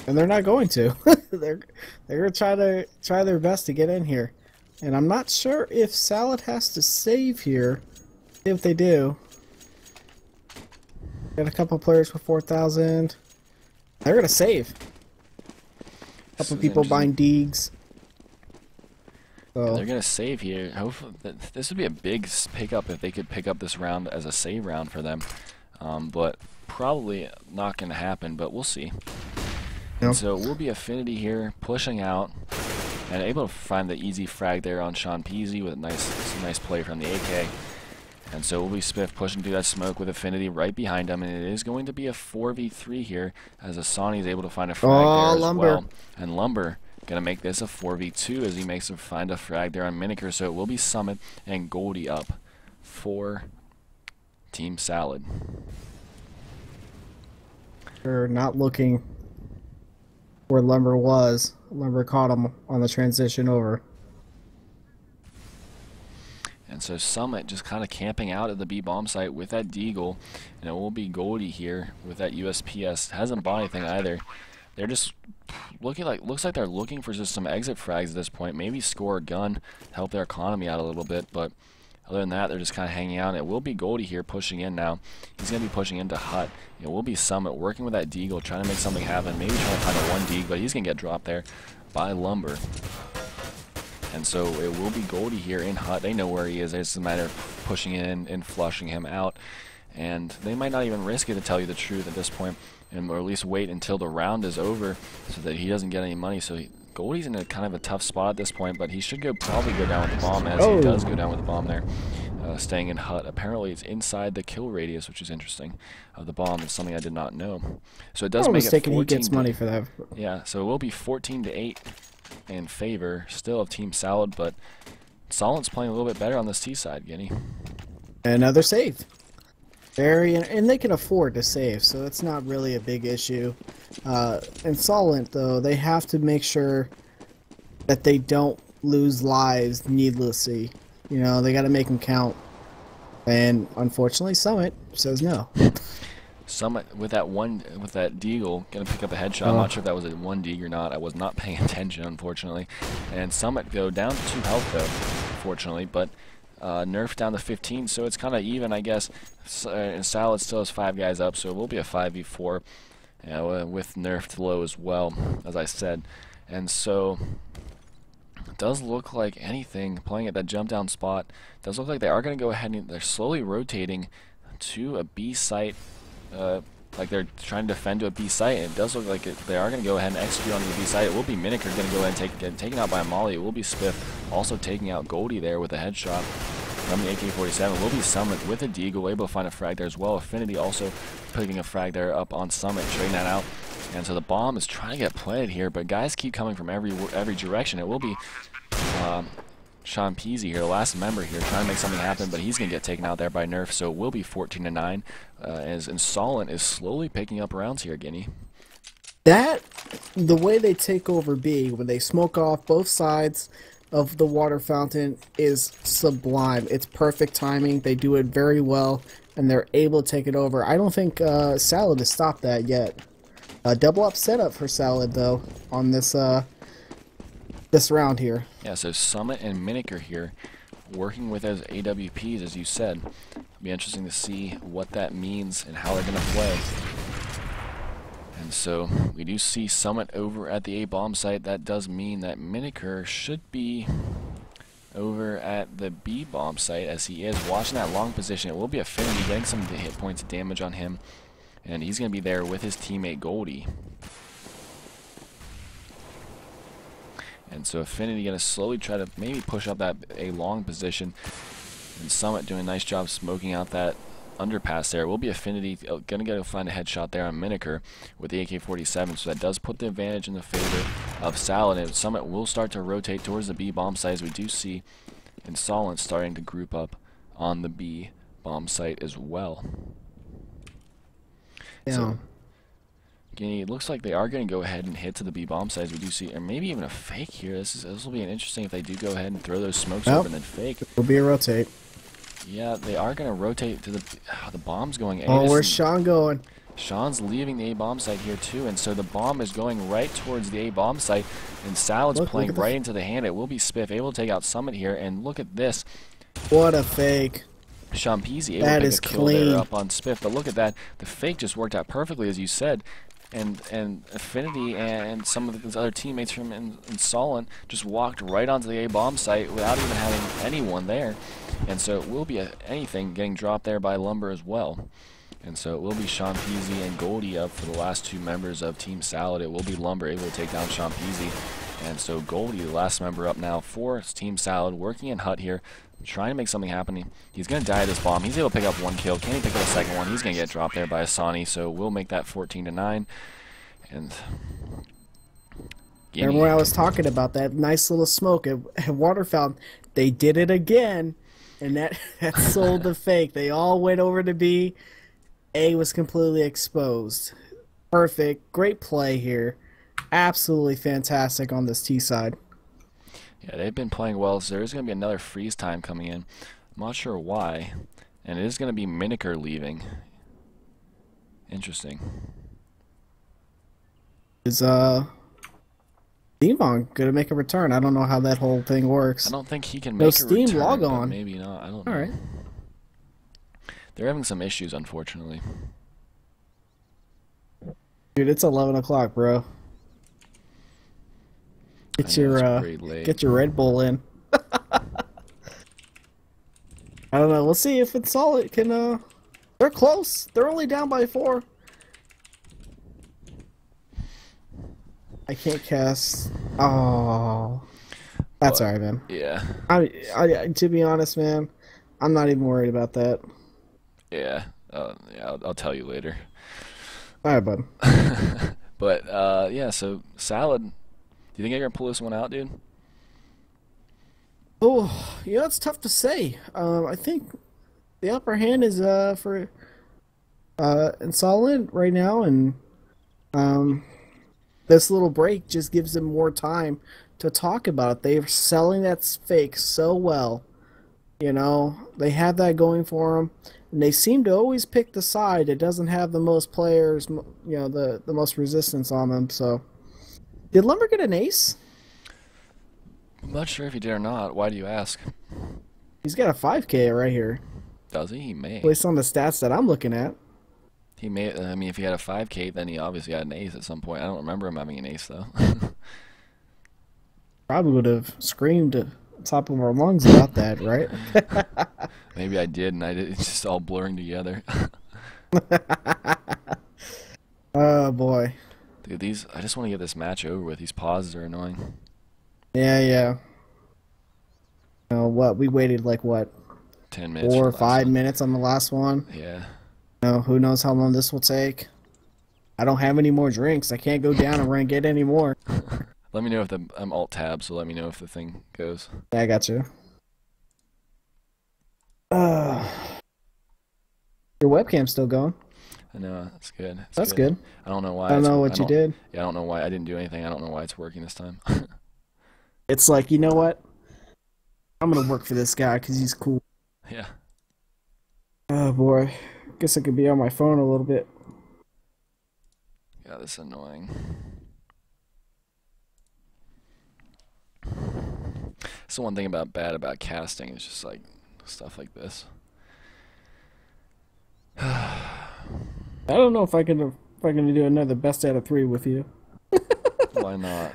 And they're not going to. they're going to try their best to get in here. And I'm not sure if Salad has to save here. If they do. Got a couple players for 4,000. They're going to save. A couple people buying Deegs. So. They're going to save here. Hopefully, this would be a big pickup if they could pick up this round as a save round for them. But probably not going to happen, but we'll see. And so it will be Affinity here pushing out and able to find the easy frag there on Sean Peasy with a nice play from the AK. And so will be Spiff pushing through that smoke with Affinity right behind him, and it is going to be a 4v3 here as Asani is able to find a frag there as well. And Lumber gonna make this a 4v2 as he makes him find a frag there on Miniker. So it will be Summit and Goldie up for Team Salad. They're not looking where Lumber was. Lumber caught him on the transition over. And so Summit just kind of camping out at the B bomb site with that Deagle, and it will be Goldie here with that USPS. Hasn't bought anything either. They're just looks like they're looking for just some exit frags at this point. Maybe score a gun to help their economy out a little bit, but other than that, they're just kind of hanging out. And it will be Goldie here pushing in now. He's going to be pushing into Hut. It will be Summit working with that Deagle, trying to make something happen. Maybe trying to find a 1 Deagle, but he's going to get dropped there by Lumber. And so it will be Goldie here in Hut. They know where he is. It's a matter of pushing in and flushing him out. And they might not even risk it, to tell you the truth, at this point, or at least wait until the round is over so that he doesn't get any money. So Goldie's in a kind of a tough spot at this point, but he should probably go down with the bomb, as he does go down with the bomb there, staying in Hut. Apparently it's inside the kill radius, which is interesting, of the bomb. It's something I did not know. So it does make it 14. He gets money for that. Yeah, so it will be 14-8 in favor still of Team Salad, but Solent's playing a little bit better on this T side, Guinea. Another save. And they can afford to save, so it's not really a big issue. And Solent, though, they have to make sure that they don't lose lives needlessly. You know, they got to make them count. And unfortunately, Summit says no. Summit with that Deagle gonna pick up a headshot. I'm not sure if that was a 1 Deagle or not. I was not paying attention, unfortunately. And Summit go down to 2 health though, unfortunately, but Nerf down to 15, so it's kind of even, I guess. And Salad still has 5 guys up, so it will be a 5v4 with Nerfed low as well, as I said. And so it does look like anything playing at that jump down spot. Does look like they are going to go ahead and they're slowly rotating to a B site. Like they're trying to defend to a B site, and it does look like they are going to go ahead and execute on the B site. It will be Miniker going to go ahead and get taken out by Molly. It will be Spiff also taking out Goldie there with a headshot from the AK-47. It will be Summit with a Deagle, able to find a frag there as well. Affinity also picking a frag there up on Summit, trading that out. And so the bomb is trying to get planted here, but guys keep coming from every direction. It will be Sean Peasy here, the last member here, trying to make something happen, but he's going to get taken out there by Nerf, so it will be 14-9, as InsoLenT is slowly picking up rounds here, Guinea. The way they take over B, when they smoke off both sides of the water fountain, is sublime. It's perfect timing. They do it very well, and they're able to take it over. I don't think Salad has stopped that yet. Double up setup for Salad, though, on this this round here. Yeah, so Summit and Miniker here working with those AWPs, as you said. It'll be interesting to see what that means and how they're going to play. And And so we do see Summit over at the A bomb site. That does mean that Miniker should be over at the B bomb site, as he is watching that long position. It will be Affinity getting some hit points of damage on him, and he's going to be there with his teammate Goldie. And so Affinity going to slowly try to maybe push up that A long position, and Summit doing a nice job smoking out that underpass there. Will be Affinity going to go find a headshot there on Miniker with the AK-47, so that does put the advantage in the favor of Salad, and Summit will start to rotate towards the B bomb site, as we do see InsoLenT starting to group up on the B bomb site as well. Yeah. So, it looks like they are going to go ahead and hit to the B bomb site, as we do see, or maybe even a fake here. This will be interesting if they do go ahead and throw those smokes over and then fake. It'll be a rotate. Yeah, they are going to rotate to the bomb's going A. Oh, where's Sean going? Sean's leaving the A bomb site here too, and so the bomb is going right towards the A bomb site, and Salad's playing right into the hand. It will be Spiff able to take out Summit here, and look at this. What a fake. Sean Peasy able to pick a kill there up on Spiff, but look at that. The fake just worked out perfectly, as you said. And Affinity and some of his other teammates from InsoLenT just walked right onto the A bomb site without even having anyone there, and so it will be anything getting dropped there by Lumber as well. And so it will be Sean Peasy and Goldie up for the last two members of Team Salad. It will be Lumber able to take down Sean Peasy, and so Goldie, the last member up now for Team Salad, working in Hut here, trying to make something happen. He's going to die at this bomb. He's able to pick up one kill. Can he pick up a second one? He's going to get dropped there by Asani, so we'll make that 14-9. And remember when I was talking about that nice little smoke at Water Fountain? They did it again, and that sold the fake. They all went over to B. A was completely exposed. Perfect. Great play here. Absolutely fantastic on this T side. Yeah, they've been playing well, so there is going to be another freeze time coming in. I'm not sure why. And it is going to be Miniker leaving. Interesting. Is Steamon gonna make a return? I don't know how that whole thing works. I don't think he can make a Steam return, log but on. maybe not. I don't know. Alright. They're having some issues, unfortunately. Dude, it's 11 o'clock, bro. Get your Red Bull in. I don't know. We'll see if InsoLenT can. They're close. They're only down by 4. I can't cast. Oh, that's alright, man. Yeah. To be honest, man, I'm not even worried about that. Yeah. Yeah. I'll tell you later. All right, bud. But yeah. So Salad, do you think you're gonna pull this one out, dude? Oh, yeah, it's tough to say. I think the upper hand is for InsoLenT right now, and this little break just gives them more time to talk about it. They're selling that fake so well. You know, they have that going for them, and they seem to always pick the side that doesn't have the most players, you know, the most resistance on them. So, did Lumber get an ace? I'm not sure if he did or not. Why do you ask? He's got a 5K right here. Does he? He may. Based on the stats that I'm looking at. He may. I mean, if he had a 5K, then he obviously had an ace at some point. I don't remember him having an ace, though. Probably would have screamed at the top of our lungs about that, right? Maybe I did, and it's just all blurring together. Oh, boy. Dude, I just want to get this match over with. These pauses are annoying. Yeah. What? We waited like, what? 10 minutes. 4 or 5 minutes on the last one? Yeah. Who knows how long this will take? I don't have any more drinks. I can't go down and get any more. Let me know if I'm alt tab, so let me know if the thing goes. Yeah, I got you. Your webcam's still going. I know, that's good. That's good. I don't know why. I don't know what you did. Yeah, I don't know why. I didn't do anything. I don't know why it's working this time. It's like, you know what? I'm gonna work for this guy because he's cool. Yeah. Oh boy. Guess I could be on my phone a little bit. Yeah, this is annoying. That's the one thing bad about casting. It's just like stuff like this. I don't know if I can Probably gonna do another best out of 3 with you. Why not?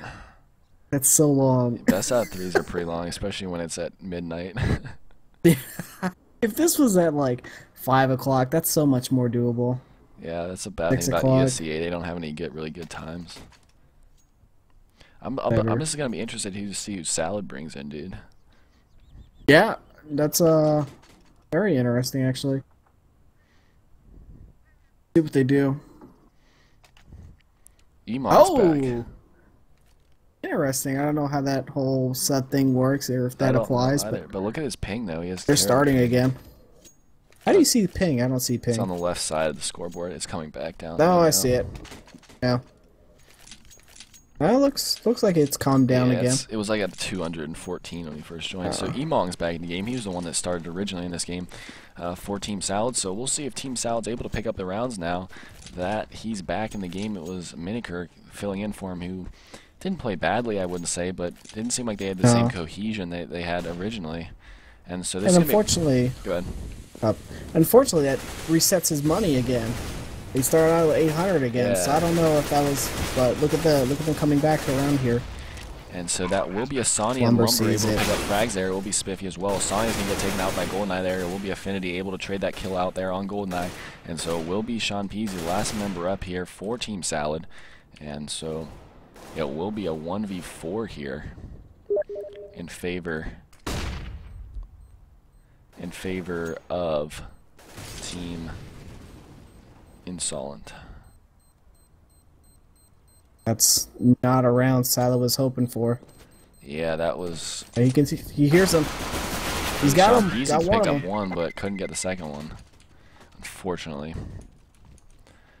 That's so long. Best out of threes are pretty long, especially when it's at midnight. If this was at like 5 o'clock, that's so much more doable. Yeah, that's a bad 6 thing about o'clock. ESEA. They don't have any really good times. I'm Better. just gonna be interested to see who Salad brings in, dude. Yeah, that's very interesting actually. See what they do. Emon's back. Interesting. I don't know how that whole set thing works or if I that don't applies, know either, but look at his ping though. He has they're terrible starting ping. again. How do you see ping? I don't see It's on ping. the left side of the scoreboard. It's coming back down. No, right I now. see it. Yeah. Well, looks like it's calmed down Yeah, again. it was like at 214 when he first joined. So Emong's back in the game. He was the one that started originally in this game for Team Salad. So we'll see if Team Salad's able to pick up the rounds now that he's back in the game. It was Miniker filling in for him, who didn't play badly, I wouldn't say, but didn't seem like they had the same cohesion they had originally. And so this And is gonna unfortunately, be, go ahead. unfortunately, that resets his money again. He started out with 800 again, so Yeah. I don't know if that was. But look at them coming back around here. And so that will be a Sonny and Lumber Lumber able sees to it. pick up frags there. It will be Spiffy as well. Sonny's going to get taken out by GoldenEye there. It will be Affinity able to trade that kill out there on GoldenEye. And so it will be Sean Peasy, the last member up here for Team Salad. And so it will be a 1v4 here in favor of Team InsoLenT. That's not a round Silo was hoping for. Yeah, that was... And he hears him. He's got Sean him. Peasy Got one picked of up them. one, but couldn't get the second one, unfortunately.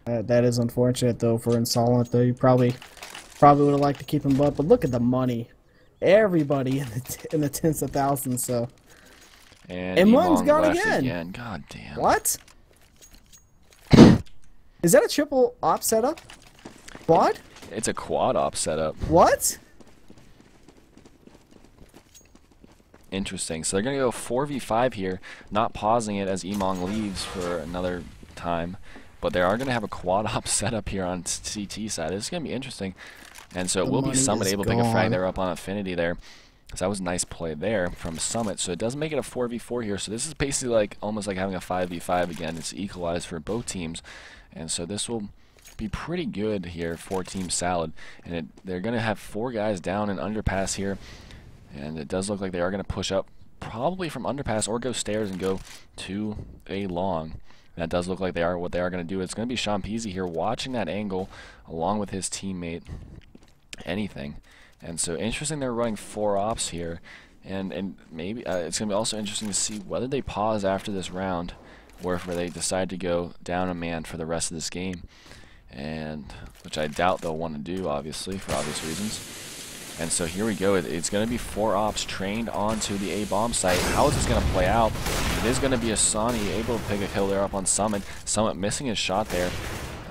That is unfortunate though for InsoLenT. Though you probably would have liked to keep him up, but look at the money. Everybody in the tens of thousands. So And Emong's Emong gone left again. God damn. what? Is that a triple op setup? Quad? It's a quad op setup. What? Interesting. So they're going to go 4v5 here, not pausing it as Emong leaves for another time. But they are going to have a quad op setup here on CT side. It's going to be interesting. And so it The will be money Summit is able to pick a frag gone. there up on Affinity there. So that was a nice play there from Summit. So it does make it a 4v4 here. So this is basically like almost like having a 5v5 again. It's equalized for both teams. And so this will be pretty good here for Team Salad. And they're going to have 4 guys down in underpass here. And it does look like they are going to push up probably from underpass or go stairs and go to a long. That does look like they are what they are going to do. It's going to be Sean Peasy here watching that angle along with his teammate Anything. And so interesting they're running 4 ops here. And maybe it's going to be also interesting to see whether they pause after this round or if they decide to go down a man for the rest of this game. And which I doubt they'll want to do, obviously, for obvious reasons. And so here we go. It's going to be 4 ops trained onto the A-bomb site. How is this going to play out? It is going to be a Sonny able to pick a kill there up on Summit. Summit missing his shot there.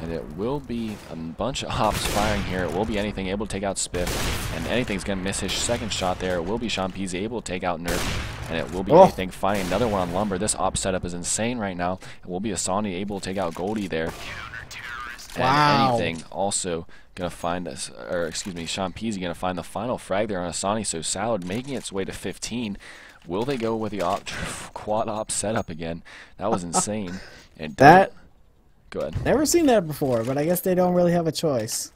And it will be a bunch of ops firing here. It will be Anything able to take out Spiff. And Anything's going to miss his second shot there. It will be Sean Peasy able to take out Nerf. And it will be Anything finding another one on Lumber. This op setup is insane right now. It will be a Sonny able to take out Goldie there. Wow. And Anything also gonna find this, or excuse me, Sean Peasy gonna find the final frag there on Asani. So Salad making its way to 15. Will they go with the quad op setup again? That was insane. And That go ahead. never seen that before, but I guess they don't really have a choice.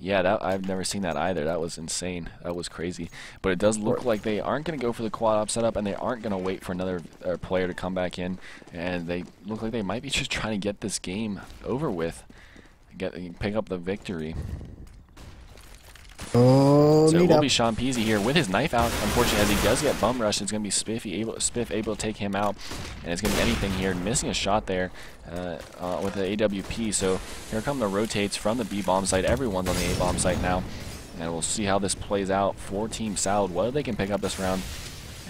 Yeah, I've never seen that either. That was insane. That was crazy. But it does look like they aren't going to go for the quad op setup, and they aren't going to wait for another player to come back in. And they look like they might be just trying to get this game over with, pick up the victory. Oh, So it neat will up. be Sean Peasy here with his knife out. Unfortunately, as he does get bum rushed, it's going to be Spiff able to take him out. And it's going to be Anything here, missing a shot there with the AWP. So here come the rotates from the B-bomb site. Everyone's on the A-bomb site now. And we'll see how this plays out for Team Salad, whether they can pick up this round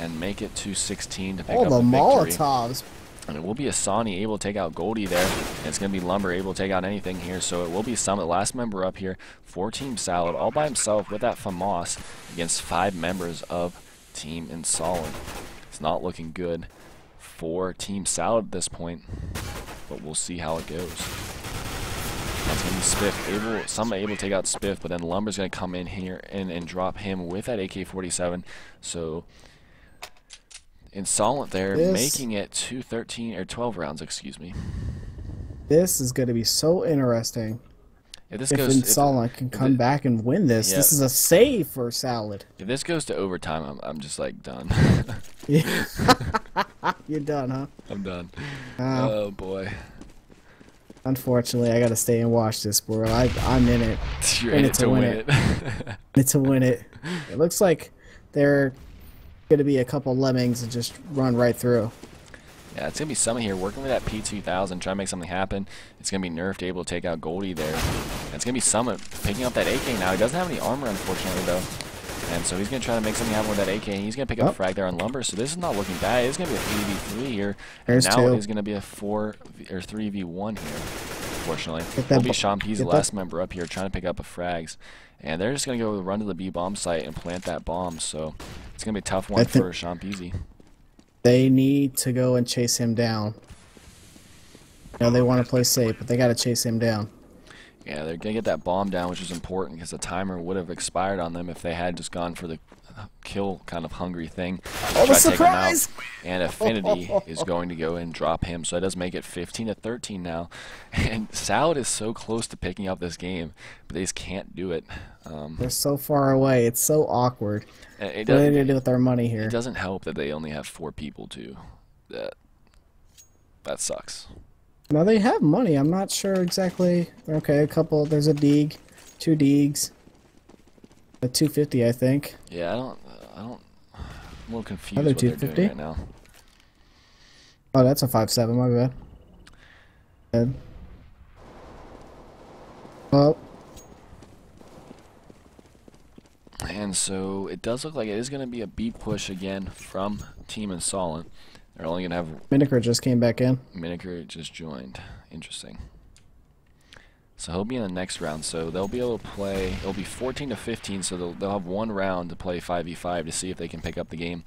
and make it to 16 to pick All up the the victory. Molotovs. And it will be Asani able to take out Goldie there. And it's going to be Lumber able to take out Anything here. So it will be Summit, last member up here for Team Salad, all by himself with that FAMAS against 5 members of Team InsoLenT. It's not looking good for Team Salad at this point, but we'll see how it goes. That's going to be Spiff. Summit able to take out Spiff, but then Lumber's going to come in here and drop him with that AK-47. So InsoLenT there, making it to 13 or 12 rounds, excuse me. This is going to be so interesting. If InsoLenT can come back and win this, this is a save for Salad. If this goes to overtime, I'm just like done. You're done, huh? I'm done. Oh boy. Unfortunately, I got to stay and watch this, bro. I'm in it. You're in it to win it. In it to win it. It looks like they're going to be a couple lemmings and just run right through. Yeah, it's going to be Summit here working with that P2000, trying to make something happen. It's going to be Nerfed, able to take out Goldie there. And it's going to be Summit picking up that AK now. He doesn't have any armor, unfortunately, though. And so he's going to try to make something happen with that AK. And he's going to pick up a frag there on Lumber. So this is not looking bad. It's going to be a 3v3 here. And now it is going to be a 3v1 here, unfortunately. It'll be Sean P's the last member up here trying to pick up a frags. And they're just going to go run to the B bomb site and plant that bomb. So it's going to be a tough one for Sean Peasy. They need to go and chase him down. You know, they want to play safe, but they got to chase him down. Yeah, they're going to get that bomb down, which is important because the timer would have expired on them if they had just gone for the kill kind of hungry thing. Oh, the surprise! And Affinity is going to go and drop him. So it does make it 15-13 now. And Salad is so close to picking up this game, but they just can't do it. They're so far away. It's so awkward. What are they going to do with their money here? It doesn't help that they only have 4 people, too. That sucks. No, they have money. I'm not sure exactly. Okay, a couple. There's a Deeg, 2 Deegs, a 250, I think. Yeah, I'm a little confused Another what 250? They're doing right now. Oh, that's a 5.7. My bad. Oh. And so it does look like it is going to be a B push again from Team InsoLenT. They're only going to have... Miniker just came back in. Miniker just joined. Interesting. So he'll be in the next round. So they'll be able to play... It'll be 14-15, so they'll have 1 round to play 5v5 to see if they can pick up the game.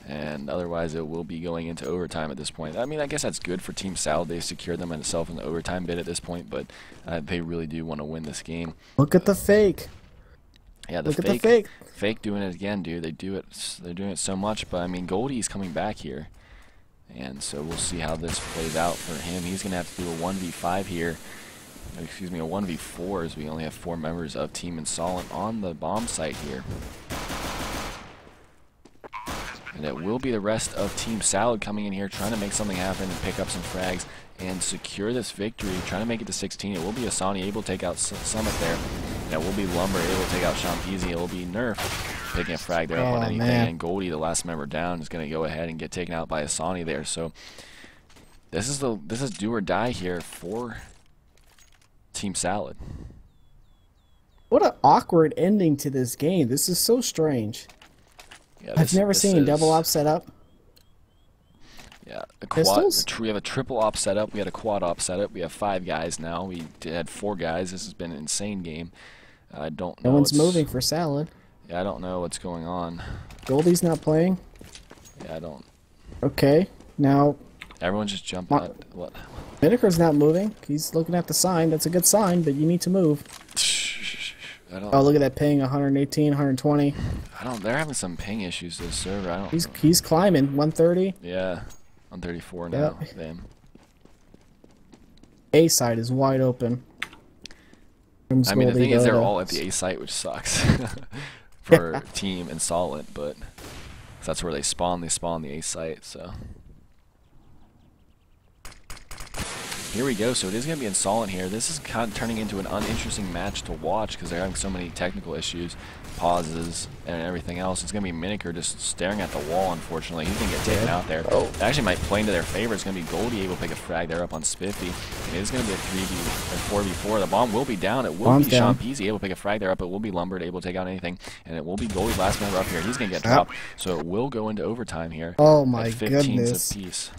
And otherwise it will be going into overtime at this point. I mean, I guess that's good for Team Salad. They've secured themselves in the overtime bid at this point, but they really do want to win this game. Look at the fake. Yeah, the fake doing it again, dude. They're doing it so much, but I mean, Goldie's coming back here. And so we'll see how this plays out for him. He's going to have to do a 1v5 here. Excuse me, a 1v4 as we only have 4 members of Team InsoLenT on the bomb site here. And it will be the rest of Team Salad coming in here trying to make something happen and pick up some frags and secure this victory, trying to make it to 16. It will be Asani able to take out Summit there. And it will be Lumber able to take out Sean Peasy. It will be Nerf picking a frag there up on anything. Man. And Goldie, the last member down, is going to go ahead and get taken out by Asani there. So this is do or die here for Team Salad. What an awkward ending to this game. This is so strange. Yeah, I've never seen double op setup. Yeah, we have a triple op setup. We had a quad op setup. We have 5 guys now. We had 4 guys. This has been an insane game. I don't know. No one's moving for Salad. Yeah, I don't know what's going on. Goldie's not playing? Yeah, I don't. Okay, now... Everyone's just jumping out. What? Miniker's not moving. He's looking at the sign. That's a good sign, but you need to move. Oh, look at that ping, 118, 120. They're having some ping issues to the server. He's climbing, 130. Yeah, 134 now. Yep. Damn. A side is wide open. I mean, the thing is, they're all at the A site, which sucks for Team InsoLenT, but that's where they spawn. They spawn the A site, so. Here we go. So it is going to be InsoLenT here. This is kind of turning into an uninteresting match to watch because they're having so many technical issues, pauses, and everything else. It's going to be Miniker just staring at the wall, unfortunately. He's going to get taken out there. It actually might play into their favor. It's going to be Goldie able to pick a frag there up on Spiffy. And it is going to be a 3v or 4v4. The bomb will be down. It will be Sean Peasy able to pick a frag there up. It will be Lumber able to take out anything. And it will be Goldie's last member up here. He's going to get dropped. So it will go into overtime here. Oh my at 15s goodness. apiece.